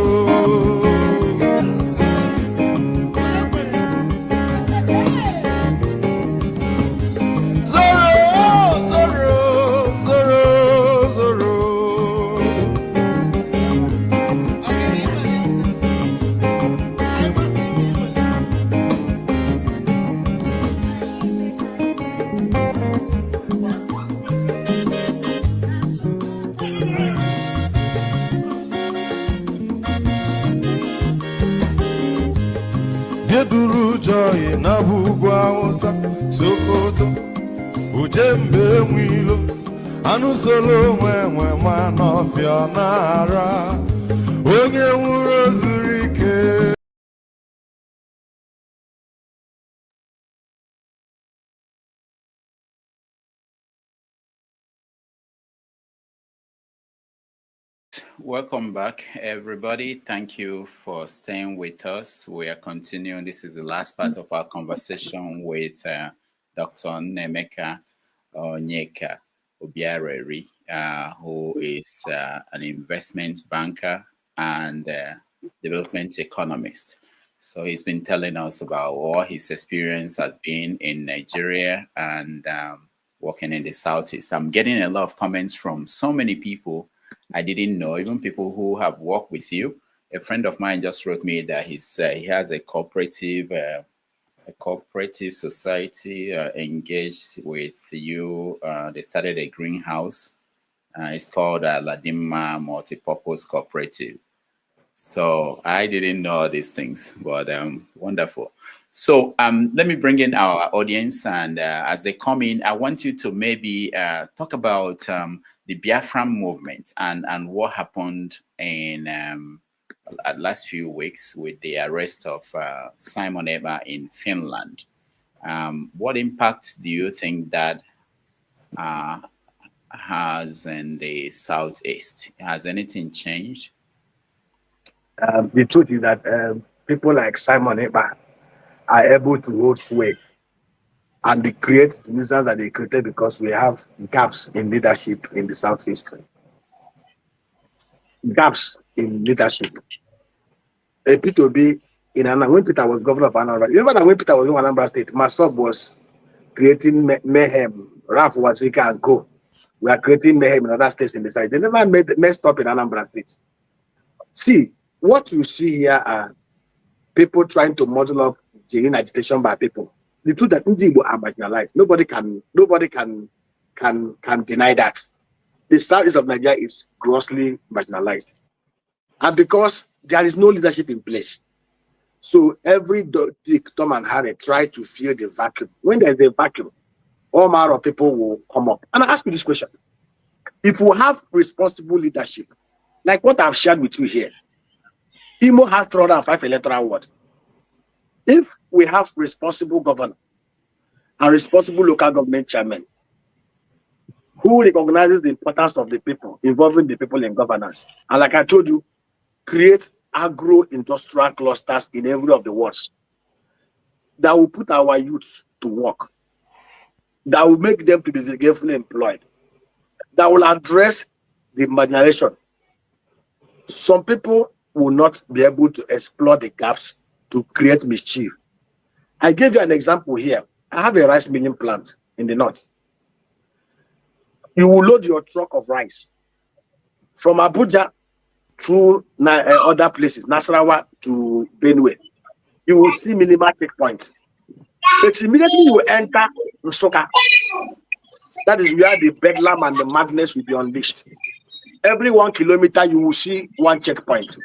Geduru joy na bugwa osa Sokoto Ujembe mwilo Anu solo mwe manofia nara Onye nwuro zurike Welcome back, everybody. Thank you for staying with us. We are continuing. This is the last part of our conversation with Dr. Nnaemeka Onyeka Obiaraeri, who is an investment banker and development economist. So he's been telling us about what his experience has been in Nigeria and working in the Southeast. I'm getting a lot of comments from so many people I didn't know, even people who have worked with you. A friend of mine just wrote me that he has a cooperative society engaged with you. They started a greenhouse. It's called Ladima Multipurpose Cooperative. So I didn't know these things, but wonderful. So let me bring in our audience, and as they come in, I want you to maybe talk about the Biafran movement and what happened in last few weeks with the arrest of Simon Ekpa in Finland. What impact do you think that has in the Southeast? Has anything changed? The truth is that people like Simon Ekpa are able to hold sway and they create the nuisance that they created because we have gaps in leadership in the Southeast. Gaps in leadership. P2B in Anambra, when Peter was governor of Anambra, remember that when Peter was in Anambra State, Masop was creating mayhem. Ralph Wazika and Co. We are creating mayhem in other states in the side. They never messed up in Anambra State. See, what you see here are people trying to model up genuine agitation by people. The truth that Igbo are marginalized. Nobody can deny that. The southeast of Nigeria is grossly marginalized. And because there is no leadership in place. So every Dick, Tom, and Harry try to fill the vacuum. When there's a vacuum, all manner of people will come up. And I ask you this question. If we have responsible leadership, like what I've shared with you here, Imo has 305 electoral wards. If we have responsible governor and responsible local government chairman who recognizes the importance of the people, involving the people in governance, and like I told you, create agro-industrial clusters in every of the wards that will put our youth to work, that will make them to be gainfully employed, that will address the marginalization. Some people will not be able to explore the gaps to create mischief. I gave you an example here. I have a rice milling plant in the north. You will load your truck of rice from Abuja through other places, Nasarawa to Benue. You will see minimal checkpoint. But immediately you enter Nsukka, that is where the bedlam and the madness will be unleashed. Every 1 kilometer, you will see one checkpoint.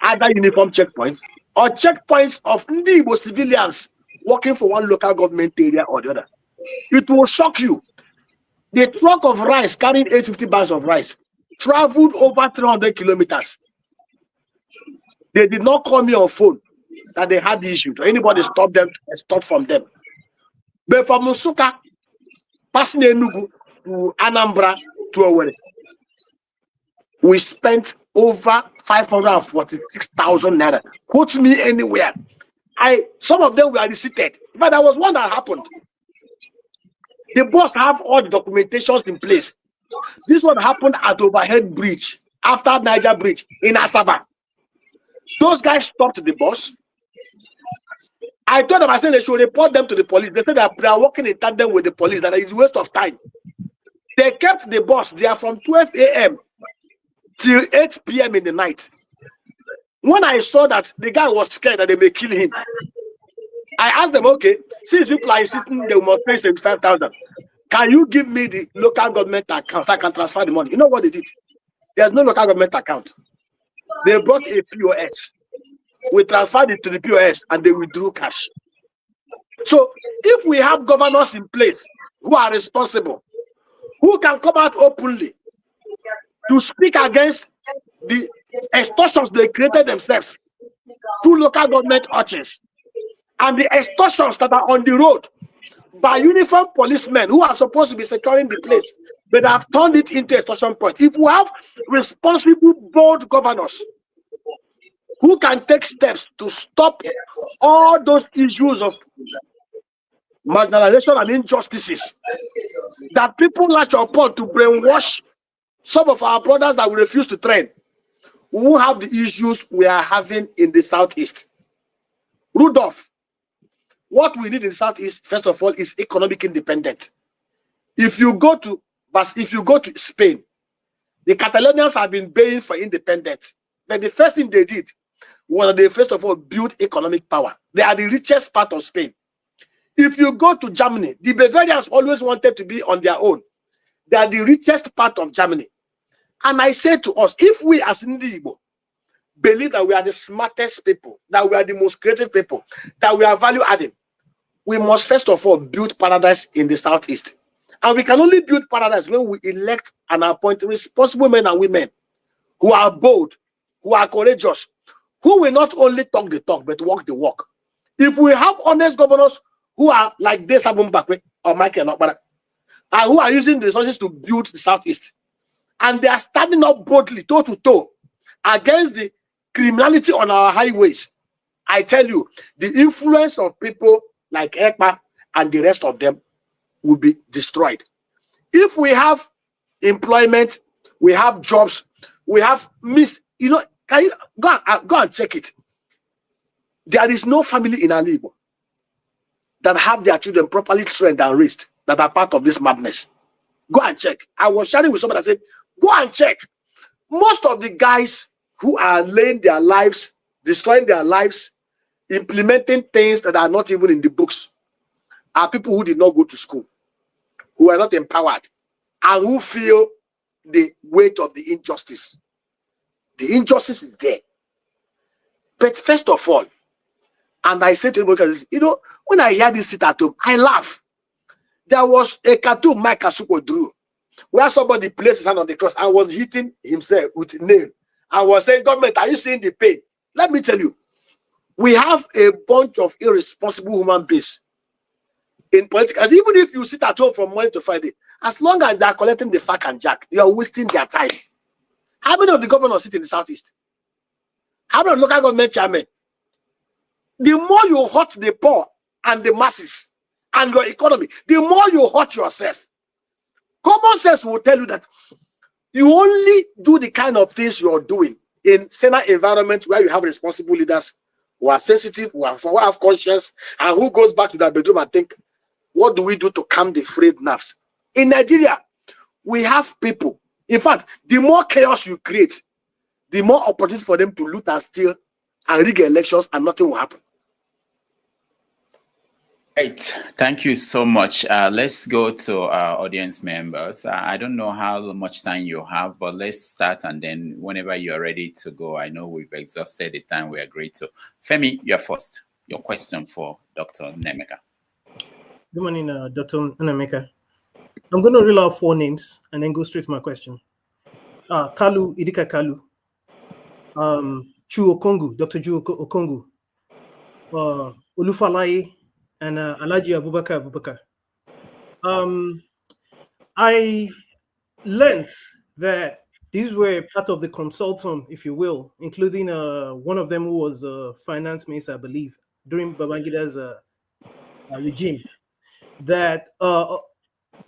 Either uniform checkpoints or checkpoints of Igbo civilians working for one local government area or the other. It will shock you. The truck of rice carrying 850 bags of rice traveled over 300 kilometers. They did not call me on phone that they had the issue. Anybody stopped them, stopped from them. But from Nsukka, passing Enugu to Anambra to Owerri, we spent over 546,000 naira. Quote me anywhere. Some of them were receipted, but there was one that happened. The boss have all the documentations in place. This one happened at overhead bridge after Niger Bridge in Asaba. Those guys stopped the bus. I told them, I said they should report them to the police. They said that they are working in tandem with the police, that it is a waste of time. They kept the bus there from 12 a.m. till 8 p.m. in the night. When I saw that the guy was scared that they may kill him, I asked them, okay, since you are insisting they must pay 75,000, can you give me the local government account so I can transfer the money? You know what they did? There's no local government account. They brought a POS. We transferred it to the POS and they withdrew cash. So if we have governors in place who are responsible, who can come out openly to speak against the extortions they created themselves through local government arches and the extortions that are on the road by uniformed policemen who are supposed to be securing the place, but have turned it into extortion point. If we have responsible, bold governors who can take steps to stop all those issues of marginalization and injustices that people latch upon to brainwash some of our brothers that we refuse to train, we won't have the issues we are having in the Southeast. Rudolph, what we need in the Southeast, first of all, is economic independence. If you go to Spain, the Catalonians have been baying for independence. But the first thing they did was they first of all built economic power. They are the richest part of Spain. If you go to Germany, the Bavarians always wanted to be on their own. They are the richest part of Germany. And I say to us, if we as Igbo believe that we are the smartest people, that we are the most creative people, that we are value adding, we must first of all build paradise in the Southeast. And we can only build paradise when we elect and appoint responsible men and women who are bold, who are courageous, who will not only talk the talk, but walk the walk. If we have honest governors who are like Desa Bumbakwe or Michael Okpara, and who are using the resources to build the Southeast, and they are standing up boldly, toe to toe, against the criminality on our highways, I tell you, the influence of people like Ekpa and the rest of them will be destroyed. If we have employment, we have jobs, we have can you go and check it? There is no family in Alibo that have their children properly trained and raised that are part of this madness. Go and check. I was sharing with somebody that said, go and check. Most of the guys who are laying their lives, destroying their lives, implementing things that are not even in the books, are people who did not go to school, who are not empowered, and who feel the weight of the injustice. The injustice is there. But first of all, and I said to him, when I hear this sit at home, I laugh. There was a cartoon Mike Asuko drew where somebody placed his hand on the cross and was hitting himself with a nail. I was saying, government, are you seeing the pain? Let me tell you, we have a bunch of irresponsible human beings in politics. And even if you sit at home from Monday to Friday, as long as they are collecting the fact and jack, you are wasting their time. How many of the governors sit in the Southeast? How many local government chairmen? The more you hurt the poor and the masses and your economy, the more you hurt yourself. Common sense will tell you that you only do the kind of things you're doing in Senate environments where you have responsible leaders who are sensitive, who have conscience, and who goes back to their bedroom and think, what do we do to calm the frayed nerves? In Nigeria, we have people. In fact, the more chaos you create, the more opportunity for them to loot and steal and rig elections, and nothing will happen. Right. Thank you so much. Let's go to our audience members. I don't know how much time you have, but let's start, and then whenever you're ready to go, I know we've exhausted the time we agreed to. Femi, you're first. Your question for Dr. Nnaemeka. Good morning, Dr. Nnaemeka. I'm going to reel out 4 names and then go straight to my question. Kalu, Idika Kalu, Chu Okongu, Dr. Chu Okongu, Olufalaye, and Alhaji Abubakar. I learned that these were part of the consultum, if you will, including one of them who was a finance minister, I believe, during Babangida's regime, that a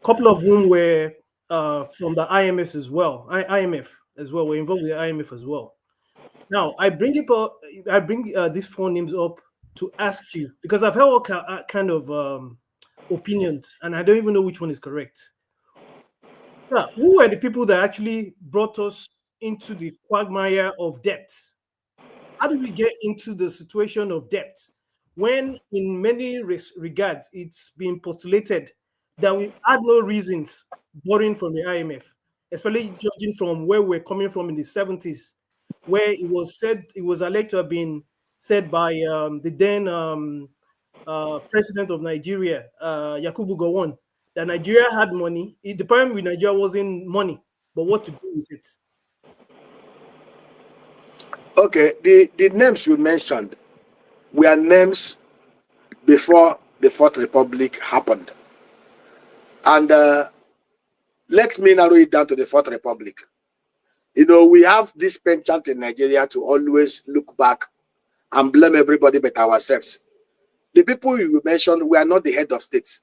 couple of whom were from the IMF as well. We're involved with the IMF as well. Now, I bring these 4 names up to ask you, because I've heard all kind of opinions, and I don't even know which one is correct. So, who were the people that actually brought us into the quagmire of debt? How did we get into the situation of debt when, in many regards, it's been postulated that we had no reasons borrowing from the IMF, especially judging from where we're coming from in the 70s, where it was alleged to have been said by the then president of Nigeria, Yakubu Gowon, that Nigeria had money. The problem with Nigeria wasn't money, but what to do with it. Okay, the names you mentioned were names before the Fourth Republic happened. And let me narrow it down to the Fourth Republic. We have this penchant in Nigeria to always look back and blame everybody but ourselves. The people you mentioned were not the head of states.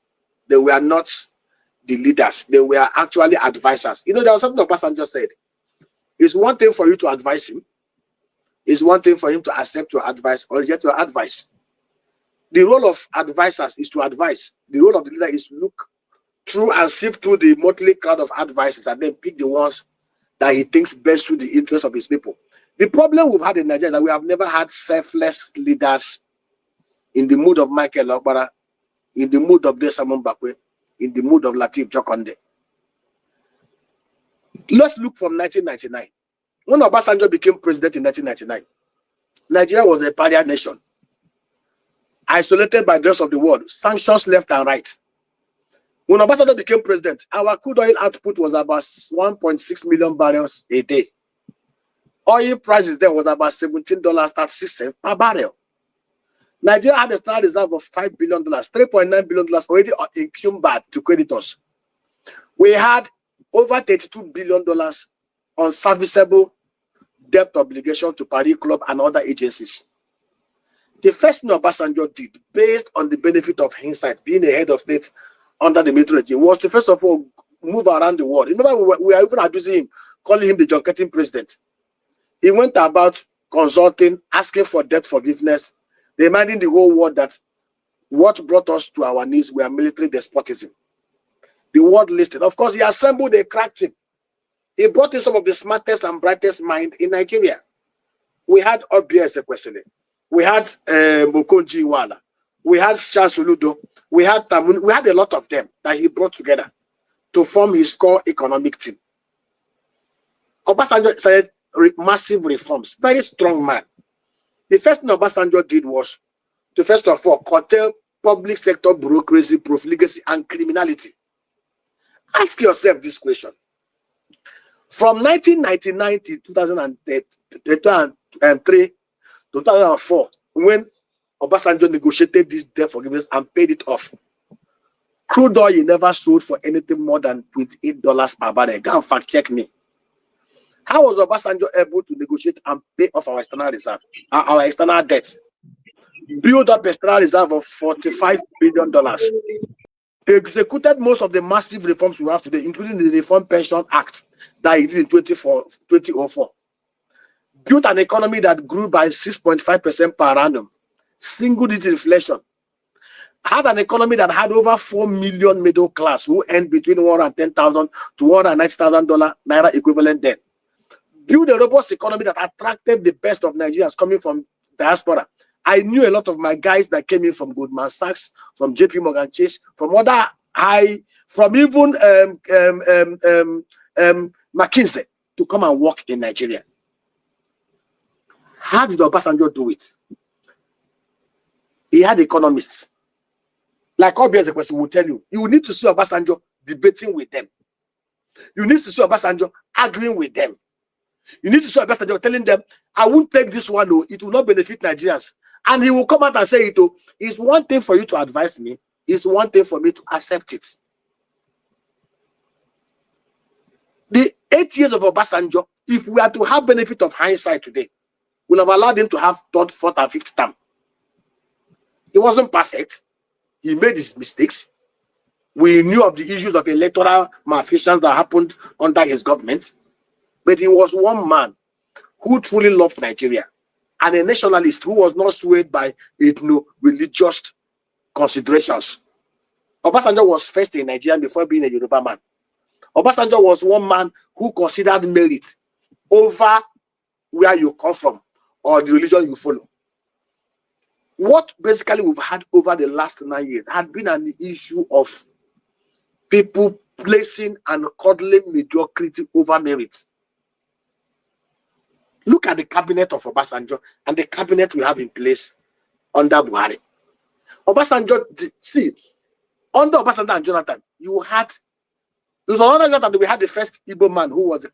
They were not the leaders. They were actually advisors. There was something Obasanjo said. It's one thing for you to advise him, It's one thing for him to accept your advice or reject your advice. The role of advisors is to advise. The role of the leader is to look through and sift through the motley crowd of advices and then pick the ones that he thinks best suit the interest of his people. The problem we've had in Nigeria is that we have never had selfless leaders in the mood of Michael Okpara, in the mood of Desamon Bakwe, in the mood of Lateef Jokonde. Let's look from 1999. When Obasanjo became president in 1999, Nigeria was a pariah nation, isolated by the rest of the world, sanctions left and right. When Obasanjo became president, our crude oil output was about 1.6 million barrels a day. Oil prices then was about $17.36 per barrel. Nigeria had a standard reserve of $5 billion, $3.9 billion already encumbered to creditors. We had over $32 billion on serviceable debt obligations to Paris Club and other agencies. The first thing Obasanjo did, based on the benefit of hindsight, being a head of state under the military regime, was to first of all move around the world. Remember, we are even abusing him, calling him the junketing president. He went about consulting, asking for debt forgiveness, reminding the whole world that what brought us to our knees were military despotism. The world listened. Of course, he assembled a crack team. He brought in some of the smartest and brightest minds in Nigeria. We had Obia Ezekwesili. We had Mokonji Iweala. We had Charles Soludo. We had Tamun. We had a lot of them that he brought together to form his core economic team. Obasanjo started massive reforms. Very strong man. The first thing Obasanjo did was to first of all curtail public sector bureaucracy, profligacy, and criminality. Ask yourself this question. From 1999 to 2003, 2004, when Obasanjo negotiated this debt forgiveness and paid it off, crude oil never sold for anything more than $28 per barrel. Go and fact check me. How was Obasanjo able to negotiate and pay off our external reserve, our external debt? Build up external reserve of $45 billion. He executed most of the massive reforms we have today, including the Reform Pension Act that he did in 2004. Built an economy that grew by 6.5% per annum, single-digit inflation. Had an economy that had over 4 million middle class who earned between $110,000 to $190,000 naira equivalent then. Build a robust economy that attracted the best of Nigerians coming from diaspora. I knew a lot of my guys that came in from Goldman Sachs, from JP Morgan Chase, from other from even McKinsey to come and work in Nigeria. How did Obasanjo do it? He had economists. Like Obia Ezekwesili will tell you, you need to see Obasanjo debating with them. You need to see Obasanjo arguing with them. You need to see Obasanjo telling them, I won't take this one, no, it will not benefit Nigerians. And he will come out and say it, oh, it's one thing for you to advise me, it's one thing for me to accept it. The 8 years of Obasanjo, if we are to have benefit of hindsight today, will have allowed him to have third, fourth, and fifth term. He wasn't perfect. He made his mistakes. We knew of the issues of electoral malfeasance that happened under his government. But he was one man who truly loved Nigeria and a nationalist who was not swayed by religious considerations. Obasanjo was first a Nigerian before being a Yoruba man. Obasanjo was one man who considered merit over where you come from or the religion you follow. What basically we've had over the last 9 years had been an issue of people placing and coddling mediocrity over merit. Look at the cabinet of Obasanjo and the cabinet we have in place under Buhari. Obasanjo, see, under Obasanjo and Jonathan, there was another Jonathan, we had the first Igbo man who was the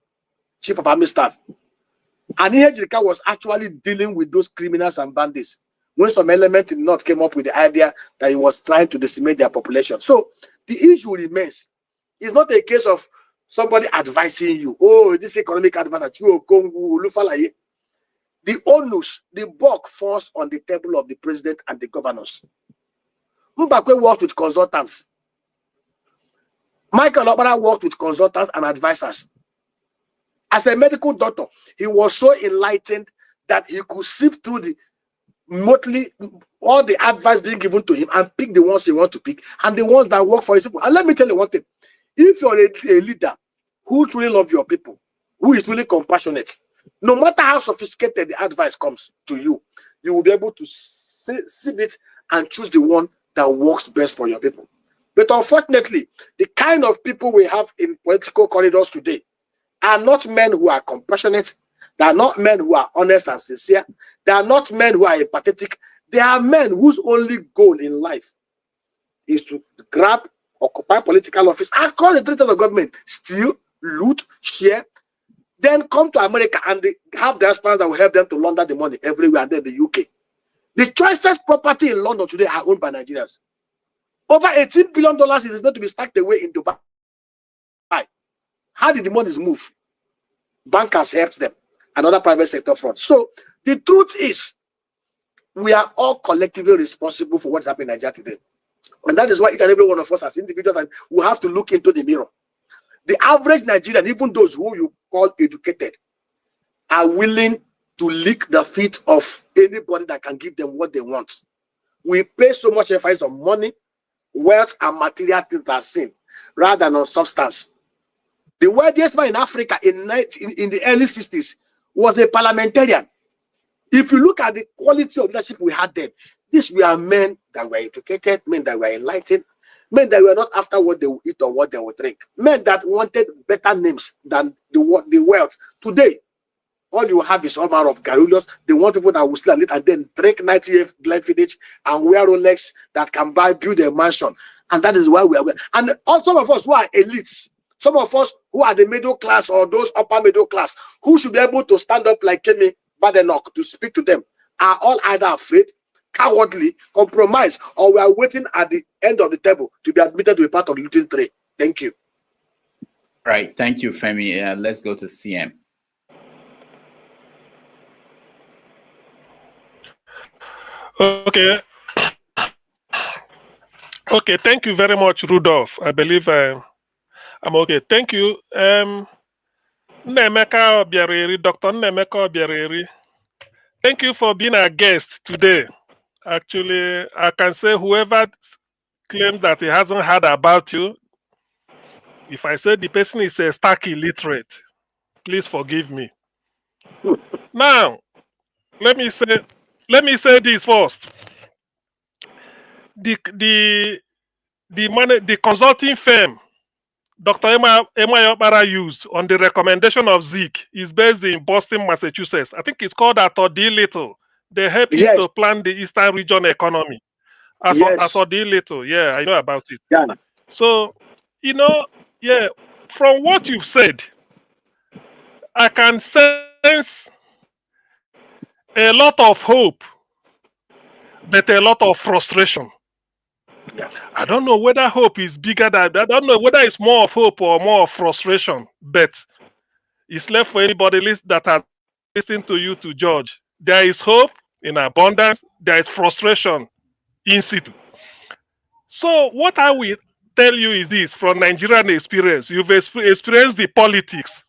chief of army staff. And Ejika was actually dealing with those criminals and bandits when some element in the north came up with the idea that he was trying to decimate their population. So the issue remains. It's not a case of somebody advising you, oh, this economic advisor, the onus, the bulk falls on the table of the president and the governors. Mbakwe worked with consultants. Michael Okpara worked with consultants and advisors. As a medical doctor, he was so enlightened that he could sift through the mostly all the advice being given to him and pick the ones he want to pick and the ones that work for his people. And let me tell you one thing: if you're a leader who truly loves your people, who is really compassionate, no matter how sophisticated the advice comes to you, you will be able to sieve it and choose the one that works best for your people. But unfortunately, the kind of people we have in political corridors today are not men who are compassionate. They are not men who are honest and sincere. They are not men who are empathetic. They are men whose only goal in life is to grab, occupy political office across the territory of government, steal, loot, share, then come to America and they have the aspirants that will help them to launder the money everywhere, and then the UK. The choicest property in London today are owned by Nigerians. Over $18 billion is not to be stacked away in Dubai. How did the monies move? Bankers helped them, and other private sector front. So the truth is, we are all collectively responsible for what's happening in Nigeria today. And that is why each and every one of us as individuals will have to look into the mirror. The average Nigerian, even those who you call educated, are willing to lick the feet of anybody that can give them what they want. We pay so much emphasis on money, wealth, and material things that are seen, rather than on substance. The wealthiest man in Africa in the early 60s was a parliamentarian. If you look at the quality of leadership we had then, these were men that were educated, men that were enlightened, men that were not after what they would eat or what they would drink, men that wanted better names than the wealth. Today, all you have is all manner of garrulous. They want people that will still and then drink 90th Glenfiddich and wear Rolex that can build a mansion. And that is why we are. And some of us who are elites, some of us who are the middle class or those upper middle class, who should be able to stand up like Kemi Badenoch to speak to them, are all either afraid, cowardly, compromised, or we are waiting at the end of the table to be admitted to be part of the looting tray. Thank you. Right. Thank you, Femi. Let's go to CM. Okay. Okay. Thank you very much, Rudolph. I believe I'm okay. Thank you. Nnaemeka Obiaraeri, Dr. Nnaemeka Obiaraeri. Thank you for being our guest today. Actually, I can say whoever claims that he hasn't heard about you, if I say the person is a stark illiterate, please forgive me. Now, let me say this first. The consulting firm Dr. Emma Yopara used on the recommendation of Zeke is based in Boston, Massachusetts. I think it's called Atodi Little. They help you to plan the Eastern region economy. Atodi Little, yeah, I know about it. Yeah. So, from what you've said, I can sense a lot of hope, but a lot of frustration. Yeah. I don't know whether hope is bigger than, I don't know whether it's more of hope or more of frustration, but it's left for anybody that has listened to you to judge. There is hope in abundance, there is frustration in situ. So what I will tell you is this, from Nigerian experience, you've experienced the politics.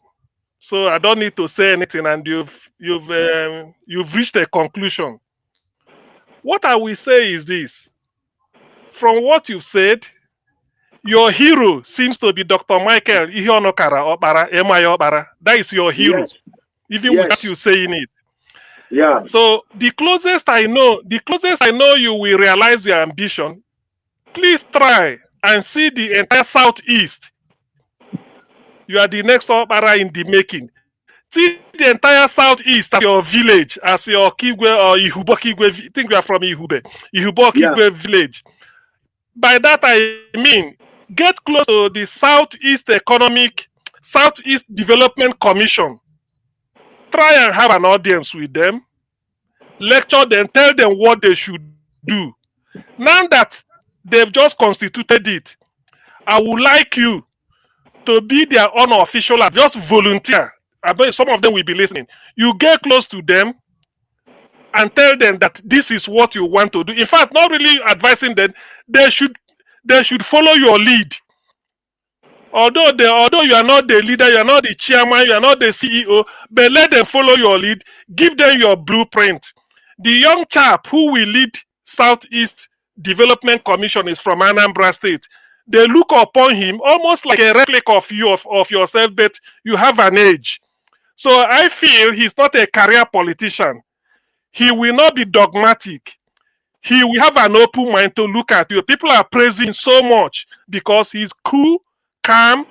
So I don't need to say anything, and you've reached a conclusion. What I will say is this. From what you've said, your hero seems to be Dr. Michael Ihionokara Obara, Emaya Obara. That is your hero, even without you saying it. Yeah. So the closest I know you will realize your ambition. Please try and see the entire Southeast. You are the next Obara in the making. See the entire Southeast as your village, as your Kigwe or Ihubo Kigwe. I think you are from Ihube. Ihubo Kigwe village. By that I mean, get close to the Southeast Development Commission. Try and have an audience with them. Lecture them, tell them what they should do. Now that they've just constituted it, I would like you to be their unofficial, just volunteer. I bet some of them will be listening. You get close to them and tell them that this is what you want to do. In fact, not really advising them, they should follow your lead. Although you are not the leader, you are not the chairman, you are not the CEO, but let them follow your lead. Give them your blueprint. The young chap who will lead Southeast Development Commission is from Anambra State. They look upon him almost like a replica of you of yourself, but you have an age. So I feel he's not a career politician. He will not be dogmatic. He will have an open mind to look at you. People are praising so much because he's cool, calm,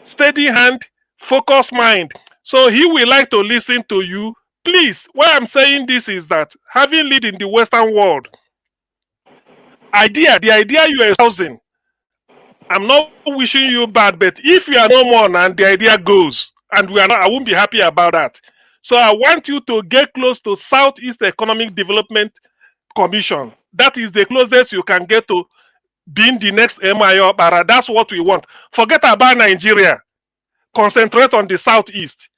steady hand, focused mind. So he will like to listen to you. Please, why I'm saying this is that having lived in the Western world, the idea you are espousing, I'm not wishing you bad, but if you are no more and the idea goes, and we are not, I won't be happy about that. So I want you to get close to Southeast Economic Development Commission. That is the closest you can get to being the next MIO. That's what we want. Forget about Nigeria. Concentrate on the Southeast.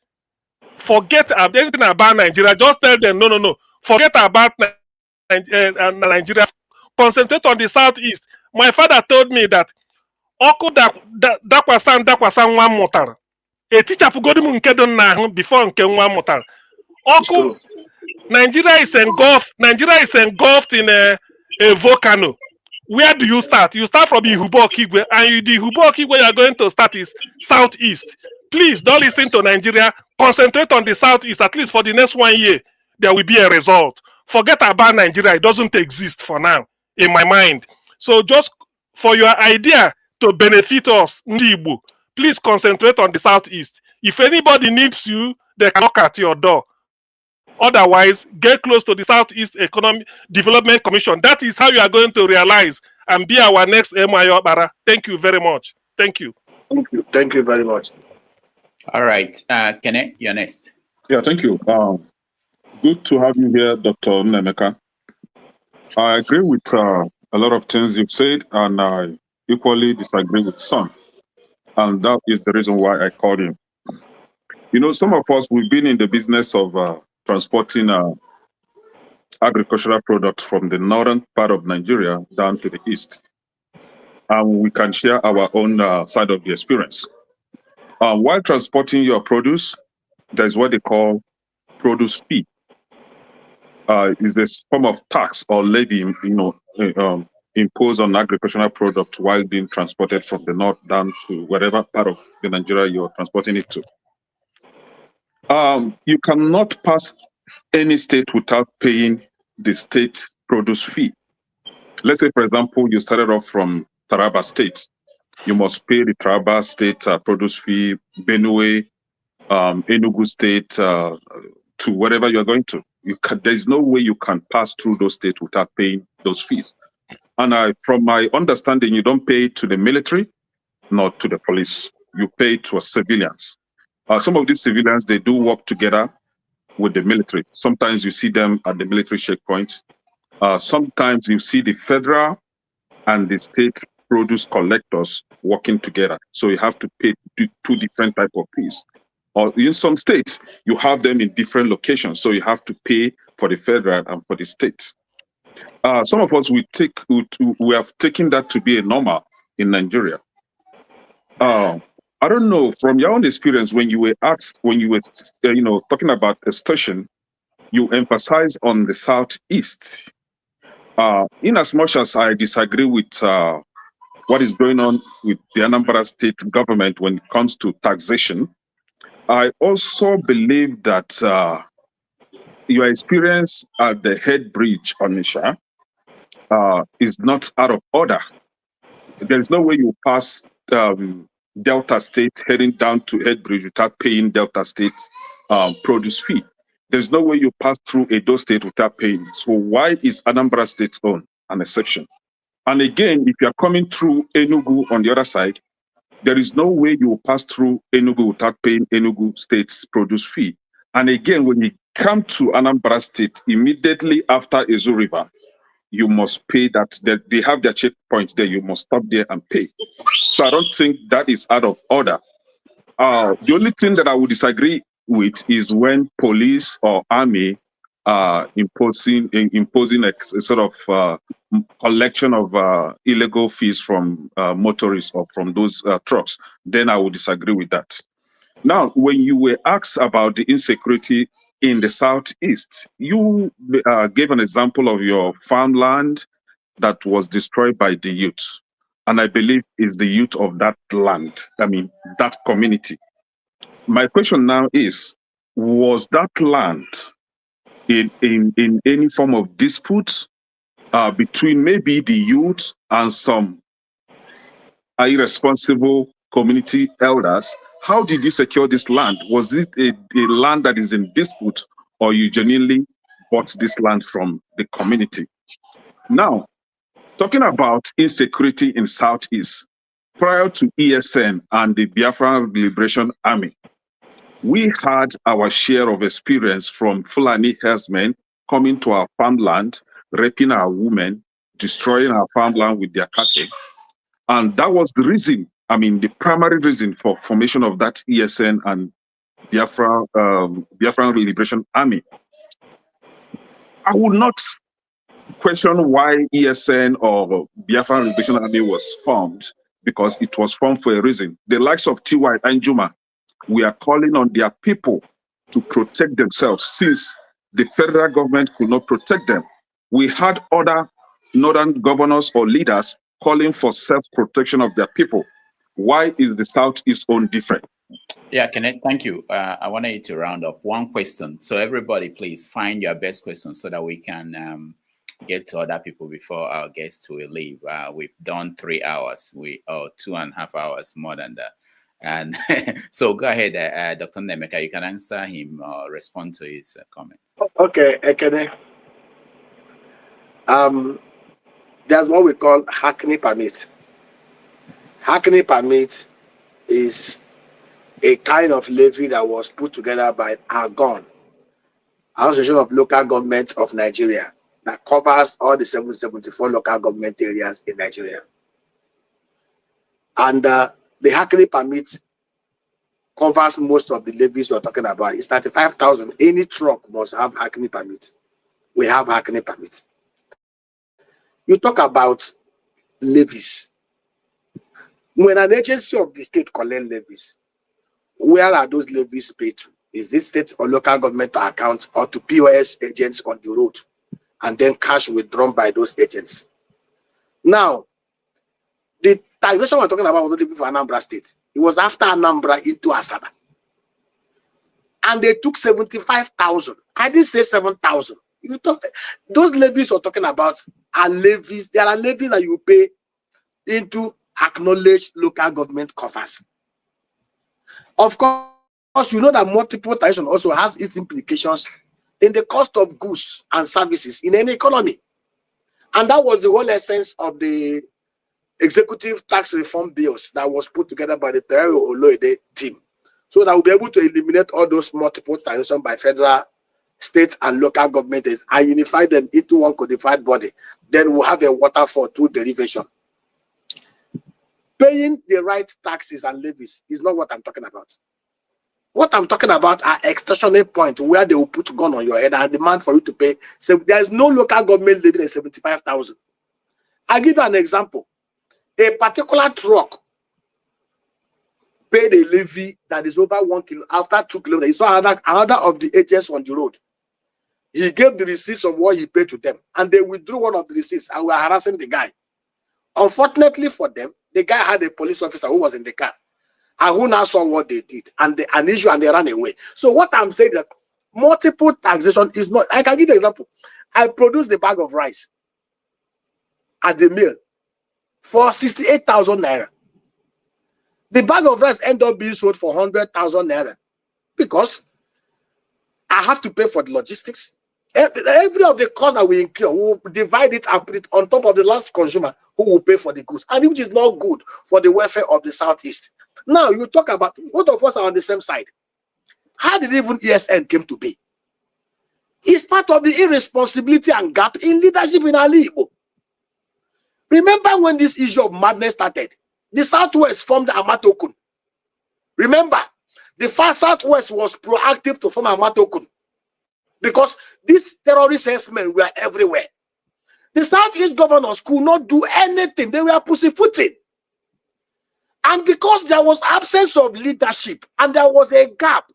Forget everything about Nigeria. Just tell them, no. Forget about Nigeria. Concentrate on the Southeast. My father told me that Oku dakwasan nwa mụtara. Etichapụgodu m nke dị n'ahụ before nke nwa mụtara. Oku Nigeria is engulfed in a volcano. Where do you start? You start from Ihubo Okigwe, and the Ihubo Okigwe you are going to start is Southeast. Please don't listen to Nigeria. Concentrate on the Southeast. At least for the next 1 year, there will be a result. Forget about Nigeria. It doesn't exist for now, in my mind. So just for your idea to benefit us, Ndibu, please concentrate on the Southeast. If anybody needs you, they can knock at your door. Otherwise, get close to the Southeast Economic Development Commission. That is how you are going to realize and be our next MIO Bara. Thank you very much. Thank you. Thank you. Thank you very much. All right. Kene, you're next. Yeah, thank you. Good to have you here, Dr. Nnaemeka. I agree with a lot of things you've said, and I equally disagree with some. And that is the reason why I called him. You know, some of us, we've been in the business of transporting agricultural products from the northern part of Nigeria down to the east. And we can share our own side of the experience. While transporting your produce, there's what they call produce fee. Is a form of tax or levy, imposed on agricultural products while being transported from the north down to whatever part of the Nigeria you're transporting it to. You cannot pass any state without paying the state produce fee. Let's say, for example, you started off from Taraba State. You must pay the Taraba State produce fee, Benue, Enugu State, to wherever you're going to. There's no way you can pass through those states without paying those fees. And from my understanding, you don't pay to the military, not to the police. You pay to civilians. Some of these civilians, they do work together with the military. Sometimes you see them at the military checkpoints. Sometimes you see the federal and the state produce collectors working together. So you have to pay two different types of fees. Or in some states, you have them in different locations. So you have to pay for the federal and for the state. Some of us, we have taken that to be a normal in Nigeria. I don't know, from your own experience, when you were talking about extortion, you emphasize on the Southeast. In as much as I disagree with what is going on with the Anambra State government when it comes to taxation, I also believe that your experience at the head bridge on Nisha is not out of order. There is no way you pass Delta State heading down to head bridge without paying Delta State produce fee. There's no way you pass through Edo State without paying. So why is Anambra State's own an exception? And again, if you're coming through Enugu on the other side, there is no way you will pass through Enugu without paying Enugu State's produce fee. And again, when you come to Anambra State, immediately after Ezo River, you must pay that. They have their checkpoints there. You must stop there and pay. So I don't think that is out of order. The only thing that I would disagree with is when police or army are imposing a sort of collection of illegal fees from motorists or from those trucks, then I would disagree with that. Now, when you were asked about the insecurity in the Southeast, you gave an example of your farmland that was destroyed by the youth. And I believe is the youth of that land, I mean, that community. My question now is, was that land in any form of dispute between maybe the youth and some irresponsible community elders? How did you secure this land? Was it a land that is in dispute, or you genuinely bought this land from the community? Now, talking about insecurity in Southeast, prior to ESN and the Biafran Liberation Army, we had our share of experience from Fulani herdsmen coming to our farmland, raping our women, destroying our farmland with their cattle. And that was the reason, I mean, the primary reason for formation of that ESN and Biafran Liberation Army. I would not question why ESN or Biafran Liberation Army was formed, because it was formed for a reason. The likes of T.Y. and Juma, we are calling on their people to protect themselves since the federal government could not protect them. We had other northern governors or leaders calling for self-protection of their people. Why is the Southeast own different? Yeah, Kenneth, thank you. I wanted you to round up one question. So everybody, please find your best question so that we can get to other people before our guests will leave. We've done 3 hours, 2.5 hours more than that. And so go ahead, Dr. Nnaemeka, you can answer him or respond to his comment. Okay, Ekene. There's what we call hackney permit. Hackney permit is a kind of levy that was put together by AGON, Association of Local Governments of Nigeria, that covers all the 774 local government areas in Nigeria. And the hackney permit covers most of the levies we're talking about. It's 35,000. Any truck must have hackney permit. We have hackney permit. You talk about levies. When an agency of the state collects levies, where are those levies paid to? Is this state or local government account or to POS agents on the road, and then cash withdrawn by those agents? Now, the taxation we're talking about was not even for Anambra State. It was after Anambra into Asaba. And they took 75,000. I didn't say 7,000. You talk, those levies we're talking about are levies. There are levies that you pay into acknowledged local government coffers. Of course, you know that multiple taxation also has its implications in the cost of goods and services in any economy. And that was the whole essence of the executive tax reform bills that was put together by the Terry Oloide team, so that we'll be able to eliminate all those multiple taxation by federal, state, and local governments and unify them into one codified body. Then we'll have a waterfall through derivation. Paying the right taxes and levies is not what I'm talking about. What I'm talking about are extortionate points where they will put a gun on your head and demand for you to pay. So there is no local government levy than 75,000. I'll give you an example. A particular truck paid a levy that is over 1 kilo after 2 kilometers. He saw another of the agents on the road. He gave the receipts of what he paid to them, and they withdrew one of the receipts and were harassing the guy. Unfortunately for them, the guy had a police officer who was in the car and who now saw what they did and an issue, and they ran away. So what I'm saying is that multiple taxation is not. I can give you an example. I produced the bag of rice at the mill for 68,000 naira. The bag of rice ended up being sold for 100,000 naira because I have to pay for the logistics. Every of the cost that we incur, we will divide it and put it on top of the last consumer who will pay for the goods, and which is not good for the welfare of the Southeast. Now, you talk about both of us are on the same side. How did even ESN came to be? It's part of the irresponsibility and gap in leadership in Ali Igbo. Remember when this issue of madness started? The Southwest formed Amatokun. Remember, the far Southwest was proactive to form Amatokun because these terrorist herdsmen were everywhere. The Southeast governors could not do anything. They were pussyfooting. And because there was absence of leadership and there was a gap,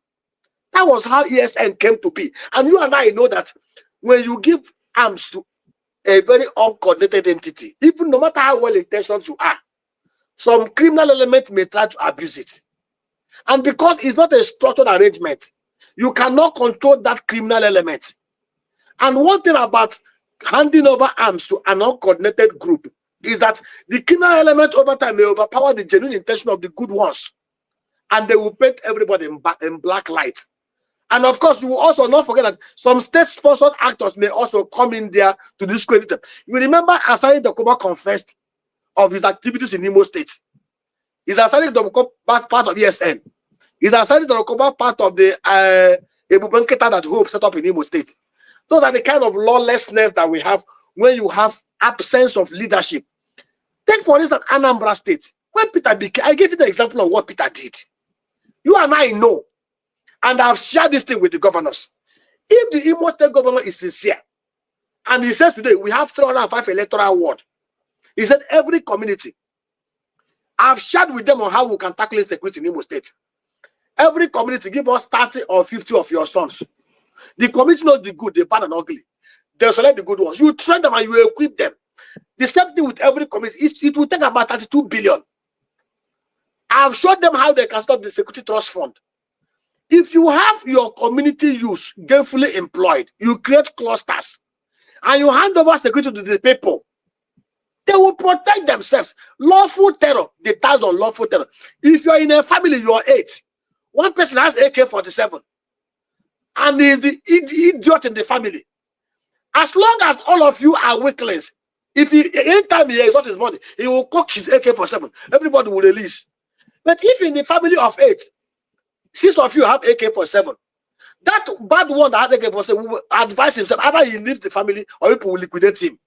that was how ESN came to be. And you and I know that when you give arms to a very uncoordinated entity, even no matter how well intentioned you are, some criminal element may try to abuse it. And because it's not a structured arrangement, you cannot control that criminal element. And one thing about handing over arms to an uncoordinated group is that the criminal element over time may overpower the genuine intention of the good ones, and they will paint everybody in black light. And of course, you will also not forget that some state-sponsored actors may also come in there to discredit them. You remember Asari Dokuba confessed of his activities in Imo State. Is Asari Dokuba part of ESN? Is Asari Dokuba part of the Ebubenketa that Hope set up in Imo State? Those are the kind of lawlessness that we have when you have absence of leadership. Take, for instance, Anambra State. When Peter became, I gave you the example of what Peter did. You and I know, and I've shared this thing with the governors. If the Imo State governor is sincere, and he says today, we have 305 electoral ward, he said every community, I've shared with them on how we can tackle insecurity in Imo State. Every community, give us 30 or 50 of your sons. The community knows the good, the bad, and ugly. They select the good ones. You train them and you equip them. The same thing with every community. It will take about 32 billion. I've showed them how they can stop the Security Trust Fund. If you have your community youth gainfully employed, you create clusters, and you hand over security to the people, they will protect themselves. Lawful terror, the ties on lawful terror. If you're in a family, you're 8. One person has AK-47. And he's the idiot in the family. As long as all of you are weaklings, if he anytime he exhausts his money, he will cock his AK-47. Everybody will release. But if in the family of 8, 6 of you have AK-47, that bad one that has AK-47 will advise himself either he leaves the family or people will liquidate him.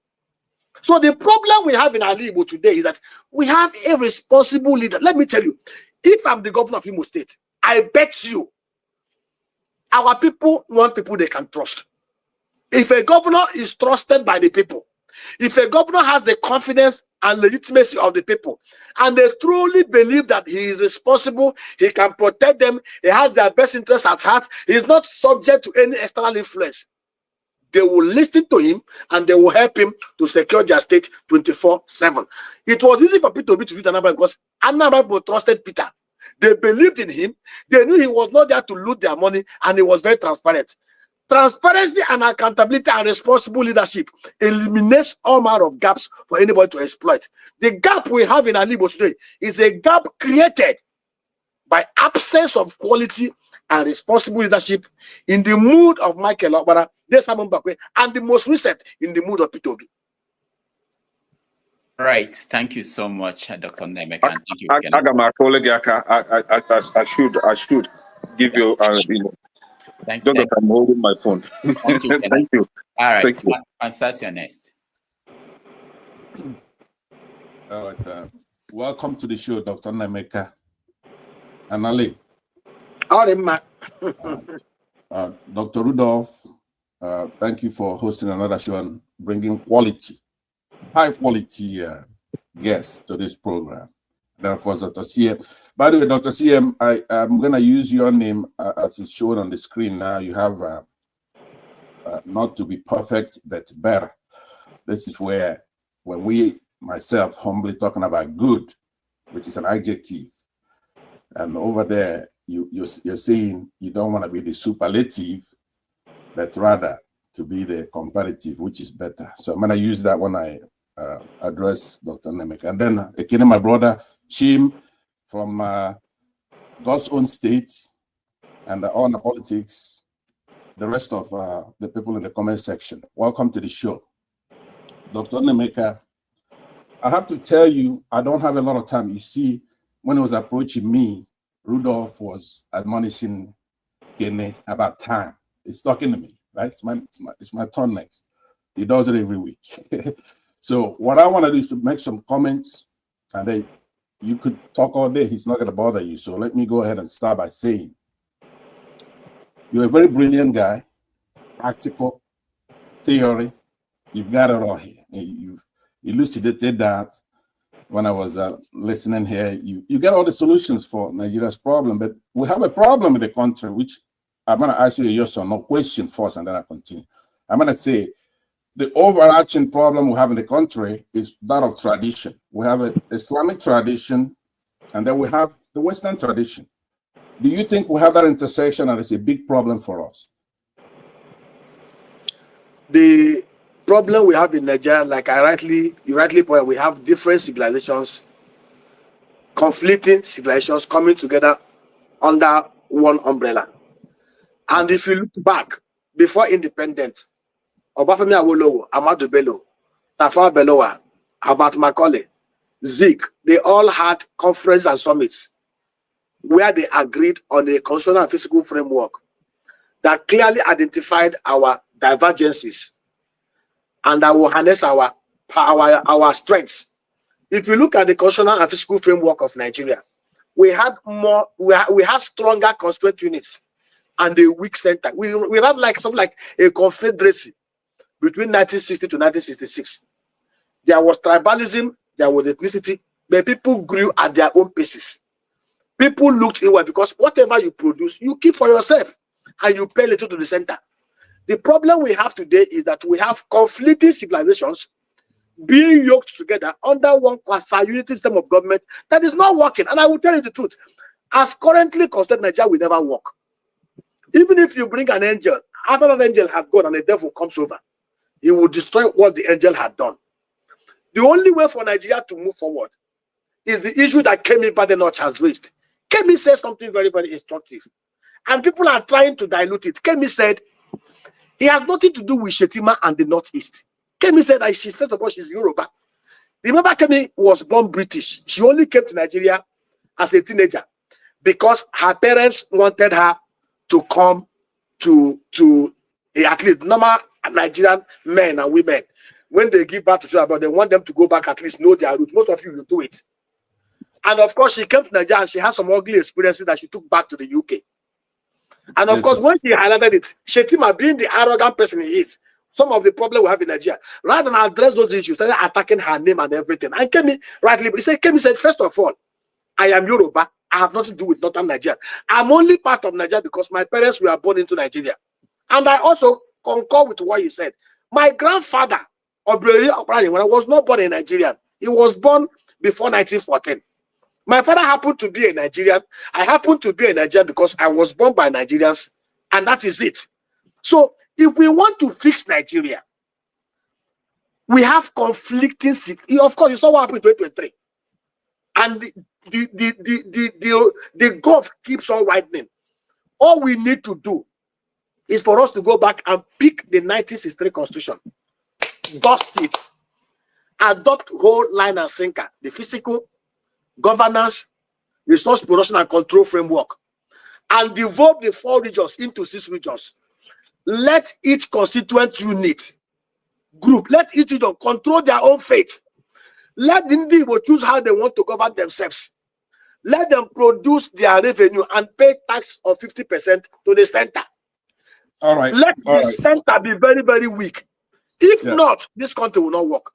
So the problem we have in our Igbo today is that we have a responsible leader. Let me tell you, if I'm the governor of Imo State, I bet you our people want people they can trust. If a governor is trusted by the people, if a governor has the confidence and legitimacy of the people, and they truly believe that he is responsible, he can protect them, he has their best interests at heart, he is not subject to any external influence, they will listen to him and they will help him to secure their state 24/7. It was easy for Peter to do Anambra because Anambra people trusted Peter. They believed in him. They knew he was not there to loot their money, and he was very transparent. Transparency and accountability and responsible leadership eliminates all manner of gaps for anybody to exploit. The gap we have in Igbo today is a gap created by absence of quality and responsible leadership in the mood of Michael Okpara, and the most recent in the mood of Peter Obi. Right. Thank you so much, Dr. Nnaemeka. Thank you. I should give you Thank you. I'm holding my phone. Thank you. Thank you. All right. Thank you. Answer next. All right. Welcome to the show, Dr. Nnaemeka. And Ali. Dr. Rudolph, thank you for hosting another show and bringing quality, high quality guests to this program. Then, of course, Dr. CM. By the way, Dr. CM, I'm going to use your name as is shown on the screen now. You have not to be perfect, but better. This is where, when we, myself, humbly talking about good, which is an adjective, and over there, you're saying you don't want to be the superlative, but rather to be the comparative, which is better. So I'm going to use that when I address Dr. Nnaemeka. And then, again, my brother, Chim, from God's own state, and all the politics, the rest of the people in the comment section. Welcome to the show. Dr. Nnaemeka, I have to tell you, I don't have a lot of time. You see, when he was approaching me, Rudolph was admonishing Kene about time. He's talking to me, right? It's my turn next. He does it every week. So what I want to do is to make some comments, and then you could talk all day. He's not going to bother you. So let me go ahead and start by saying, you're a very brilliant guy, practical, theory. You've got it all here. You've elucidated that when I was listening here. You get all the solutions for Nigeria's problem, but we have a problem in the country, which I'm going to ask you a yes or no question first, and then I continue. I'm going to say the overarching problem we have in the country is that of tradition. We have an Islamic tradition, and then we have the Western tradition. Do you think we have that intersection, and it's a big problem for us? The problem we have in Nigeria, like you rightly pointed, we have different civilizations, conflicting civilizations coming together under one umbrella. And if you look back, before independence, Obafemi Awolowo, Ahmadu Bello, Tafawa Balewa, Herbert Macaulay, Zeke, they all had conferences and summits where they agreed on a constitutional and physical framework that clearly identified our divergences and that will harness our strengths. If you look at the constitutional and physical framework of Nigeria, we had stronger constituent units and a weak center. We had like something like a confederacy between 1960 to 1966. There was tribalism, there was ethnicity, but people grew at their own paces. People looked inward because whatever you produce, you keep for yourself and you pay little to the center. The problem we have today is that we have conflicting civilizations being yoked together under one quasi-unity system of government that is not working. And I will tell you the truth, as currently constituted, Nigeria will never work. Even if you bring an angel, after that angel had gone and the devil comes over, he will destroy what the angel had done. The only way for Nigeria to move forward is the issue that Kemi Badenoch has raised. Kemi said something very, very instructive. And people are trying to dilute it. Kemi said, he has nothing to do with Shetima and the Northeast. Kemi said that first of all, she's Yoruba. Remember, Kemi was born British. She only came to Nigeria as a teenager because her parents wanted her to come to at least normal Nigerian men and women. When they give birth to children, they want them to go back, at least know their roots. Most of you will do it. And of course, she came to Nigeria and she had some ugly experiences that she took back to the UK. And of course, when she highlighted it, Shetima, being the arrogant person he is, some of the problems we have in Nigeria, rather than address those issues, started attacking her name and everything. And Kemi, rightly, Kemi said, first of all, I am Yoruba. I have nothing to do with Northern Nigeria. I'm only part of Nigeria because my parents were born into Nigeria. And I also concur with what you said. My grandfather, Obiaraeri, when I was not born in Nigeria, he was born before 1914. My father happened to be a Nigerian. I happened to be a Nigerian because I was born by Nigerians, and that is it. So if we want to fix Nigeria, we have conflicting. Of course, you saw what happened in 2023. And the gulf keeps on widening. All we need to do is for us to go back and pick the 1963 Constitution, dust it, adopt whole line and sinker, the physical, governance, resource production and control framework, and devolve the 4 regions into 6 regions. Let each constituent unit, group, let each region control their own fate. Let the individual choose how they want to govern themselves. Let them produce their revenue and pay tax of 50% to the center. All right. Let the center be very, very weak. If not, this country will not work.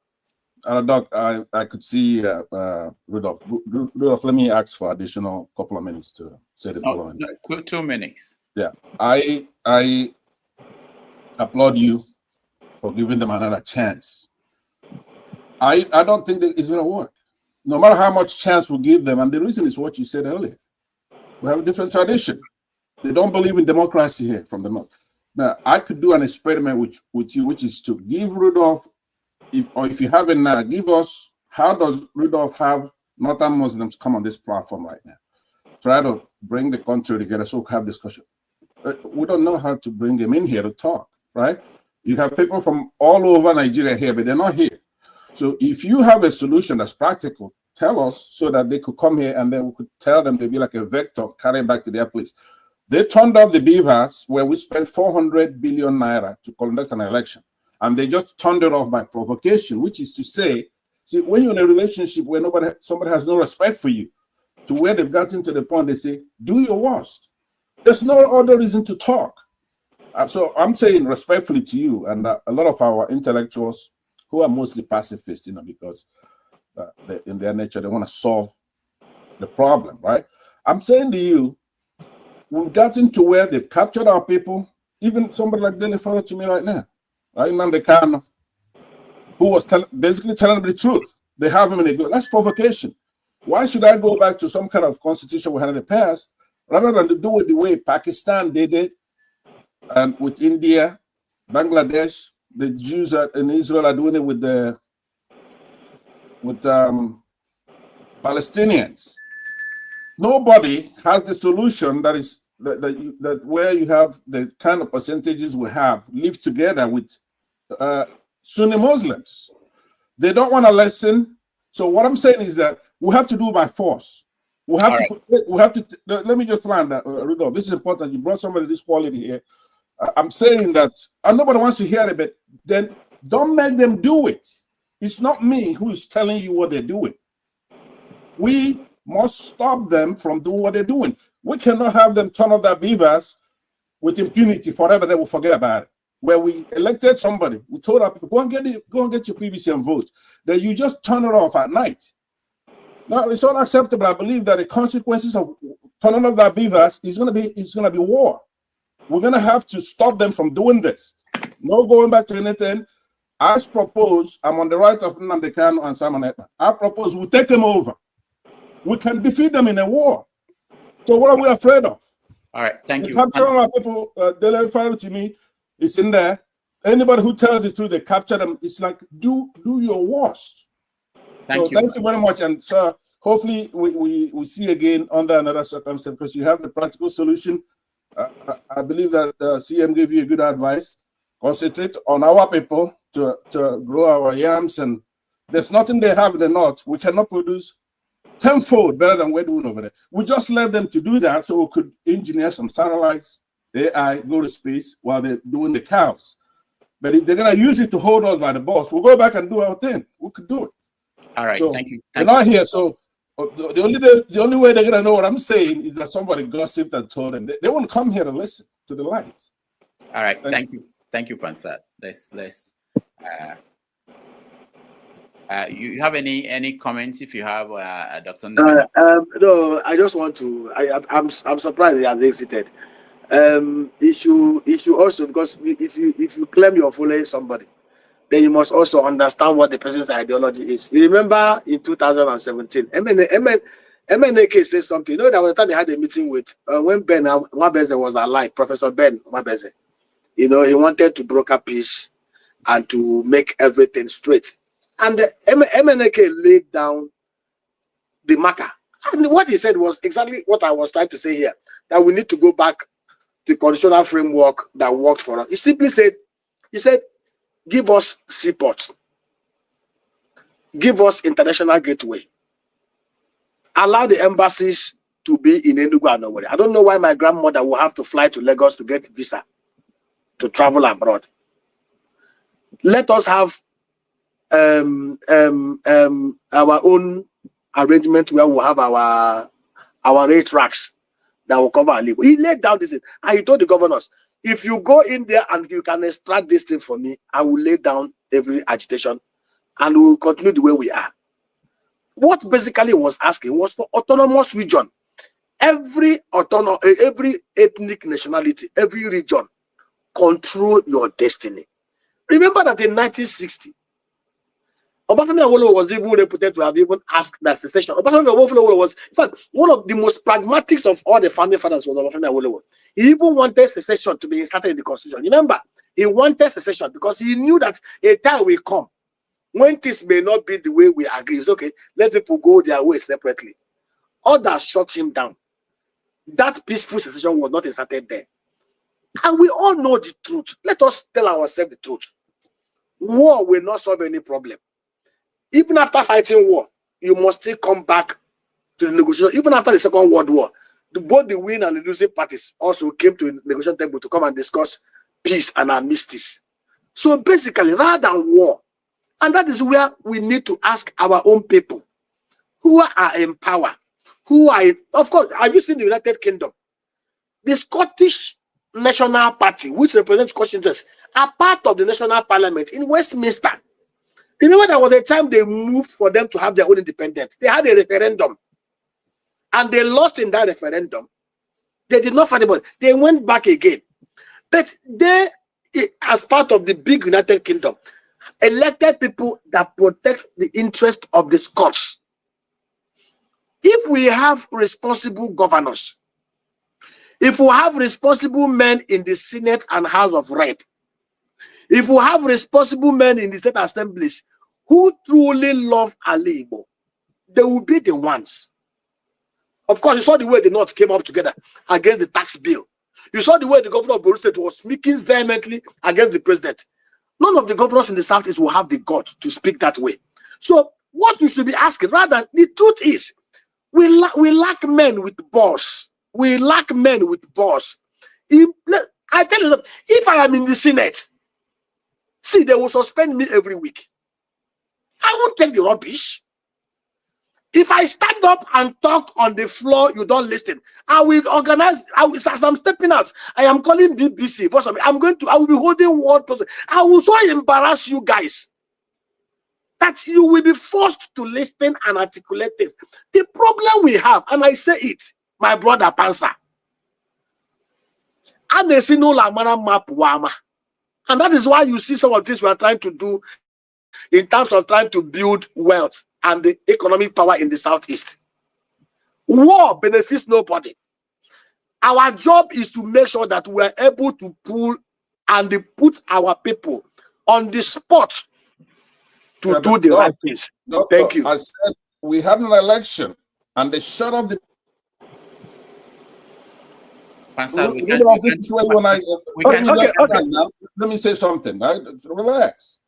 Doc, I could see Rudolph. Rudolph, let me ask for additional couple of minutes to say the following. 2 minutes. Yeah, I applaud you for giving them another chance. I don't think that it's going to work. No matter how much chance we give them, and the reason is what you said earlier. We have a different tradition. They don't believe in democracy here from the north. Now, I could do an experiment with you, which is to give Rudolph, if you haven't, give us, how does Rudolph have Northern Muslims come on this platform right now? Try to bring the country together so we can have discussion. We don't know how to bring them in here to talk, right? You have people from all over Nigeria here, but they're not here. So if you have a solution that's practical, tell us so that they could come here and then we could tell them they'd be like a vector carrying back to their place. They turned off the beavers where we spent 400 billion naira to conduct an election. And they just turned it off by provocation, which is to say, see, when you're in a relationship where somebody has no respect for you, to where they've gotten to the point they say, do your worst. There's no other reason to talk. So I'm saying respectfully to you, and a lot of our intellectuals who are mostly pacifists, because in their nature, they want to solve the problem, right? I'm saying to you, we've gotten to where they've captured our people. Even somebody like Dele Fara to me right now, right? Nnaemeka, who was basically telling the truth. They have him in a good. That's provocation. Why should I go back to some kind of constitution we had in the past rather than to do it the way Pakistan did it, and with India, Bangladesh, the Jews in Israel are doing it with Palestinians. Nobody has the solution that is that where you have the kind of percentages we have live together with Sunni Muslims. They don't want to listen. So what I'm saying is that we have to do by force. We have to. Let me just land that, Rudolph. This is important. You brought somebody this quality here. I'm saying that, and nobody wants to hear it, but then don't make them do it. It's not me who is telling you what they're doing. We must stop them from doing what they're doing. We cannot have them turn off their beavers with impunity forever. They will forget about it. Where we elected somebody, we told our people, go and get your PVC and vote. Then you just turn it off at night. Now it's unacceptable. I believe that the consequences of turning off their beavers is gonna be war. We're gonna have to stop them from doing this. No going back to anything. As proposed, I'm on the right of Nnamdi and Simon Ekpa. I propose we take them over. We can defeat them in a war. So what are we afraid of? All right, thank you. Capturing our people, Dele Fara to me, it's in there. Anybody who tells the truth, they capture them. It's like, do your worst. Thank you very much. And sir, hopefully we see again under another circumstance, because you have the practical solution. I believe that CM gave you a good advice. Concentrate on our people to grow our yams, and there's nothing they have in the north. We cannot produce tenfold better than we're doing over there. We just let them to do that so we could engineer some satellites, AI, go to space while they're doing the cows. But if they're going to use it to hold us by the balls, we'll go back and do our thing. We could do it. All right, so thank you. They're not here, so the only way they're going to know what I'm saying is that somebody gossiped and told them. They won't come here to listen to the lights. All right, thank you. Thank you, Pansat. Let's you have any comments? If you have, Dr. No, I just want to. I'm surprised he has exited. Issue also, because if you claim you're following somebody, then you must also understand what the person's ideology is. You remember in 2017, MNAK said something. You know, that was the time he had a meeting with when Ben Nwabeze was alive, Professor Ben Nwabeze. You know, he wanted to broker peace and to make everything straight. And the MNAK laid down the marker. And what he said was exactly what I was trying to say here, that we need to go back to the constitutional framework that worked for us. He simply said, give us seaports, give us international gateway, allow the embassies to be in Enugu and Owerri. I don't know why my grandmother will have to fly to Lagos to get visa to travel abroad. Let us have our own arrangement where we'll have our rate racks that will cover our legal. He laid down this, and he told the governors, if you go in there and you can extract this thing for me, I will lay down every agitation and we will continue the way we are. What basically was asking was for autonomous region. Every ethnic nationality, every region, control your destiny. Remember that in 1960, Obafemi Awolowo was even reputed to have even asked that secession. Obafemi Awolowo was, in fact, one of the most pragmatics of all the founding fathers was Obafemi Awolowo. He even wanted secession to be inserted in the constitution. Remember, he wanted secession because he knew that a time will come when things may not be the way we agree. It's okay, let people go their way separately. Others shut him down. That peaceful secession was not inserted there. And we all know the truth. Let us tell ourselves the truth. War will not solve any problem. Even after fighting war, you must still come back to the negotiation. Even after the Second World War, both the winning and the losing parties also came to the negotiation table to come and discuss peace and armistice. So basically, rather than war, and that is where we need to ask our own people who are in power, who are, of course, are you seeing the United Kingdom? The Scottish National Party, which represents Scottish interests, are part of the National Parliament in Westminster. Remember, there was a time they moved for them to have their own independence. They had a referendum, and they lost in that referendum. They did not fight about it. They went back again. But they, as part of the big United Kingdom, elected people that protect the interest of the Scots. If we have responsible governors, if we have responsible men in the Senate and House of Rep, if we have responsible men in the state assemblies who truly love Ali Igbo, they will be the ones. Of course, you saw the way the North came up together against the tax bill. You saw the way the governor of Borno State was speaking vehemently against the president. None of the governors in the Southeast will have the guts to speak that way. So what you should be asking, rather, the truth is, we lack men with balls. We lack men with balls. I tell you that if I am in the Senate, see, they will suspend me every week. I won't take the rubbish. If I stand up and talk on the floor, you don't listen. I will organize. As I'm stepping out, I am calling BBC. I will be holding word person. I will so embarrass you guys that you will be forced to listen and articulate this. The problem we have, and I say it, my brother Pansa, and that is why you see some of this we are trying to do in terms of trying to build wealth and the economic power in the Southeast. War benefits nobody. Our job is to make sure that we are able to pull and put our people on the spot to do the right things. Thank you. I said we had an election and they shut off the. Let me say something. Right? Relax.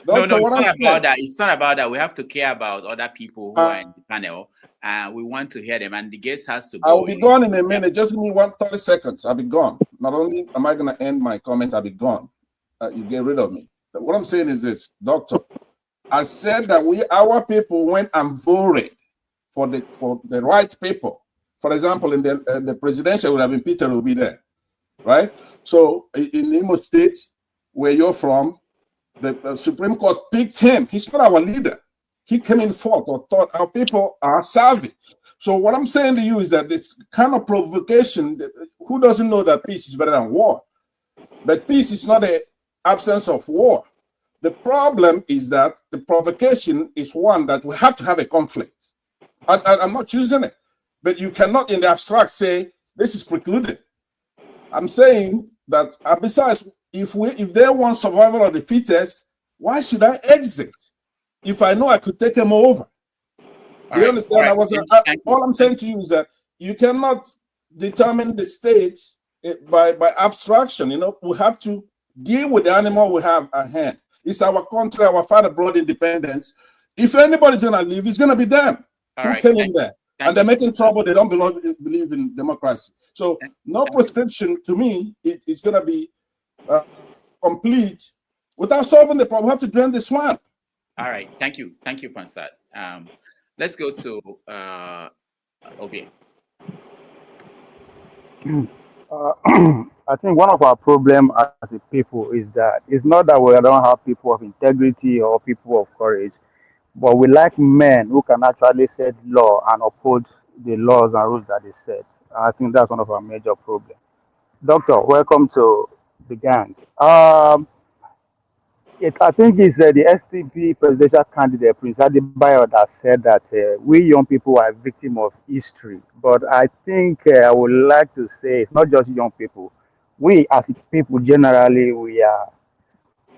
No, it's not about that. It's not about that. We have to care about other people who are in the panel, and we want to hear them. And the guest has to go. I'll be gone in a minute. Just give me 30 seconds. I'll be gone. Not only am I going to end my comment, I'll be gone. You get rid of me. But what I'm saying is this, Doctor. I said that our people went and voted for the right people. For example, in the presidential would have been Peter will be there, right? So in Imo State, where you're from, the Supreme Court picked him. He's not our leader. He came in fourth or thought our people are savvy. So what I'm saying to you is that this kind of provocation, who doesn't know that peace is better than war? But peace is not an absence of war. The problem is that the provocation is one that we have to have a conflict. I'm not choosing it, but you cannot in the abstract say this is precluded. I'm saying that besides, if they want survival of the fittest, why should I exit if I know I could take them over? You understand? All I'm saying to you is that you cannot determine the state by abstraction. You know, we have to deal with the animal we have at hand. It's our country, our father brought independence. If anybody's gonna leave, it's gonna be them who came in there. And they're making trouble. They don't believe in democracy. So no prescription to me, it's gonna be complete without solving the problem. We have to drain the swamp. All right, thank you, Pansat. Let's go to Obi. I think one of our problems as a people is that it's not that we don't have people of integrity or people of courage, but we lack men who can actually set law and uphold the laws and rules that they set. I think that's one of our major problems. Doctor, welcome to the gang. I think it's the SDP presidential candidate, Prince Adebayo, that said that we young people are victims of history. But I think I would like to say it's not just young people. We as people generally, we are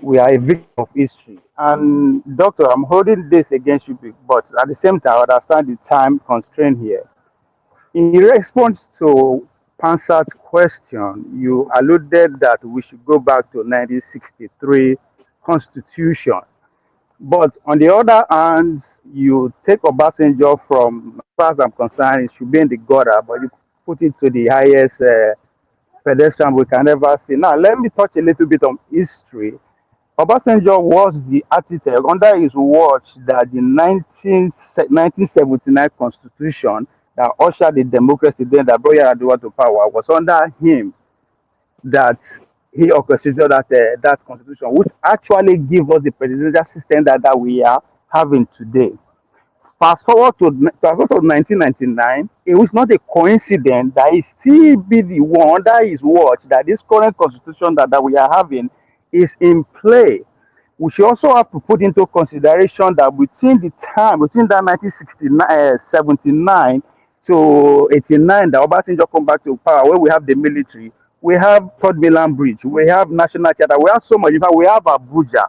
a victim of history. And Doctor, I'm holding this against you, but at the same time, I understand the time constraint here. In response to Pansat's question, you alluded that we should go back to 1963 Constitution. But on the other hand, you take Obasanjo from, as far as I'm concerned, it should be in the gutter, but you put it to the highest pedestrian we can ever see. Now, let me touch a little bit on history. Obasanjo was the architect under his watch that the 1979 Constitution that ushered the democracy then that brought Yar'Adua to power was under him that he orchestrated that constitution, which actually give us the presidential system that we are having today. Fast forward to 1999, it was not a coincidence that he still be the one under his watch that this current constitution that we are having is in play. We should also have to put into consideration that between that 1979 to 89, that Obasanjo come back to power, where we have the military, we have Third Mainland Bridge, we have National Theatre, we have so much. In fact, we have Abuja.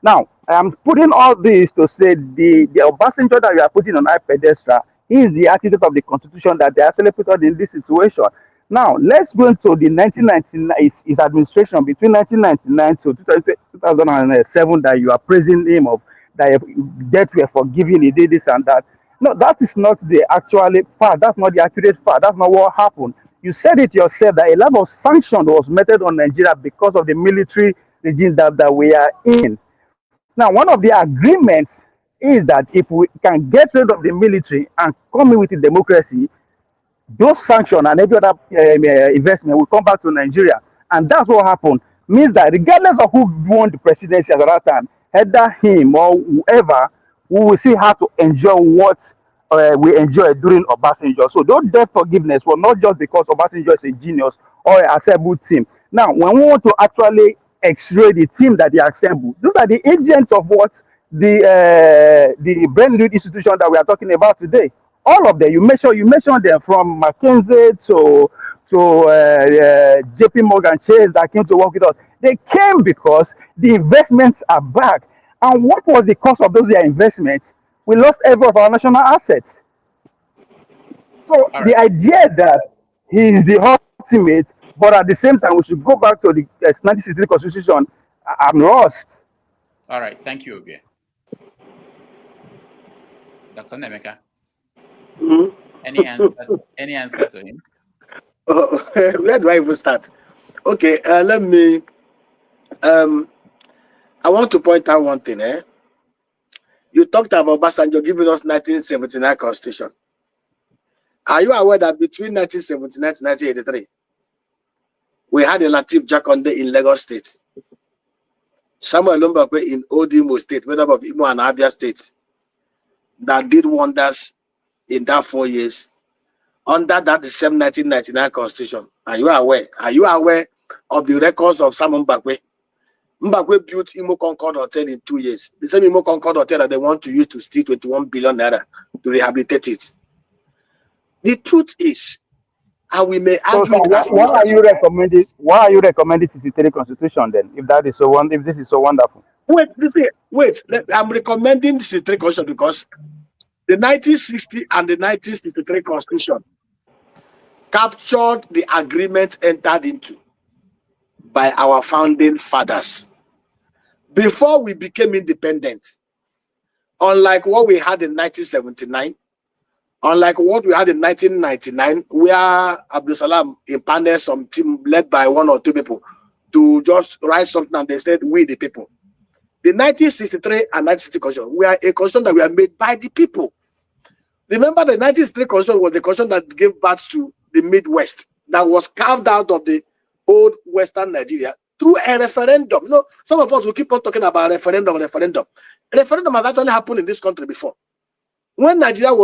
Now, I am putting all this to say the Obasanjo that you are putting on high pedestal is the architect of the constitution that they actually put us in this situation. Now, let's go into the 1999, his administration between 1999 to 2007 that you are praising him of, that debt were forgiven, he did this and that. No, that is not the actual fact. That's not the accurate fact. That's not what happened. You said it yourself that a lot of sanctions was meted on Nigeria because of the military regime that we are in. Now, one of the agreements is that if we can get rid of the military and come in with the democracy, those sanctions and every other investment will come back to Nigeria. And that's what happened. Means that regardless of who won the presidency at that time, either him or whoever, we will see how to enjoy what we enjoyed during Obasanjo. So those debt forgiveness was not just because Obasanjo is a genius or a assembled team. Now, when we want to actually X-ray the team that they assembled, those are the agents of what the brand new institution that we are talking about today. All of them, you mentioned them from McKinsey to JP Morgan Chase that came to work with us. They came because the investments are back. And what was the cost of those investments? We lost every of our national assets. So the idea that he is the ultimate, but at the same time we should go back to the 1963 Constitution, I'm lost. All right, thank you, Obi. Dr. Nnaemeka. Mm-hmm. Any answer to him? Where do I even start? Okay, let me. I want to point out one thing. You talked about Obasanjo giving us 1979 Constitution. Are you aware that between 1979 to 1983, we had a Latif Jakonde in Lagos State, Samuel Lumbakwe in Old Imo State, made up of Imo and Abia State, that did wonders in that 4 years under that the same 1999 Constitution? Are you aware? Are you aware of the records of Samuel Mbakwe? Mbakwe built Imo Concord Hotel in 2 years. The same Imo Concord Hotel that they want to use to steal 21 billion naira to rehabilitate it. The truth is, and we may argue why are you recommending 63 Constitution then? If that is so if this is so wonderful. Wait. I'm recommending 63 Constitution because the 1960 and the 1963 Constitution captured the agreement entered into by our founding fathers before we became independent. Unlike what we had in 1979, unlike what we had in 1999, where Abdul Salam impaneled some team led by 1 or 2 people to just write something and they said, we the people. The 1963 and 1960 Constitution, we are a constitution that we are made by the people. Remember, the 1963 Constitution was the constitution that gave birth to the Midwest, that was carved out of the old Western Nigeria through a referendum. You know, some of us will keep on talking about referendum. Referendum has actually happened in this country before. When Nigeria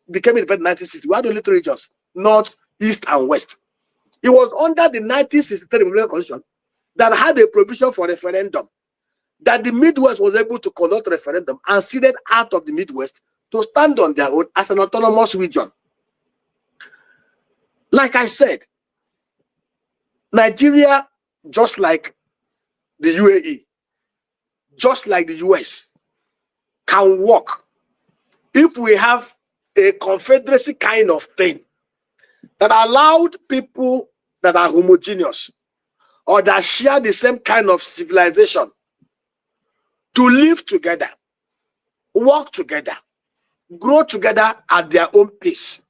became independent in 1960, we had only 3 regions, North, East, and West. It was under the 1963 Republican Constitution that had a provision for referendum, that the Midwest was able to conduct a referendum and ceded out of the Midwest to stand on their own as an autonomous region. Like I said, Nigeria, just like the UAE, just like the US, can work if we have a confederacy kind of thing that allowed people that are homogeneous or that share the same kind of civilization to live together, work together, grow together at their own pace,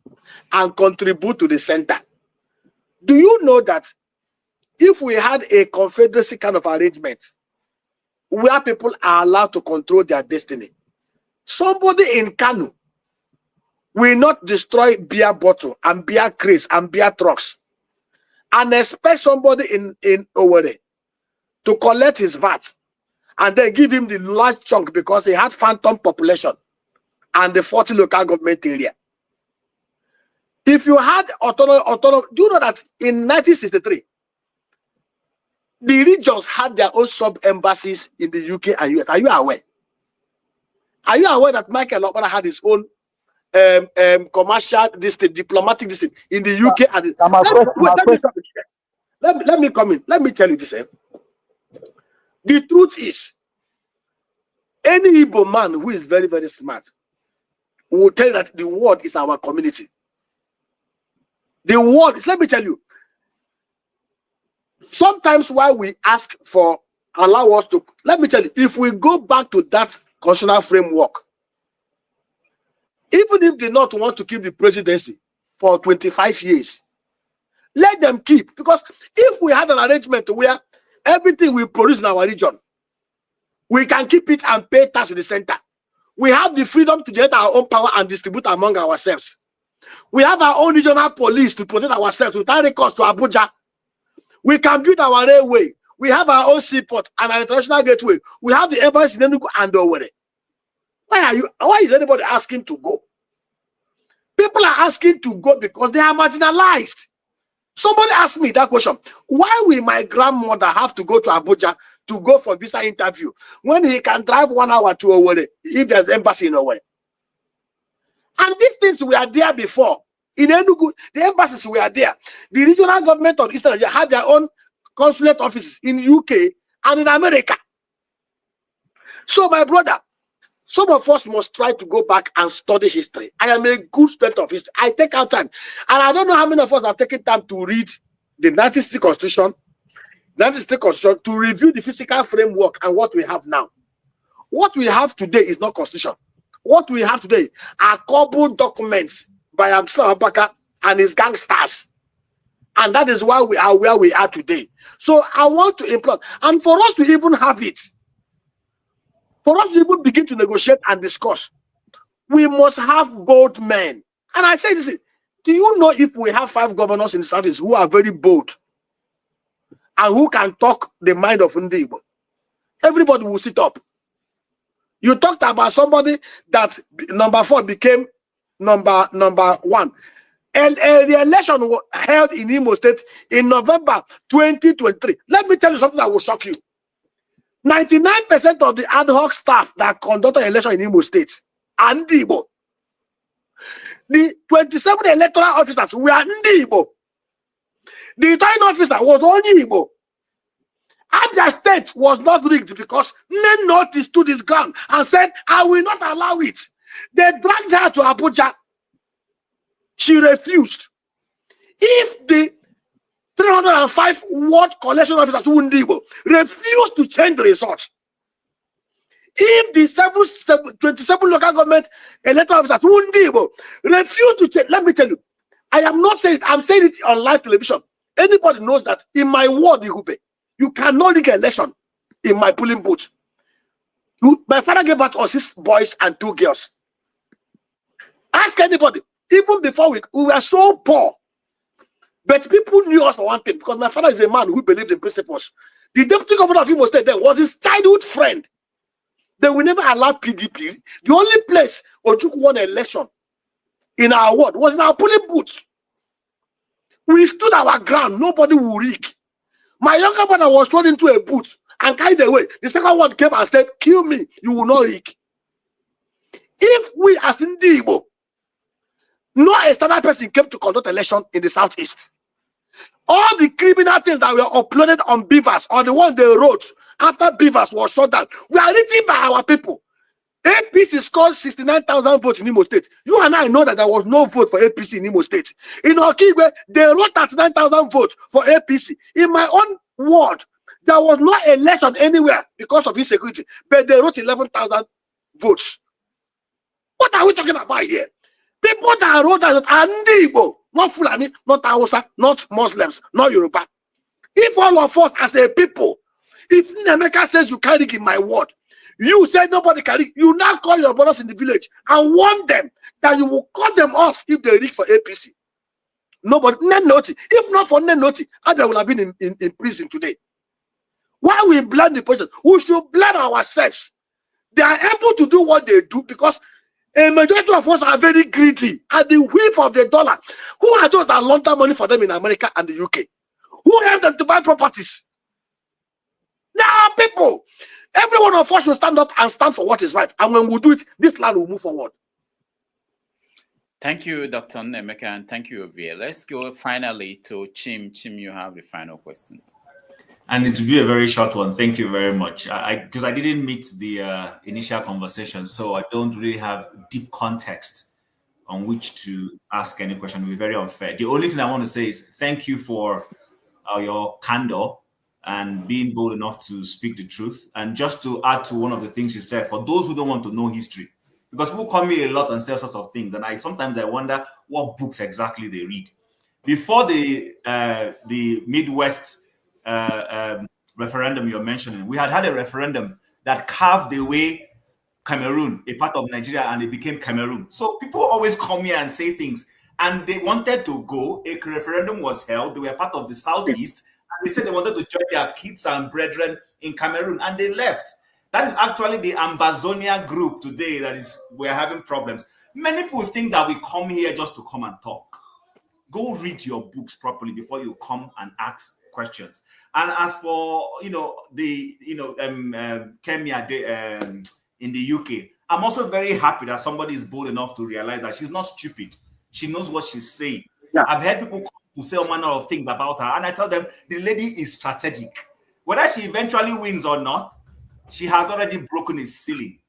and contribute to the center. Do you know that if we had a confederacy kind of arrangement where people are allowed to control their destiny, somebody in Kanu will not destroy beer bottle and beer crates and beer trucks and expect somebody in Owerri to collect his VAT and then give him the large chunk because he had phantom population and the 40 local government area. If you had autonomous, do you know that in 1963, the regions had their own sub-embassies in the UK and US? Are you aware? Are you aware that Michael Okpara had his own commercial diplomatic in the UK? Let me come in. Let me tell you this. The truth is, any Igbo man who is very, very smart will tell you that the world is our community. The world is, let me tell you, sometimes why we ask for allow us to, let me tell you, if we go back to that constitutional framework, even if they not want to keep the presidency for 25 years, let them keep. Because if we had an arrangement where everything we produce in our region, we can keep it and pay tax to the center. We have the freedom to generate our own power and distribute among ourselves. We have our own regional police to protect ourselves without recourse to Abuja. We can build our railway. We have our own seaport and our international gateway. We have the embassy in Enugu and Owerri. Why is anybody asking to go? People are asking to go because they are marginalized. Somebody asked me that question. Why will my grandmother have to go to Abuja to go for visa interview when he can drive 1 hour to Owerri if there's embassy in Owerri? And these things were there before. In Enugu, the embassies were there. The regional government of Eastern Nigeria had their own consulate offices in UK and in America. So, my brother, some of us must try to go back and study history. I am a good student of history. I take out time. And I don't know how many of us have taken time to read the 1960 Constitution, to review the physical framework and what we have now. What we have today is not Constitution. What we have today are couple documents by Abdullah Abubakar and his gangsters. And that is why we are where we are today. So I want to implore, and for us to even have it, for us to even begin to negotiate and discuss, we must have bold men. And I say this, do you know if we have 5 governors in the Southeast who are very bold and who can talk the mind of Ndigbo, everybody will sit up. You talked about somebody that number 4 became number 1. And a re-election was held in Imo State in November 2023. Let me tell you something that will shock you. 99% of the ad hoc staff that conducted election in Imo State are Ndigbo. The 27 electoral officers were Ndigbo. The returning officer was only Igbo. Abia State was not rigged because Nnaemeka stood his ground and said, I will not allow it. They dragged her to Abuja. She refused. If the 305 ward collection officers who refused to change the results, if the 27 local government electoral officers who refused to change, let me tell you, I am not saying it, I'm saying it on live television. Anybody knows that in my ward, you cannot rig an election in my polling booth. My father gave birth to 6 boys and 2 girls. Ask anybody. Even before we were so poor. But people knew us for one thing, because my father is a man who believed in principles. The deputy governor of Imo State then was his childhood friend. They will never allow PDP. The only place Ojukwu won an election in our ward was in our polling booth. We stood our ground. Nobody will rig. My younger brother was thrown into a booth and carried away. The second one came and said, kill me, you will not rig. If we as Ndigbo, no external person came to conduct election in the Southeast, all the criminal things that were uploaded on Beavers, or the one they wrote after Beavers was shut down, were written by our people. APC scored 69,000 votes in Imo State. You and I know that there was no vote for APC in Imo State. In Okigwe, they wrote 39,000 votes for APC. In my own ward, there was no election anywhere because of insecurity, but they wrote 11,000 votes. What are we talking about here? People that wrote that are Ndigbo, not Fulani, not Hausa, not Muslims, not Yoruba. If all of us as a people, if Nnaemeka says you can't rig in my ward, you said nobody can rig, you now call your brothers in the village and warn them that you will cut them off if they rig for APC. Nobody, Nnaemeka, if not for Nnaemeka, Abia will have been in prison today. Why we blame the president? We should blame ourselves. They are able to do what they do because a majority of us are very greedy at the whip of the dollar. Who are those that launder money for them in America and the UK? Who helped them to buy properties? There are people. Every one of us should stand up and stand for what is right. And when we do it, this land will move forward. Thank you, Dr. Nnaemeka, and thank you, Ovie. Let's go finally to Chim. Chim, you have the final question. And it will be a very short one. Thank you very much. Because I didn't meet the initial conversation, so I don't really have deep context on which to ask any question. It will be very unfair. The only thing I want to say is thank you for your candor and being bold enough to speak the truth. And just to add to one of the things you said, for those who don't want to know history, because people call me a lot and say all sorts of things, and sometimes I wonder what books exactly they read. Before the Midwest referendum you're mentioning, we had a referendum that carved away Cameroon, a part of Nigeria, and it became Cameroon. So people always come here and say things, and they wanted to go. A referendum was held. They were part of the Southeast, and they said they wanted to join their kids and brethren in Cameroon, and they left. That is actually the Ambazonia group today we're having problems. Many people think that we come here just to come and talk. Go read your books properly before you come and ask questions. And as for Kenya in the UK, I'm also very happy that somebody is bold enough to realize that she's not stupid. She knows what she's saying. Yeah. I've heard people come to say all manner of things about her, and I tell them the lady is strategic. Whether she eventually wins or not, she has already broken a ceiling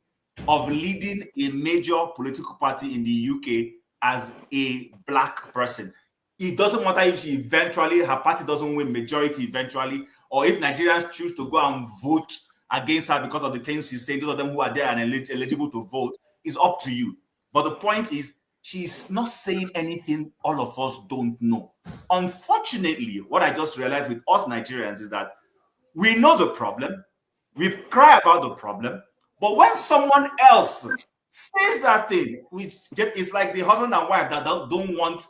of leading a major political party in the UK as a black person. It doesn't matter if her party doesn't win majority eventually, or if Nigerians choose to go and vote against her because of the things she's saying. Those of them who are there and eligible to vote, is up to you. But the point is, she's not saying anything all of us don't know. Unfortunately, what I just realized with us Nigerians is that we know the problem, we cry about the problem, but when someone else says that thing, it's like the husband and wife that don't want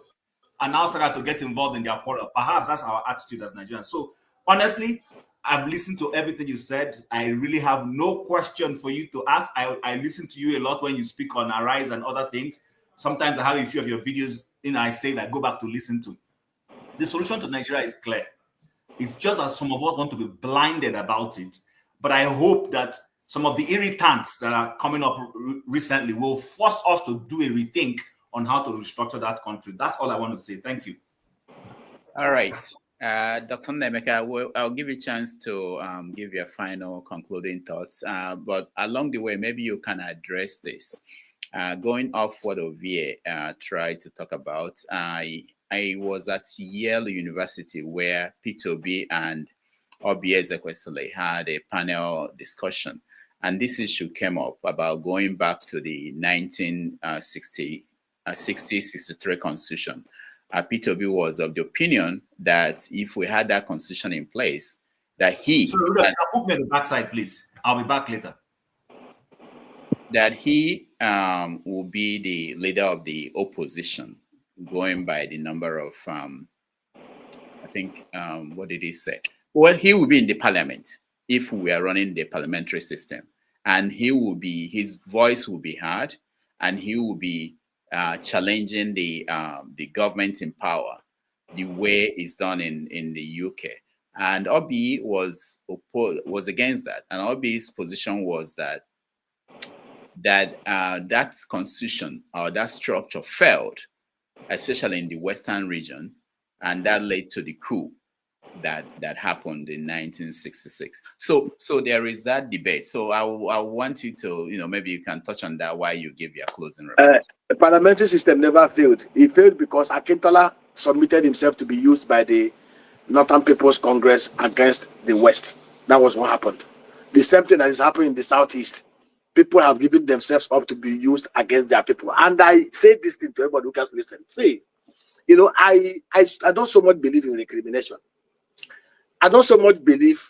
an outsider to get involved in their quarrel. Perhaps that's our attitude as Nigerians. So honestly, I've listened to everything you said. I really have no question for you to ask. I listen to you a lot when you speak on Arise and other things. Sometimes I have a few of your videos I say that I go back to listen to. The solution to Nigeria is clear. It's just that some of us want to be blinded about it. But I hope that some of the irritants that are coming up recently will force us to do a rethink on how to restructure that country. That's all I want to say. Thank you. All right. Dr. Nnaemeka, I'll give you a chance to give your final concluding thoughts. But along the way, maybe you can address this. Going off what Ovie tried to talk about, I was at Yale University where P2B and Obi Ezekwesili had a panel discussion. And this issue came up about going back to the 1963 Constitution. P2B was of the opinion that if we had that Constitution in place, that he... So, Rudolph, put me on the backside, please. I'll be back later. That he will be the leader of the opposition, going by the number of, I think, what did he say? Well, he will be in the parliament if we are running the parliamentary system. And his voice will be heard, and he will be challenging the government in power, the way it's done in the UK. And Obi was against that. And Obi's position was that constitution or that structure failed, especially in the Western region, and that led to the coup that happened in 1966. So there is that debate. So I want you to, maybe you can touch on that while you give your closing remarks. The parliamentary system never failed. It failed because Akintola submitted himself to be used by the Northern People's Congress against the West. That was what happened. The same thing that is happening in the Southeast. People have given themselves up to be used against their people. And I say this thing to everybody who can listen. See, I don't so much believe in recrimination. I don't so much believe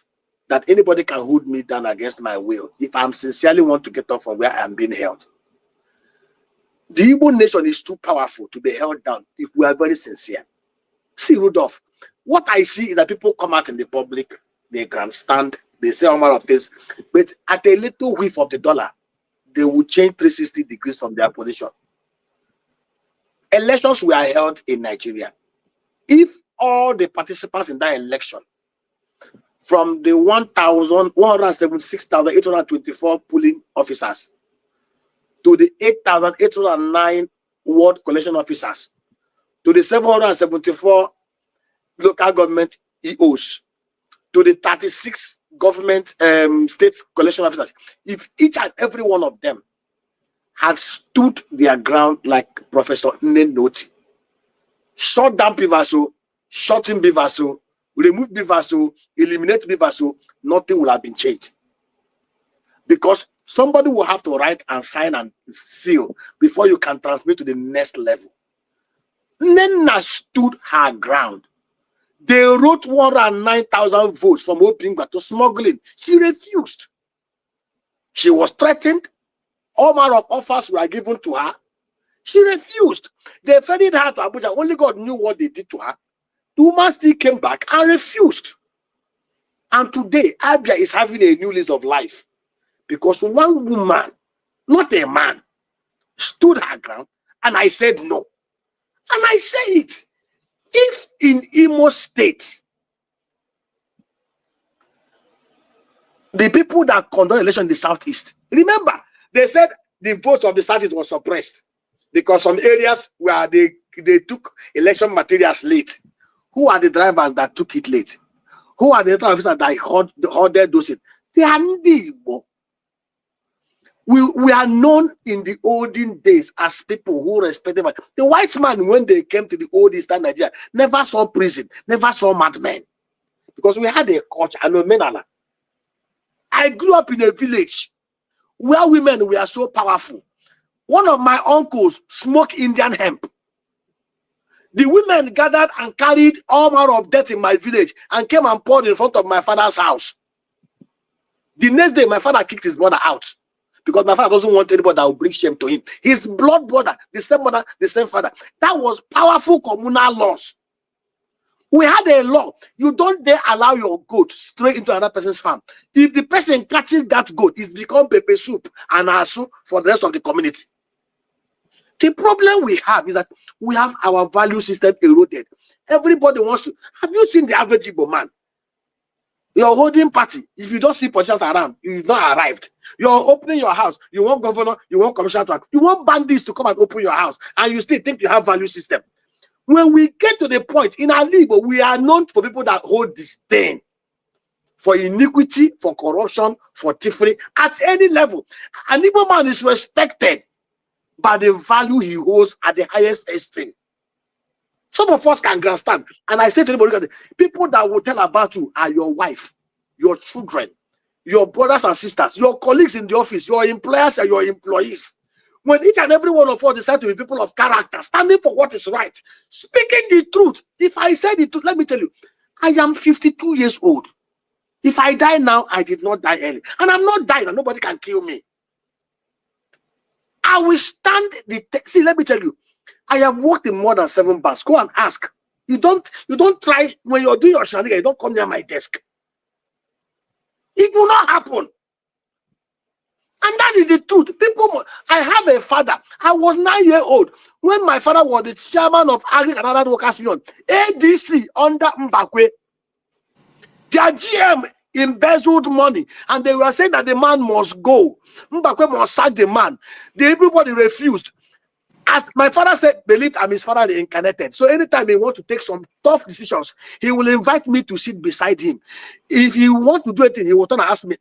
that anybody can hold me down against my will if I sincerely want to get off from where I am being held. The Igbo nation is too powerful to be held down if we are very sincere. See, Rudolph, what I see is that people come out in the public, they grandstand, They say all manner of things. But at a little whiff of the dollar, they will change 360 degrees from their position. Elections were held in Nigeria. If all the participants in that election, from the 176,824 polling officers to the 8,809 ward collection officers to the 774 local government EOs to the 36 government state collection officers, if each and every one of them had stood their ground like Professor Nnaemeka, shut down Bivaso, shut in Bivaso, remove Bivaso, eliminate Bivaso, nothing will have been changed. Because somebody will have to write and sign and seal before you can transmit to the next level. Nena stood her ground. They wrote 109,000 votes from opening to smuggling. She refused. She was threatened. All manner of offers were given to her. She refused. They ferried her to Abuja. Only God knew what they did to her. The woman still came back and refused. And today, Abia is having a new lease of life. Because one woman, not a man, stood her ground and I said no. And I say it. If in Imo State, the people that conduct election in the Southeast, remember, they said the vote of the Southeast was suppressed because some areas where they took election materials late. Who are the drivers that took it late? Who are the officers that ordered those? They are Igbo. We are known in the olden days as people who respected the white man. When they came to the old Eastern Nigeria, never saw prison, never saw madmen, because we had a culture. I grew up in a village where women were so powerful. One of my uncles smoked Indian hemp. The women gathered and carried all manner of death in my village and came and poured in front of my father's house. The next day, my father kicked his brother out. Because my father doesn't want anybody that will bring shame to him. His blood brother, the same mother, the same father. That was powerful communal laws. We had a law. You don't dare allow your goat straight into another person's farm. If the person catches that goat, it's become pepper soup and asu for the rest of the community. The problem we have is that we have our value system eroded. Everybody wants to. Have you seen the average Igbo man? You're holding party. If you don't see politicians around, you've not arrived. You're opening your house. You want governor, you want commissioner to act. You want bandits to come and open your house, and you still think you have value system. When we get to the point in our league, we are known for people that hold disdain for iniquity, for corruption, for thievery at any level. An Igbo man is respected by the value he holds at the highest esteem. Some of us can grandstand. And I say to anybody, people that will tell about you are your wife, your children, your brothers and sisters, your colleagues in the office, your employers and your employees. When each and every one of us decide to be people of character, standing for what is right, speaking the truth. If I said the truth, let me tell you, I am 52 years old. If I die now, I did not die early. And I'm not dying, and nobody can kill me. I will stand the test. See, let me tell you, I have worked in more than 7 banks. Go and ask. You don't try when you're doing your shenanigans, you don't come near my desk. It will not happen. And that is the truth. People, I have a father. I was 9 years old when my father was the chairman of Agro-industrial Workers Union, ADC under Mbakwe. Their GM embezzled money, and they were saying that the man must go. Mbakwe must sack the man. Everybody refused. As my father said, believed I'm his father reincarnated. So anytime he wants to take some tough decisions, he will invite me to sit beside him. If he want to do anything, he will turn and ask me,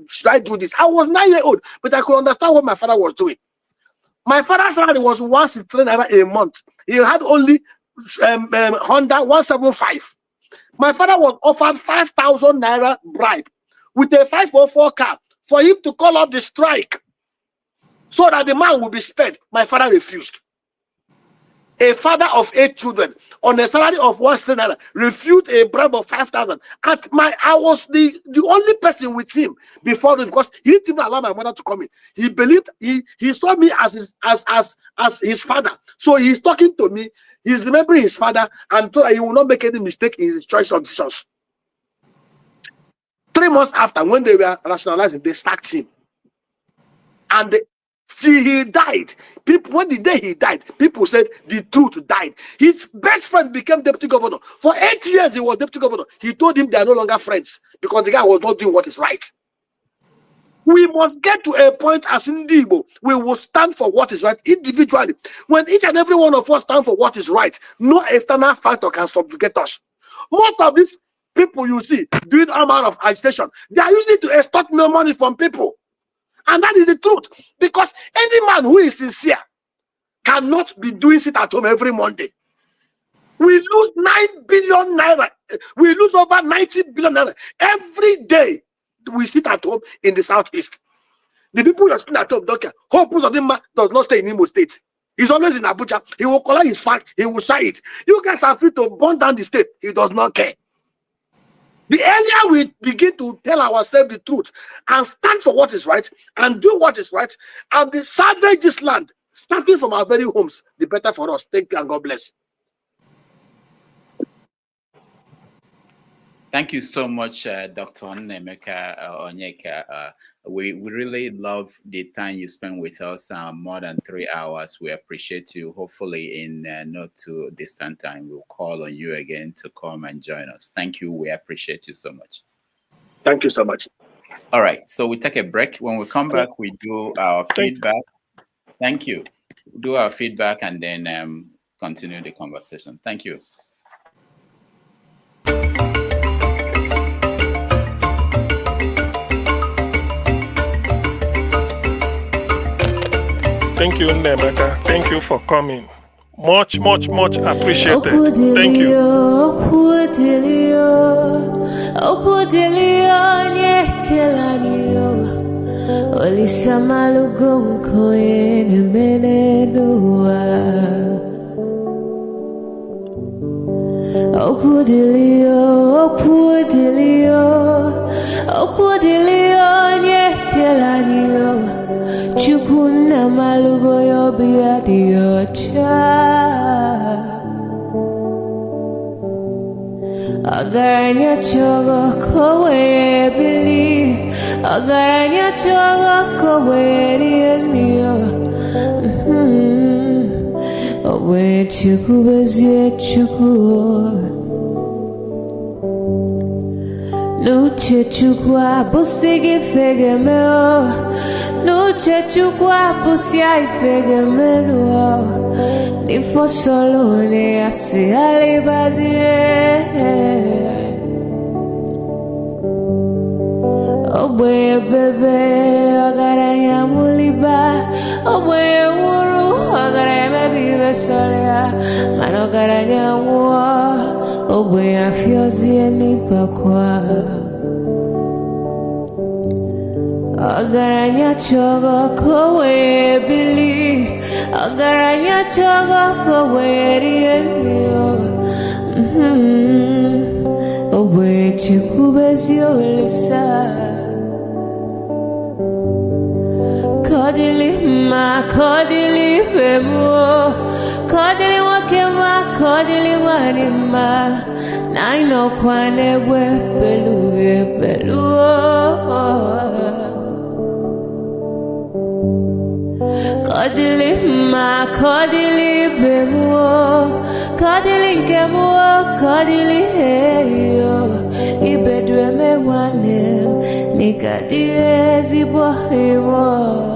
should I do this? I was 9 years old, but I could understand what my father was doing. My father's salary was once a month. He had only Honda 175. My father was offered 5,000 naira bribe with a 504 car for him to call off the strike, so that the man will be spared. My father refused. A father of 8 children on a salary of 1,000 refused a bribe of 5,000. I was the only person with him before him, because he didn't even allow my mother to come in. He believed he saw me as his father. So he's talking to me. He's remembering his father and told that he will not make any mistake in his choice of decisions. 3 months after, when they were rationalizing, they sacked him. And see, he died. People, when the day he died, people said the truth died. His best friend became deputy governor. For 8 years, he was deputy governor. He told him they are no longer friends because the guy was not doing what is right. We must get to a point as Ndibo, we will stand for what is right individually. When each and every one of us stand for what is right, no external factor can subjugate us. Most of these people you see doing all manner of agitation, they are using it to extort more money from people. And that is the truth. Because any man who is sincere cannot be doing it at home every Monday. We lose 9 billion naira. We lose over 90 billion naira every day. We sit at home in the southeast. The people who are sitting at home don't care. Hope Uzodinma does not stay in Imo State. He's always in Abuja. He will collect his fact. He will share it. You guys are free to burn down the state. He does not care. The earlier we begin to tell ourselves the truth and stand for what is right and do what is right and salvage this land, starting from our very homes, the better for us. Thank you and God bless. Thank you so much, Dr. Nnaemeka Onyeka. We really love the time you spent with us, more than 3 hours. We appreciate you. Hopefully in not too distant time, we'll call on you again to come and join us. Thank you. We appreciate you so much. Thank you so much. All right. So we take a break. When we come back, we do our feedback. Thank you. We'll do our feedback and then continue the conversation. Thank you. Thank you, Nnaemeka. Thank you for coming. Much, much, much appreciated. Thank you. Chukuna malugo yo biadi ocha Agaranya chogo kowe bili Agaranya chogo kowe rienio Owe chuku bezie chuku Nuche chukwa busigi fege meo Nuche chukwa busia ifege meo Nifo solo ne asi alibazie Oboye bebe agaranya muliba Oboye wuru agaranya mebibe solea Mano agaranya mua Oboye afyozie nipa kwa Agaranya chogo kowe bili Agaranya chogo kowe rienio Oboye chikubezio lisa Kodili ma kodili bemo Kodili wakema kodili wanima Naino kwane we beluge beluo Kodili ma kodili bemo Kodili kemo kodili heyo Ibedwe me wanem Nikadie zibohimo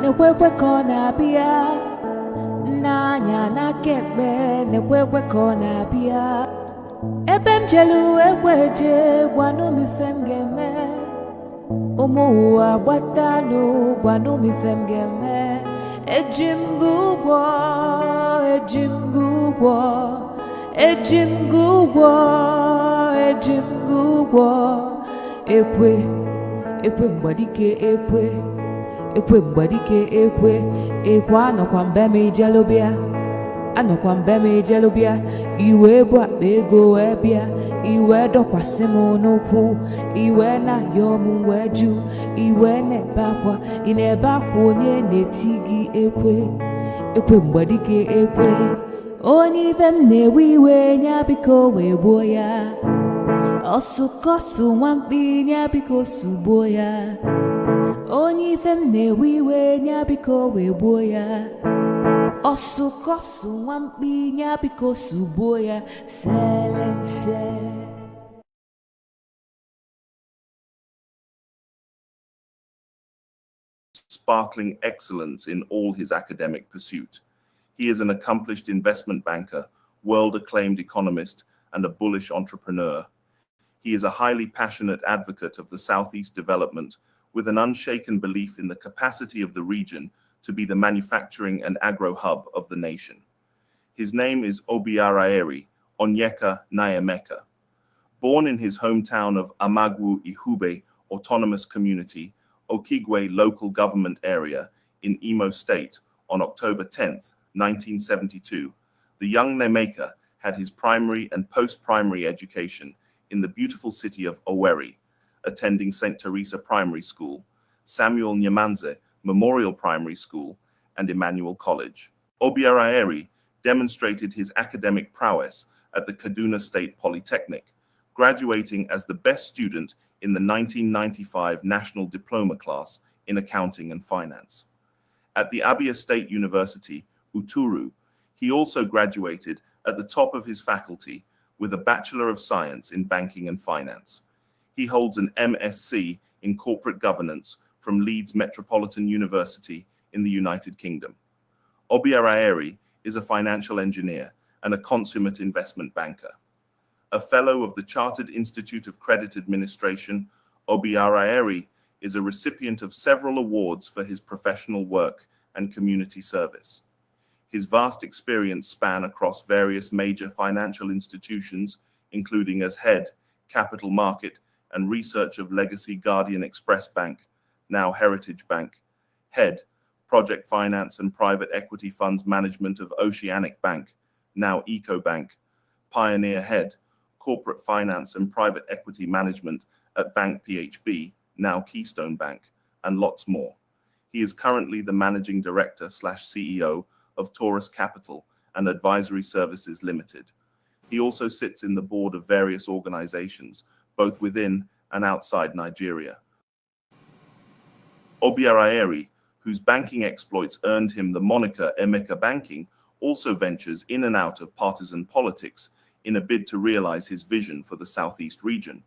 Nekwe kona bia Nanya na kebe Nekwe kona bia Ebem jelu ekweje Gwanu mi femgeme Umu wa watanu Gwanu mi femgeme ejimgugwo, ejimgugwo, ejimgugwo, ejimgugwo, ekwe, ekwe mbadike ekwe, ekwe mbadike ekwe, ekwe anọkwa mbeme ijelobia, anọkwa mbeme ijelobia, iwe bụ akpa ego ebia, iwe dọkwasị m n'ụkwụ, iwe na-ayọ m wee jụ, iwe na-ebe akwa, ị na-ebe akwa onye na-eti gị ekwe, ekwe mgbadike ekwe, onye ibe m na-ewe iwe nya biko wee gbuo ya, ọsụkọsụ nwamkpi nya biko sugbuo ya, onye ibe m na-ewe iwe nya biko wee gbuo ya, ọsụkọsụ nwamkpi nya biko sugbuo ya, selense. Sparkling excellence in all his academic pursuit. He is an accomplished investment banker, world-acclaimed economist, and a bullish entrepreneur. He is a highly passionate advocate of the Southeast development, with an unshaken belief in the capacity of the region to be the manufacturing and agro-hub of the nation. His name is Obiaraeri, Onyeka Nnaemeka. Born in his hometown of Amagwu-Ihube Autonomous Community, Okigwe local government area in Imo State on October 10th, 1972, the young Nnaemeka had his primary and post-primary education in the beautiful city of Owerri, attending St. Teresa Primary School, Samuel Nyamanze Memorial Primary School, and Emmanuel College. Obiaraeri demonstrated his academic prowess at the Kaduna State Polytechnic, graduating as the best student in the 1995 National Diploma class in Accounting and Finance. At the Abia State University, Uturu, he also graduated at the top of his faculty with a Bachelor of Science in Banking and Finance. He holds an MSc in Corporate Governance from Leeds Metropolitan University in the United Kingdom. Obiaraeri is a financial engineer and a consummate investment banker. A fellow of the Chartered Institute of Credit Administration, Obiaraeri is a recipient of several awards for his professional work and community service. His vast experience span across various major financial institutions, including as head, capital market, and research of Legacy Guardian Express Bank, now Heritage Bank, head, project finance and private equity funds management of Oceanic Bank, now EcoBank, pioneer head, corporate finance and private equity management at Bank PHB, now Keystone Bank, and lots more. He is currently the managing director/CEO of Taurus Capital and Advisory Services Limited. He also sits in the board of various organizations, both within and outside Nigeria. Obiaraeri, whose banking exploits earned him the moniker Emeka Banking, also ventures in and out of partisan politics in a bid to realize his vision for the Southeast region.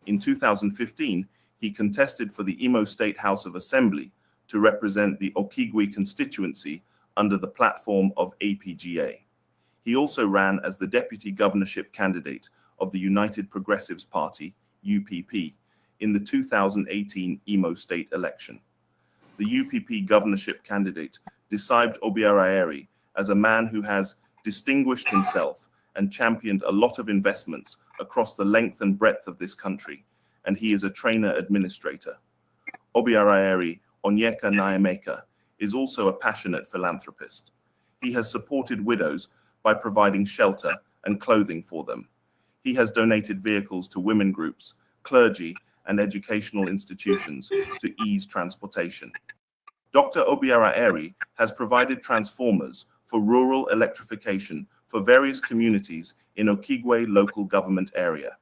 In 2015, he contested for the Imo State House of Assembly to represent the Okigwe constituency under the platform of APGA. He also ran as the deputy governorship candidate of the United Progressives Party, UPP, in the 2018 Imo State election. The UPP governorship candidate described Obiaraeri as a man who has distinguished himself and championed a lot of investments across the length and breadth of this country, and he is a trainer administrator. Obiaraeri Onyeka Nnaemeka is also a passionate philanthropist. He has supported widows by providing shelter and clothing for them. He has donated vehicles to women groups, clergy, and educational institutions to ease transportation. Dr. Obiaraeri has provided transformers for rural electrification for various communities in Okigwe local government area.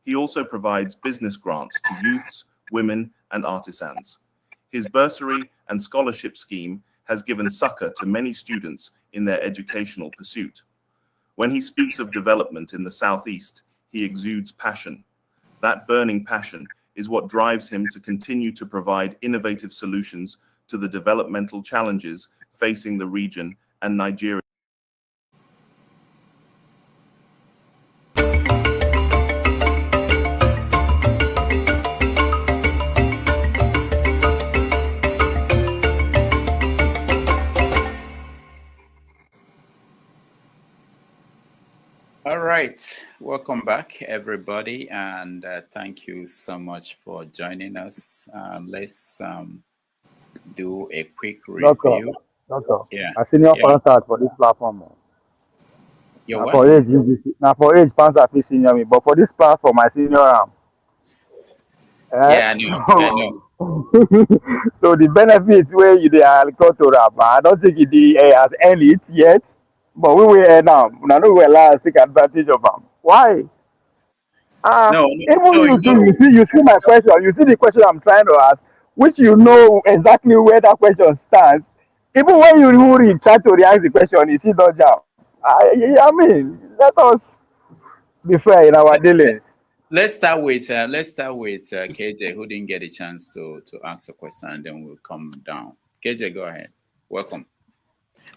He also provides business grants to youths, women, and artisans. His bursary and scholarship scheme has given succor to many students in their educational pursuit. When he speaks of development in the Southeast, he exudes passion. That burning passion is what drives him to continue to provide innovative solutions to the developmental challenges facing the region and Nigeria. right, welcome back, everybody, and thank you so much for joining us. Let's do a quick review. Doctor, Yeah, I senior yeah. pastor for this platform. You're Now what? for age, now for age, pastor fit senior me, but for this platform, I senior am. Yeah, I know. I know. So the benefits where you dey agricultural, but I don't think it has earned it yet. But we will earn now. I know we will allow us take advantage of them. Why? No, Even no, you too, no. you see my question. You see the question I'm trying to ask, which you know exactly where that question stands. Even when you read, try to react the question, you see don't jam. I mean, let us be fair in our dealings. Let's start with KJ, who didn't get a chance to ask a question, and then we'll come down. KJ, go ahead. Welcome.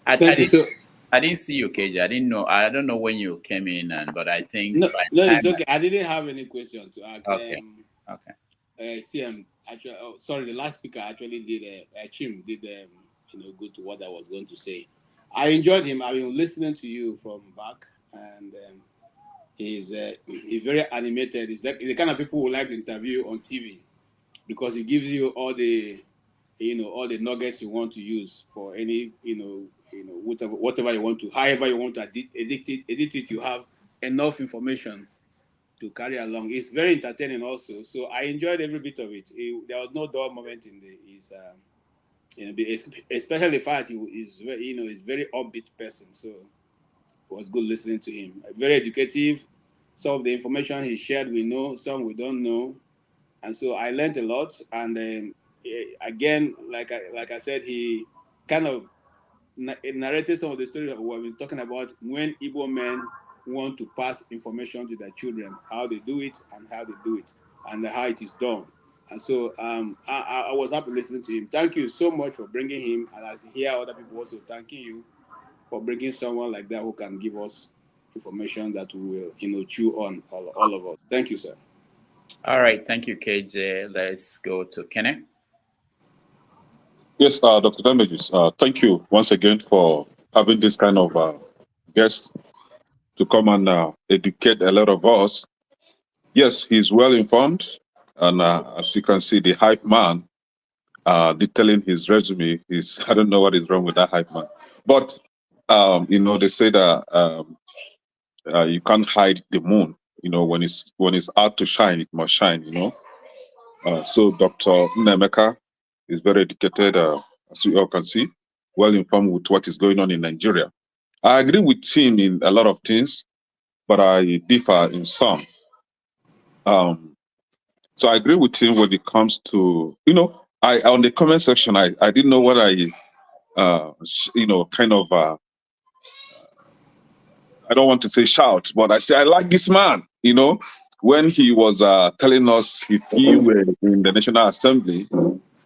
Thank you. So I didn't see you, KJ. I don't know when you came in, but I think no, it's okay. I didn't have any question to ask. Okay. CM actually. Oh, sorry. The last speaker actually did. Chim did. Go to what I was going to say. I enjoyed him. I've been listening to you from back, and he's very animated. He's the kind of people who like to interview on TV because he gives you all the all the nuggets you want to use for any whatever you want to, however you want to edit it. You have enough information to carry along. It's very entertaining also. So I enjoyed every bit of it. There was no dull moment in especially the fact he's very upbeat person. So it was good listening to him. Very educative. Some of the information he shared we know, some we don't know, and so I learned a lot. And again, like I said, he kind of narrated some of the stories that we've been talking about when Igbo men want to pass information to their children, how they do it and how it is done. And so I was happy listening to him. Thank you so much for bringing him, and I hear other people also thanking you for bringing someone like that who can give us information that we will chew on, all of us. Thank you, sir. All right, thank you, KJ. Let's go to Kenneth. Yes, Dr. Damages, thank you once again for having this kind of guest to come and educate a lot of us. Yes, he's well informed, and as you can see, the hype man detailing his resume is, I don't know what is wrong with that hype man. But, they say that you can't hide the moon. When it's out to shine, it must shine, So Dr. Nnaemeka is very educated, as you all can see, well informed with what is going on in Nigeria. I agree with him in a lot of things, but I differ in some. So I agree with him when it comes to, I on the comment section, I didn't know what I I don't want to say shout, but I say I like this man. When he was telling us if he were in the National Assembly,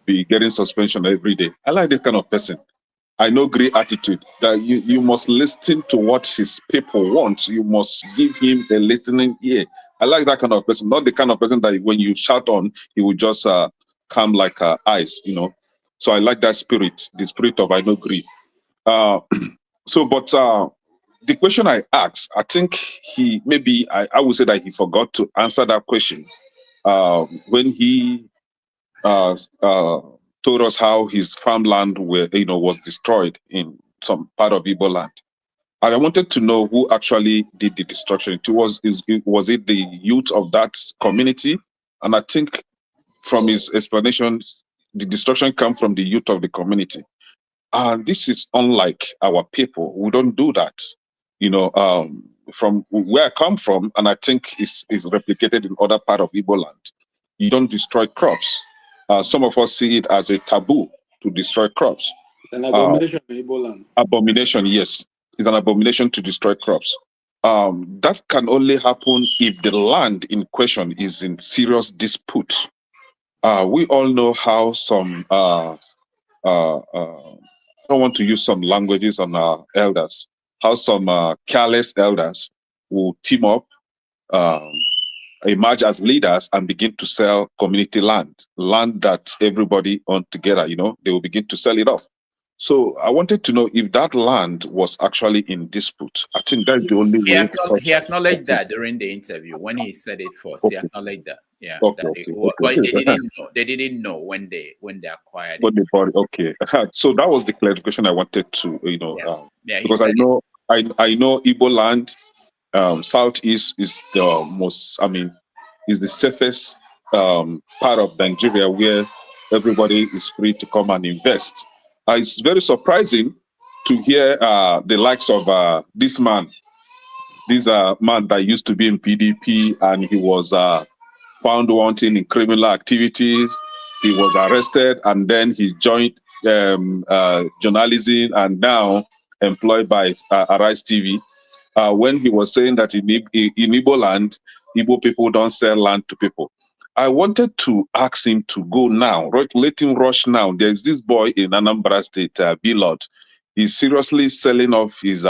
be getting suspension every day. I like that kind of person. I know great attitude that you must listen to what his people want. You must give him a listening ear. I like that kind of person, not the kind of person that when you shout on, he will just come like ice, So I like that spirit, the spirit of I know greed. But the question I asked, I think I would say that he forgot to answer that question when he told us how his farmland was destroyed in some part of Igbo land. And I wanted to know who actually did the destruction. Was it the youth of that community? And I think from his explanations, the destruction came from the youth of the community. And this is unlike our people. We don't do that. From where I come from, and I think is replicated in other part of Igbo land, you don't destroy crops. Some of us see it as a taboo to destroy crops. It's an abomination in Igbo land. Abomination, yes. It's an abomination to destroy crops. That can only happen if the land in question is in serious dispute. We all know how some, I don't want to use some languages on our elders, how some careless elders will team up, emerge as leaders and begin to sell community land that everybody owned together, they will begin to sell it off. So I wanted to know if that land was actually in dispute. I think that's the only way. He acknowledged that during the interview when he said it first. Okay. He acknowleded that. Yeah. Okay, That okay, but okay. they didn't know. They didn't know when they acquired But it. the body, okay. So that was the clarification I wanted to, Yeah, because I know Igbo land, southeast is the most, is the safest part of Nigeria where everybody is free to come and invest. It's very surprising to hear the likes of this man that used to be in PDP, and he was found wanting in criminal activities. He was arrested, and then he joined journalism and now employed by Arise TV. When he was saying that in Igbo land, Igbo people don't sell land to people. I wanted to ask him to go now, let him rush now. There's this boy in Anambra State, Bilod. He's seriously selling off his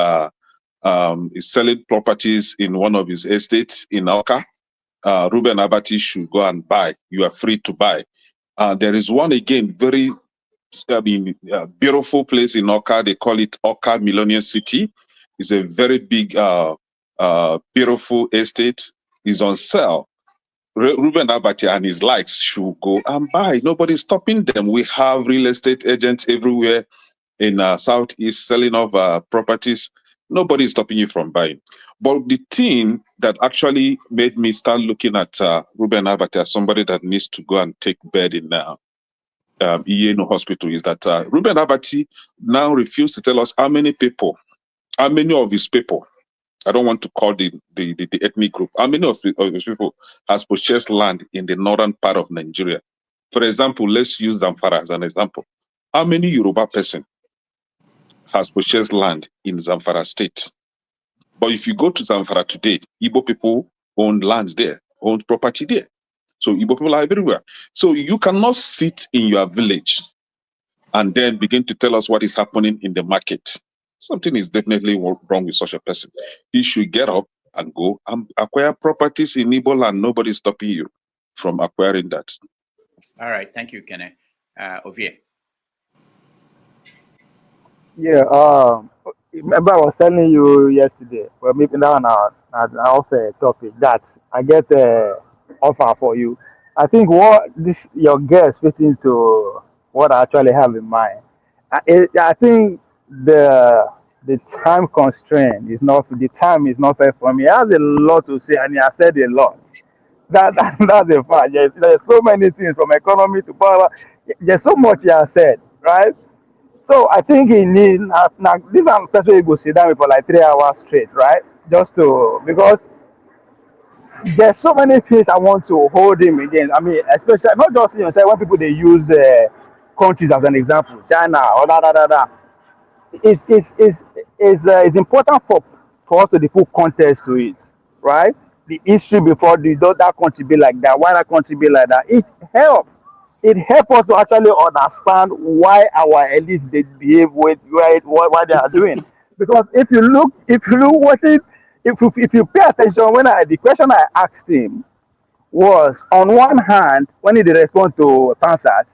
he's selling properties in one of his estates in Oka. Ruben Abati should go and buy. You are free to buy. There is one again, very beautiful place in Oka. They call it Oka Millennium City. It's a very big, beautiful estate. It's on sale. Ruben Abati and his likes should go and buy. Nobody's stopping them. We have real estate agents everywhere in Southeast selling off properties. Nobody is stopping you from buying. But the thing that actually made me start looking at Ruben Abati as somebody that needs to go and take bed in Iyeno Hospital is that Ruben Abati now refused to tell us how many of his people, I don't want to call the ethnic group, how many of his people has purchased land in the northern part of Nigeria. For example, let's use Zamfara as an example. How many Yoruba person has purchased land in Zamfara state? But if you go to Zamfara today, Igbo people own lands there, own property there. So Igbo people are everywhere. So you cannot sit in your village and then begin to tell us what is happening in the market. Something is definitely wrong with such a person. You should get up and go and acquire properties in Igbo land. Nobody's stopping you from acquiring that. All right. Thank you, Kenneth. Ovie. Yeah, remember I was telling you yesterday, well, maybe now off a topic that I get an offer for you. I think what your guest fits into what I actually have in mind. I think the time constraint is not, the time is not fair for me. He has a lot to say, and he has said a lot. That's a fact. There's so many things from economy to power. There's so much he has said, right? So I think he needs now. This is the person who go sit down with for like 3 hours straight, right? Just to, because there's so many things I want to hold him against. I mean, especially not just say when people they use countries as an example, China or da. It's important for us to put context to it, right? The history before that country be like that, why that country be like that. It helps us to actually understand why our elites they behave with what they are doing. Because if you look what it, if you pay attention, the question I asked him was, on one hand, when he did respond to Pansat,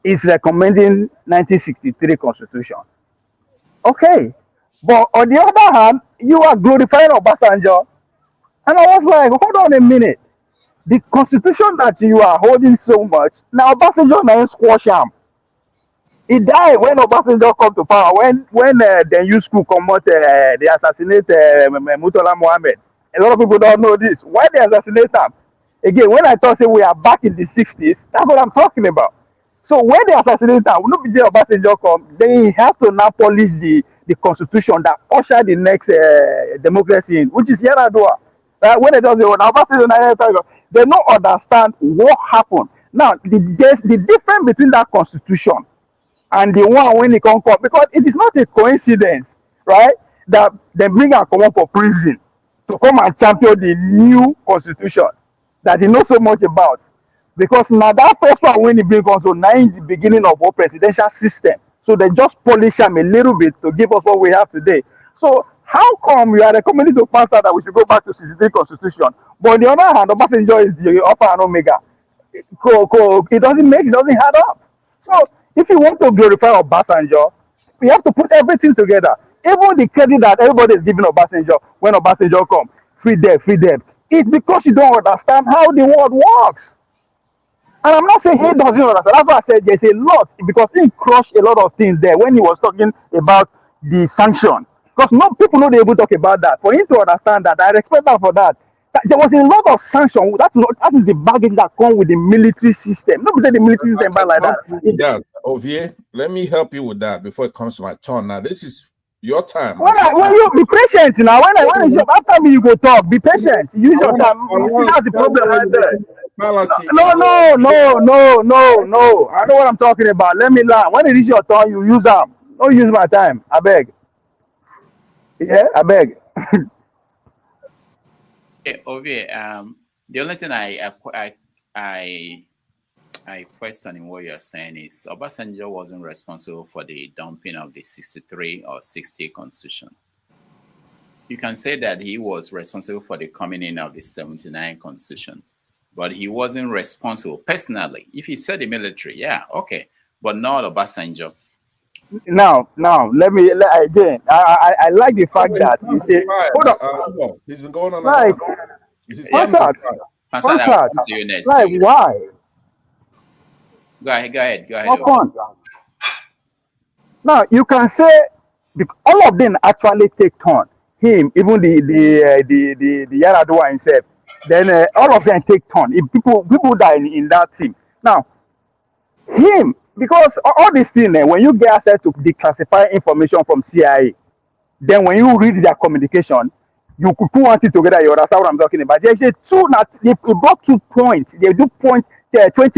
is recommending 1963 constitution. Okay, but on the other hand, you are glorifying Obasanjo, and I was like, hold on a minute. The constitution that you are holding so much, now Obasanjo now squash him. He died when Obasanjo come to power. When the youth school come out, they assassinate Murtala Mohammed. A lot of people don't know this. Why they assassinate him? Again, when I thought we are back in the 60s, that's what I'm talking about. So when they assassinate him, when Obasanjo come, they have to now polish the constitution that usher the next democracy in, which is Yaradua. When they just say, well, now Obasanjo, they don't understand what happened. Now, the difference between that constitution and the one when they come, because it is not a coincidence, right, that they bring and come up for prison to come and champion the new constitution that they know so much about. Because now that first one when he bring also now in the beginning of our presidential system, so they just polish them a little bit to give us what we have today. So how come you are recommending to pass out that we should go back to 63 constitution, but on the other hand, Obasanjo is the alpha and omega? It doesn't add up. So if you want to glorify Obasanjo, We have to put everything together. Even the credit that everybody is giving Obasanjo when Obasanjo come, free debt, free debt. It's because you don't understand how the world works. And I'm not saying he doesn't understand. That's why I said there's a lot because he crushed a lot of things there when he was talking about the sanction. Because no people know they able to talk about that. For him to understand that, I respect that for that. There was a lot of sanction. That is the baggage that comes with the military system. Nobody say the military system bad like that. Ovie, let me help you with that before it comes to my turn. Now, this is your time. When you be patient now, when it's your after me, you go talk. Be patient. Use your time. See, that's the problem right there. No. I know what I'm talking about. Let me learn. When it is your turn, you use them. Don't use my time. I beg. Yeah, I beg. Okay, the only thing I question in what you're saying is Obasanjo wasn't responsible for the dumping of the 63 or 60 constitution. You can say that he was responsible for the coming in of the 79 constitution, but he wasn't responsible personally. If you said the military, yeah, okay, but not Obasanjo. Now, again, I like the fact that you say, hold on. He's been going on. Like, Like, why? Go ahead. What fun? Now you can say all of them actually take turn. Him, even the Yaradua himself. Then all of them take turn. If people die in that team. Now him, because all these things, when you get access to declassify information from CIA, then when you read their communication, you could put one thing together. You understand what I'm talking about? There's a two. They brought 2 points. They do 20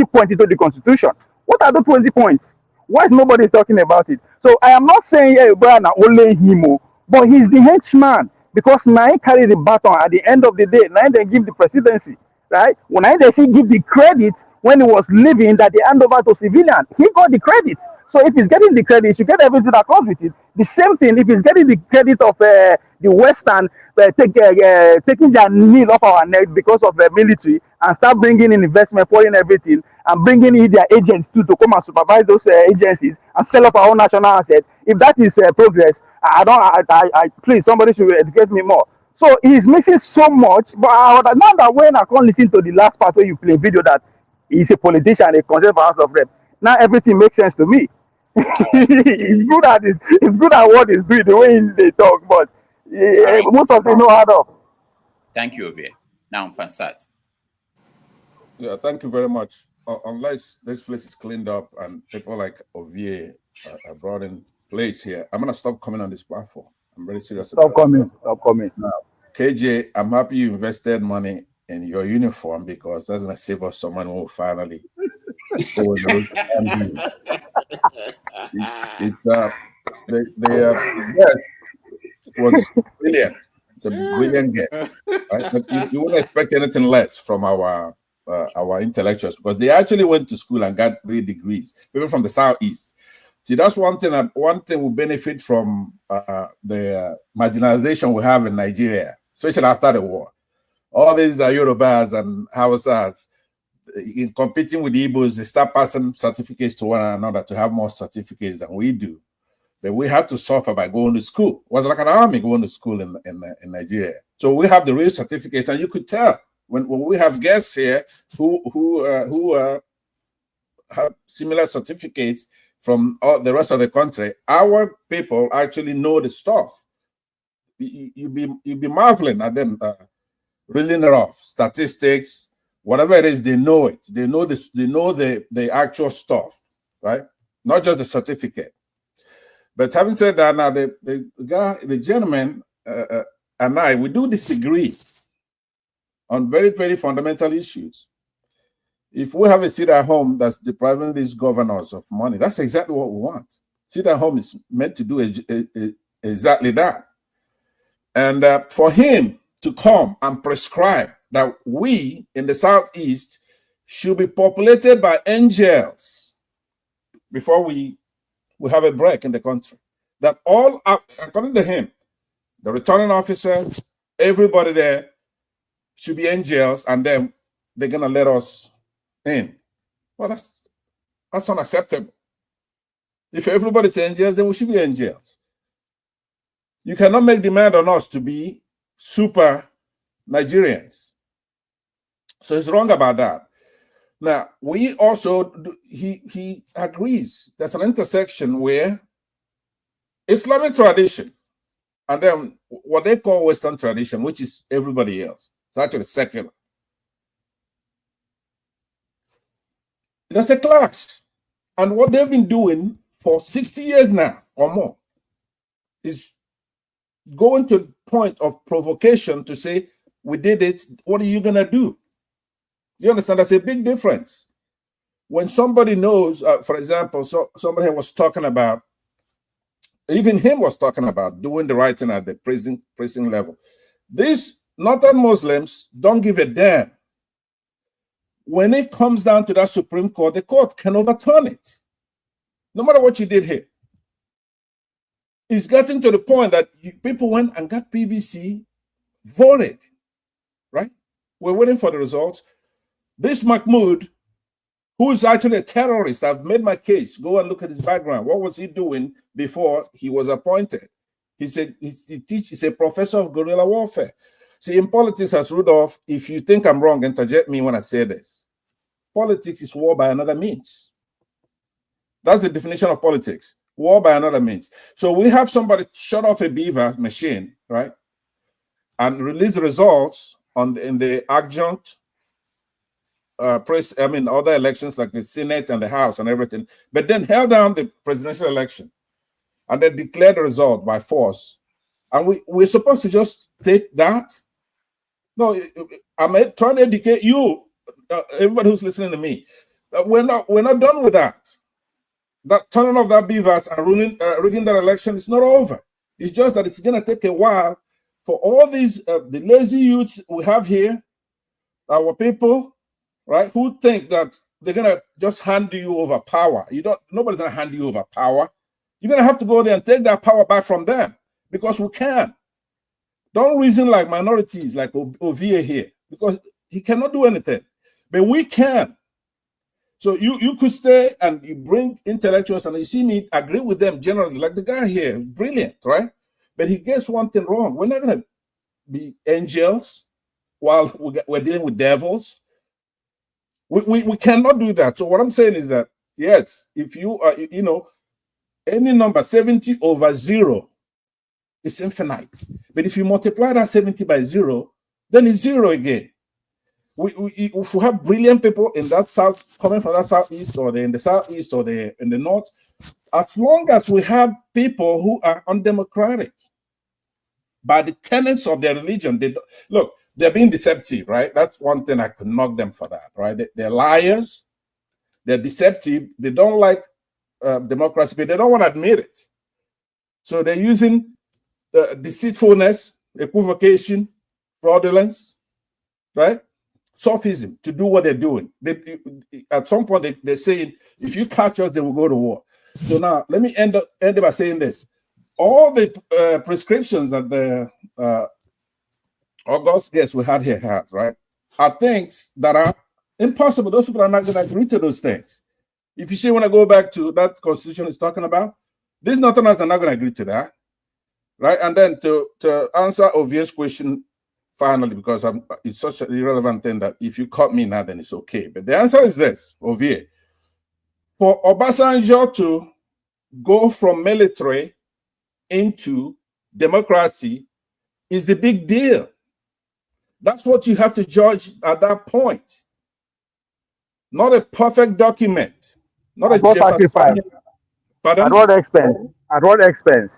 points into the constitution. What are the 20 points? Why is nobody talking about it? So I am not saying Brian only him, but he's the henchman because now he carry the baton at the end of the day. Now they give the presidency, right? When they say give the credit when he was leaving that they hand over to civilian, he got the credit. So if he's getting the credit, he should get everything that comes with it. The same thing if he's getting the credit of the Western taking their need off our neck because of the military and start bringing in investment, pouring everything, and bringing in their agents too to come and supervise those agencies and sell up our own national assets. If that is progress, I please somebody should educate me more. So he's missing so much. But now that when I can't listen to the last part where you play video that he's a politician, a conservative House of Rep, now everything makes sense to me. He's good at what he's doing, the way they talk, but most of them know how to. Thank you, Ovie. Now, Pansat. Yeah, thank you very much. Unless this place is cleaned up and people like Ovie are brought in place here, I'm gonna stop coming on this platform. I'm very serious. Stop coming. Now, KJ, I'm happy you invested money in your uniform because that's gonna save us some money when we finally. It's the guest was brilliant. It's a brilliant guest, right? But you wouldn't expect anything less from our intellectuals because they actually went to school and got 3 degrees, even from the southeast. See, that's one thing. One thing we benefit from the marginalization we have in Nigeria, especially after the war. All these Yorubas and Hausas, in competing with the Igbos, they start passing certificates to one another to have more certificates than we do. But we have to suffer by going to school. It was like an army going to school in Nigeria. So we have the real certificates, and you could tell when we have guests here who have similar certificates from all the rest of the country. Our people actually know the stuff. You'd be marveling at them reeling it off, statistics. Whatever it is, they know it. They know this. They know the actual stuff, right? Not just the certificate. But having said that, now the gentleman and I, we do disagree on very, very fundamental issues. If we have a seat at home that's depriving these governors of money, that's exactly what we want. Seat at home is meant to do exactly that. And for him to come and prescribe that we in the Southeast should be populated by angels before we have a break in the country. That all, according to him, the returning officer, everybody there should be angels, and then they're gonna let us in. Well, that's unacceptable. If everybody's angels, then we should be angels. You cannot make demand on us to be super Nigerians. So he's wrong about that. Now, we also, he agrees there's an intersection where Islamic tradition and then what they call Western tradition, which is everybody else. It's actually secular. There's a clash. And what they've been doing for 60 years now or more is going to the point of provocation to say, we did it, what are you going to do? You understand? That's a big difference. When somebody knows, for example, somebody was talking about, even him was talking about doing the right thing at the prison level. These northern Muslims don't give a damn. When it comes down to that Supreme Court, the court can overturn it. No matter what you did here. It's getting to the point that people went and got PVC voted, right? We're waiting for the results. This Mahmoud, who is actually a terrorist, I've made my case. Go and look at his background. What was he doing before he was appointed? He's a professor of guerrilla warfare. See, in politics, as Rudolph, if you think I'm wrong, interject me when I say this. Politics is war by another means. That's the definition of politics. War by another means. So we have somebody shut off a beaver machine, right? And release results in the adjunct other elections like the Senate and the House and everything, but then held down the presidential election and then declared the result by force. And we're supposed to just take that? No, I'm trying to educate you, everybody who's listening to me. We're not done with that. That turning off that beavers and rigging that election is not over. It's just that it's going to take a while for all these the lazy youths we have here, our people, right, who think that they're going to just hand you over power. Nobody's going to hand you over power. You're going to have to go there and take that power back from them because we can. Don't reason like minorities like Ovie here because he cannot do anything. But we can. So you could stay and you bring intellectuals and you see me agree with them generally, like the guy here, brilliant, right? But he gets one thing wrong. We're not going to be angels while we're dealing with devils. We cannot do that. So what I'm saying is that, yes, if you are, any number 70 over 0 is infinite. But if you multiply that 70 by 0, then it's 0 again. If we have brilliant people in that south, coming from that southeast, or in the southeast, or in the north, as long as we have people who are undemocratic by the tenets of their religion, they're being deceptive, right? That's one thing I could knock them for that, right? They're liars, they're deceptive, they don't like democracy, but they don't want to admit it. So they're using deceitfulness, equivocation, fraudulence, right? Sophism to do what they're doing. At some point, they're saying, if you catch us, then we'll go to war. So now, let me end by saying this. All the prescriptions that the August guest we had here has, right, are things that are impossible. Those people are not going to agree to those things. If you see, when I go back to that constitution is talking about, these Northerners are not going to agree to that, right? And then to answer Ovie's question, finally, because it's such an irrelevant thing that if you cut me now, then it's okay. But the answer is this, Ovie. For Obasanjo to go from military into democracy is the big deal. That's what you have to judge at that point. Not a perfect document. Not a sacrifice. Pardon? At what expense? At what expense?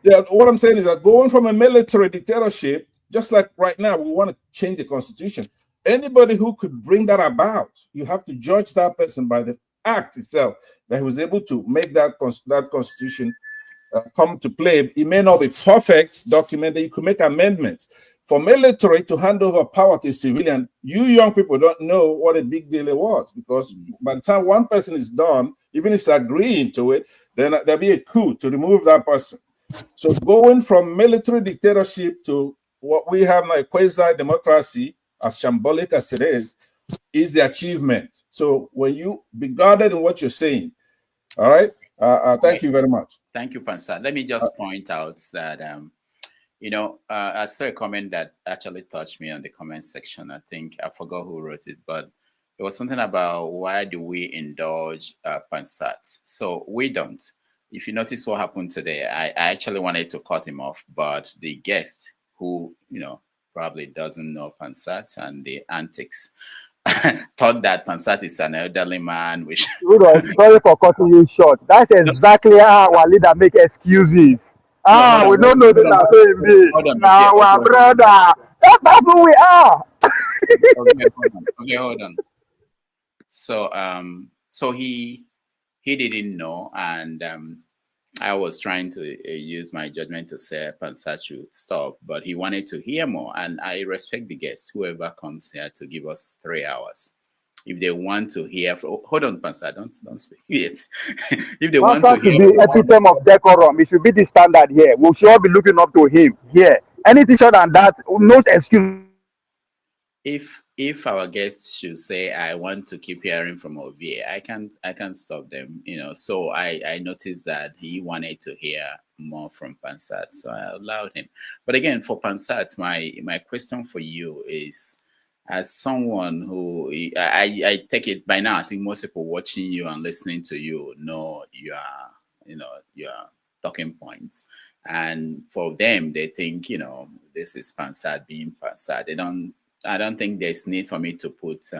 Yeah, what I'm saying is that going from a military dictatorship, just like right now, we want to change the constitution. Anybody who could bring that about, you have to judge that person by the act itself, that he was able to make that constitution come to play. It may not be perfect document, that you could make amendments. For military to hand over power to a civilian, you young people don't know what a big deal it was, because by the time one person is done, even if it's agreeing to it, then there'll be a coup to remove that person. So going from military dictatorship to what we have now, a quasi-democracy, as shambolic as it is the achievement. So when you be guarded in what you're saying, all right? Thank you very much. Thank you, Pansa. Let me just point out that, I saw a comment that actually touched me on the comment section. I think I forgot who wrote it, but it was something about why do we indulge Pansat? So we don't. If you notice what happened today, I actually wanted to cut him off, but the guest who, probably doesn't know Pansat and the antics thought that Pansat is an elderly man. Which Rudolph, sorry for cutting you short. That's exactly how our leader make excuses. We don't know that. Now, our brother. That's who we are. Okay, hold on. So he didn't know, and I was trying to use my judgment to say Pansat should stop, but he wanted to hear more, and I respect the guests, whoever comes here, to give us 3 hours. If they want to hear, hold on, Pansat, don't speak yet. If they want to hear, the epitome of decorum. It should be the standard here. We should all be looking up to him here. Anything short than that, no excuse. If our guests should say, I want to keep hearing from Ovie, I can't stop them, So I noticed that he wanted to hear more from Pansat, so I allowed him. But again, for Pansat, my question for you is, as someone who I take it by now, I think most people watching you and listening to you know your talking points. And for them, they think, this is Pansat being Pansat. I don't think there's need for me to put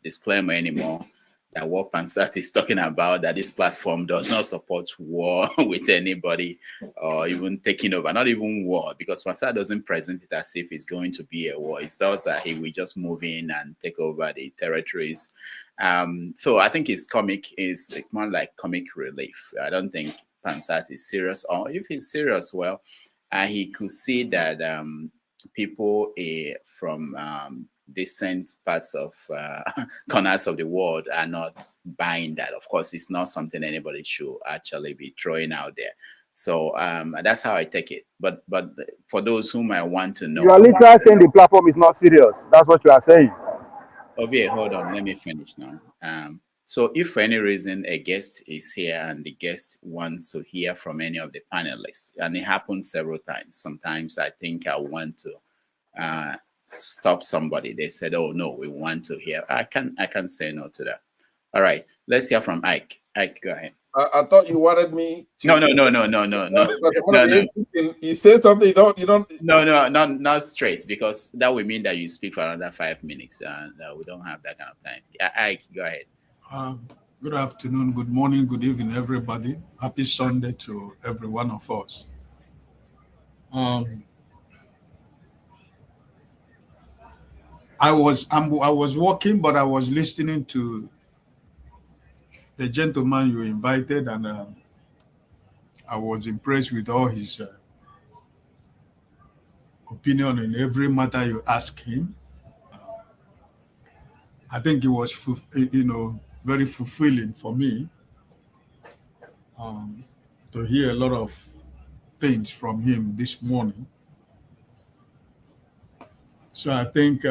disclaimer anymore that what Pansat is talking about, that this platform does not support war with anybody or even taking over, not even war, because Pansat doesn't present it as if it's going to be a war. It does that he will just move in and take over the territories. So I think it's more like comic relief. I don't think Pansat is serious, or if he's serious, well, he could see that people from different parts of corners of the world are not buying that. Of course, it's not something anybody should actually be throwing out there. So that's how I take it. But for those whom I want to know, You are literally saying the platform is not serious. That's what you are saying. Okay, hold on. Let me finish now. So if for any reason a guest is here and the guest wants to hear from any of the panelists, and it happens several times, sometimes I think I want to stop somebody. They said, oh no, we want to hear. I can say no to that. All right, let's hear from Ike. Ike, go ahead. I thought you wanted me to... No. You say something, you don't... No, not straight, because that would mean that you speak for another 5 minutes, and we don't have that kind of time. Ike, go ahead. Good afternoon, good morning, good evening, everybody. Happy Sunday to every one of us. I was walking, but I was listening to the gentleman you invited, and I was impressed with all his opinion in every matter you asked him. I think it was, very fulfilling for me to hear a lot of things from him this morning. So I think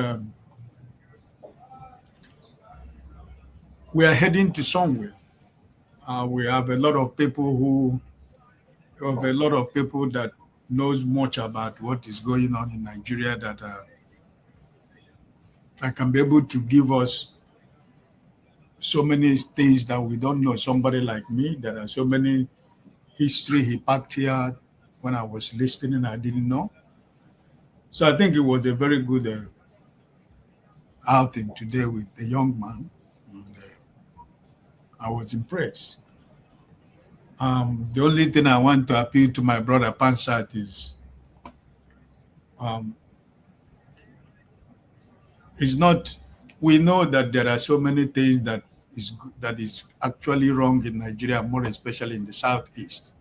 we are heading to somewhere. We have a lot of people that knows much about what is going on in Nigeria that can be able to give us so many things that we don't know. Somebody like me, there are so many history he packed here. When I was listening, I didn't know. So I think it was a very good outing today with the young man. And, I was impressed. The only thing I want to appeal to my brother Pansat is it's not. We know that there are so many things that is actually wrong in Nigeria, more especially in the southeast.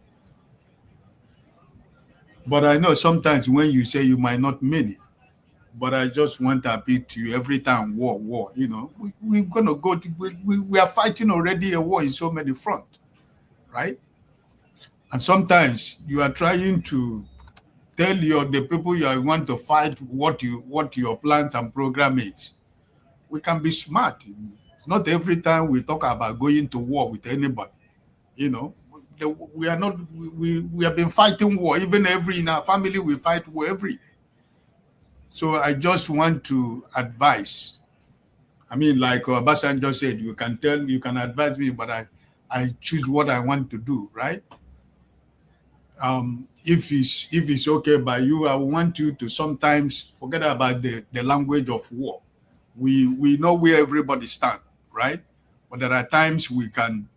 But I know sometimes when you say, you might not mean it. But I just want to appeal to you every time war. We're gonna go. We are fighting already a war in so many fronts, right? And sometimes you are trying to tell the people you want to fight what your plans and program is. We can be smart. Not every time we talk about going to war with anybody. we are not. We have been fighting war. Even in our family, we fight war every day. So I just want to advise. I mean, like Obasanjo said, you can advise me, but I choose what I want to do, right? If it's okay by you, I want you to sometimes forget about the language of war. We know where everybody stands, right? But there are times we can.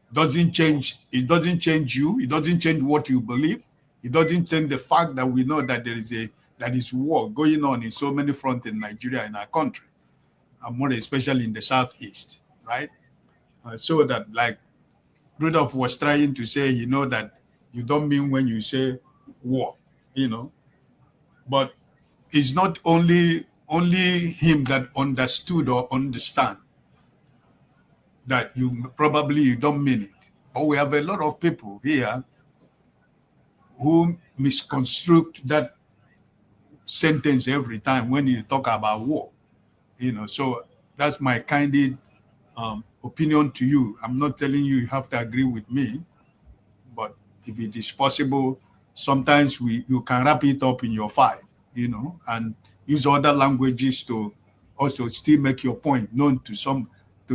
It doesn't change you. It doesn't change what you believe. It doesn't change the fact that we know that there is war going on in so many fronts in Nigeria, in our country, and more especially in the southeast, right? So that, like Rudolph was trying to say, that you don't mean when you say war, But it's not only him that understood or understand that you don't mean it. But we have a lot of people here who misconstrue that sentence every time when you talk about war. So that's my candid opinion to you. I'm not telling you have to agree with me, but if it is possible, sometimes you can wrap it up in your file, and use other languages to also still make your point known to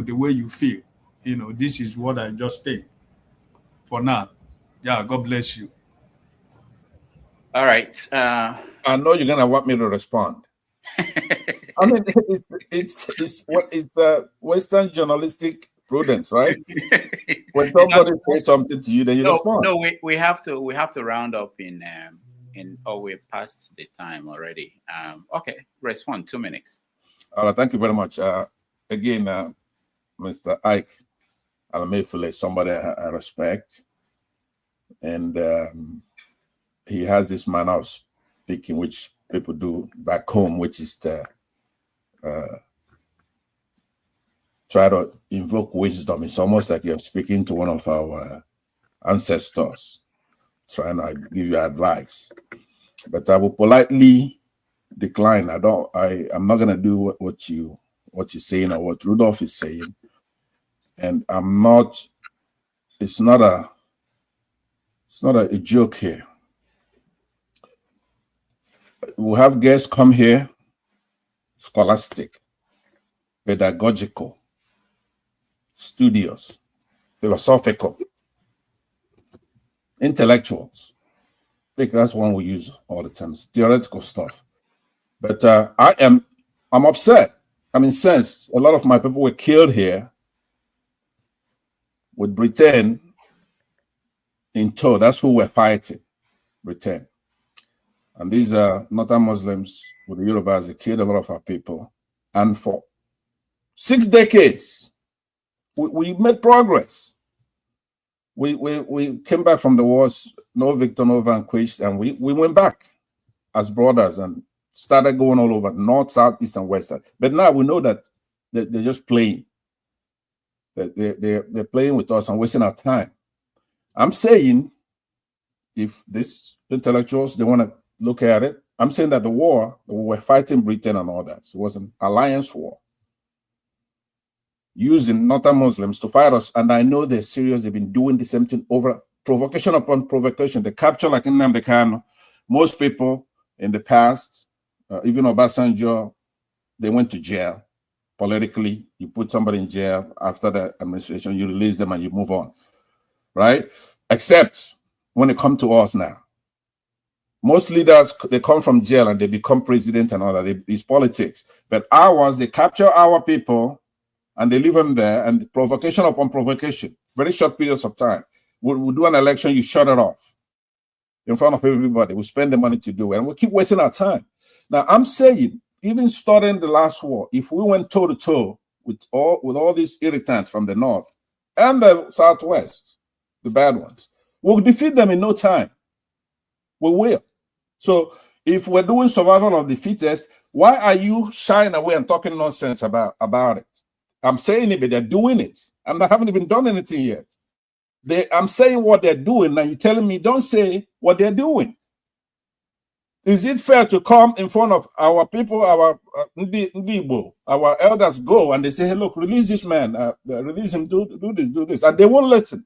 the way you feel. This is what I just think for now. Yeah, God bless you. All right. I know you're gonna want me to respond. I mean, it's Western journalistic prudence, right? When somebody says something to you, then you respond. No, we have to round up we're past the time already. Okay, respond 2 minutes. All right, thank you very much. Again, Mr. Ike Alamefule is somebody I respect, and he has this manner of speaking which people do back home, which is to try to invoke wisdom. It's almost like you're speaking to one of our ancestors, trying to give you advice. But I will politely decline. I'm not gonna do what you're saying or what Rudolph is saying. And it's not a joke here. We'll have guests come here, scholastic, pedagogical, studious, philosophical, intellectuals. I think that's one we use all the time. It's theoretical stuff. But I'm upset. I'm incensed. A lot of my people were killed here with Britain in tow. That's who we're fighting, Britain. And these are northern Muslims with the Yorubas. They killed a lot of our people. And for 6 decades, we made progress. We came back from the wars, no victor, no vanquished, and we went back as brothers and started going all over, north, south, east, and west. But now we know that they're just playing. They're playing with us and wasting our time. I'm saying if these intellectuals, they want to look at it, I'm saying that the war, we were fighting Britain and all that. It was an alliance war, using northern Muslims to fight us. And I know they're serious. They've been doing the same thing over provocation upon provocation. They capture, like in Nnaemeka, most people in the past, even Obasanjo, they went to jail politically. You put somebody in jail after the administration, you release them and you move on, right? Except when it comes to us now. Most leaders, they come from jail and they become president and all that. It's politics. But ours, they capture our people and they leave them there, and provocation upon provocation, very short periods of time. We'll do an election, you shut it off in front of everybody. We spend the money to do it, and we keep wasting our time. Now, I'm saying, even starting the last war, if we went toe-to-toe with all these irritants from the north and the southwest, the bad ones, we'll defeat them in no time. We will. So if we're doing survival of the fittest, why are you shying away and talking nonsense about it? I'm saying it, but they're doing it. And I haven't even done anything yet. I'm saying what they're doing, and you're telling me don't say what they're doing. Is it fair to come in front of our people, our Ndibo, our elders go and they say, hey, look, release this man, release him, do this, and they won't listen.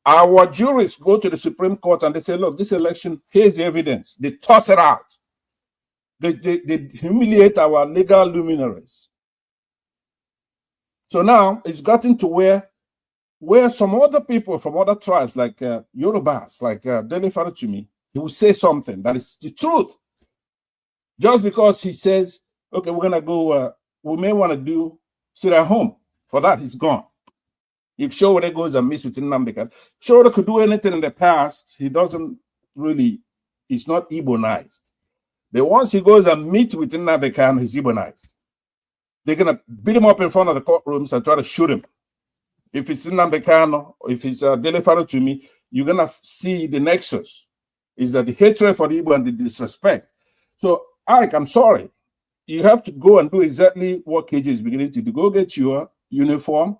Our jurists go to the Supreme Court and they say, look, this election, here's the evidence. They toss it out. They humiliate our legal luminaries. So now it's gotten to where some other people from other tribes, like Yorubas, like Dele Farutumi, he will say something that is the truth. Just because he says, okay, we're going to go, we may want to sit at home. For that, he's gone. If Showore goes and meets with Nnaemeka, Showore could do anything in the past. He doesn't really, he's not Igbo-nized. But once he goes and meets with Nnaemeka, he's Igbo-nized. They're going to beat him up in front of the courtrooms and try to shoot him. If it's Nnaemeka, if it's Dele Farutumi, you're going to see the nexus. Is that the hatred for the Igbo and the disrespect. So, Ike, I'm sorry. You have to go and do exactly what KJ is beginning to do. Go get your uniform.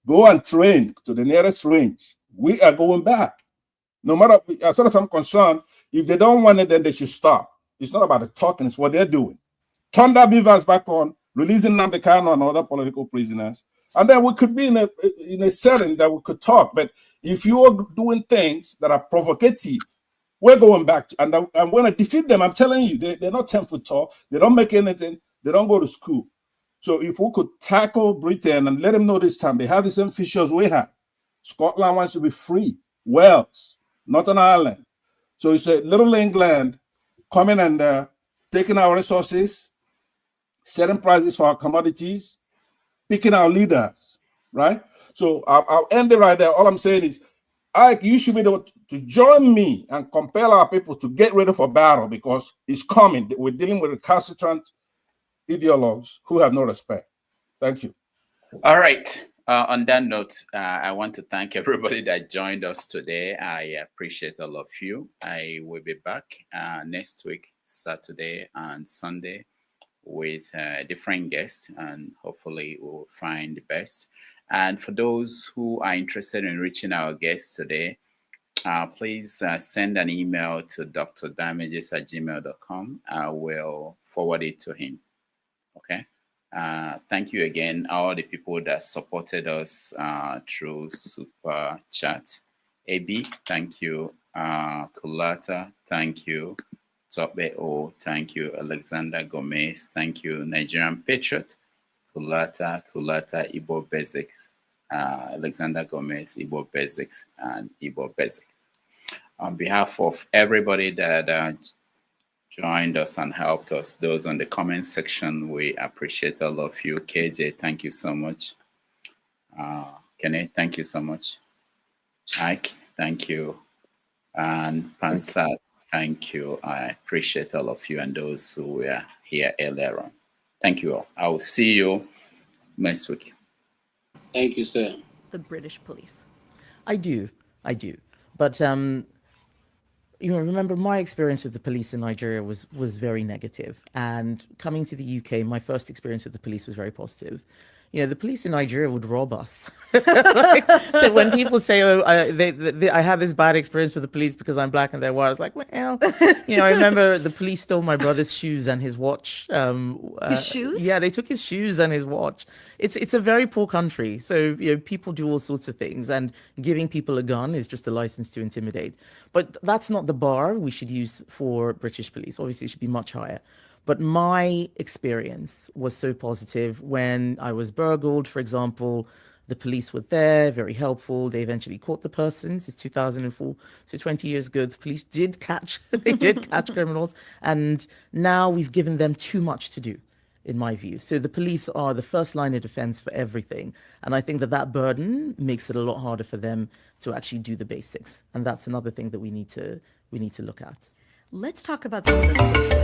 Go and train to the nearest range. We are going back. No matter, as far as I'm concerned, if they don't want it, then they should stop. It's not about the talking, it's what they're doing. Turn that beavers back on, releasing Nnaemeka and other political prisoners. And then we could be in a setting that we could talk. But if you are doing things that are provocative, we're going back. And I'm going to defeat them. I'm telling you, they're not 10 foot tall. They don't make anything. They don't go to school. So if we could tackle Britain and let them know this time, they have the same features we have. Scotland wants to be free. Wales, Northern Ireland. So it's a little England coming and taking our resources, setting prices for our commodities, picking our leaders, right? So I'll end it right there. All I'm saying is, Ike, you should be able to join me and compel our people to get ready for battle because it's coming. We're dealing with recalcitrant ideologues who have no respect. Thank you. All right. On that note, I want to thank everybody that joined us today. I appreciate all of you. I will be back next week, Saturday and Sunday, with different guests, and hopefully we'll find the best. And for those who are interested in reaching our guests today, please send an email to drdamages@gmail.com. I will forward it to him. Okay. Thank you again, all the people that supported us through Super Chat. AB, thank you. Kulata, thank you. Tope O, thank you. Alexander Gomez, thank you. Nigerian Patriot, Kulata, Igbo Basics, Alexander Gomez, Igbo Basics, and Igbo Basics. On behalf of everybody that joined us and helped us, those on the comment section, we appreciate all of you. KJ, thank you so much. Kenneth, thank you so much. Ike, thank you. And Pansat, thank you. I appreciate all of you and those who were here earlier on. Thank you all. I will see you next week. Thank you, sir. The British police. I do. But remember my experience with the police in Nigeria was very negative. And coming to the UK, my first experience with the police was very positive. The police in Nigeria would rob us. So when people say, "Oh, I had this bad experience with the police because I'm black and they're white," I was like, "Well, I remember the police stole my brother's shoes and his watch." His shoes? Yeah, they took his shoes and his watch. It's a very poor country, so people do all sorts of things, and giving people a gun is just a license to intimidate. But that's not the bar we should use for British police. Obviously, it should be much higher. But my experience was so positive. When I was burgled, for example, the police were there, very helpful. They eventually caught the person. This is 2004, so 20 years ago. The police did catch criminals, and now we've given them too much to do, in my view. So the police are the first line of defense for everything, and I think that burden makes it a lot harder for them to actually do the basics, and that's another thing that we need to look at. Let's talk about some of the social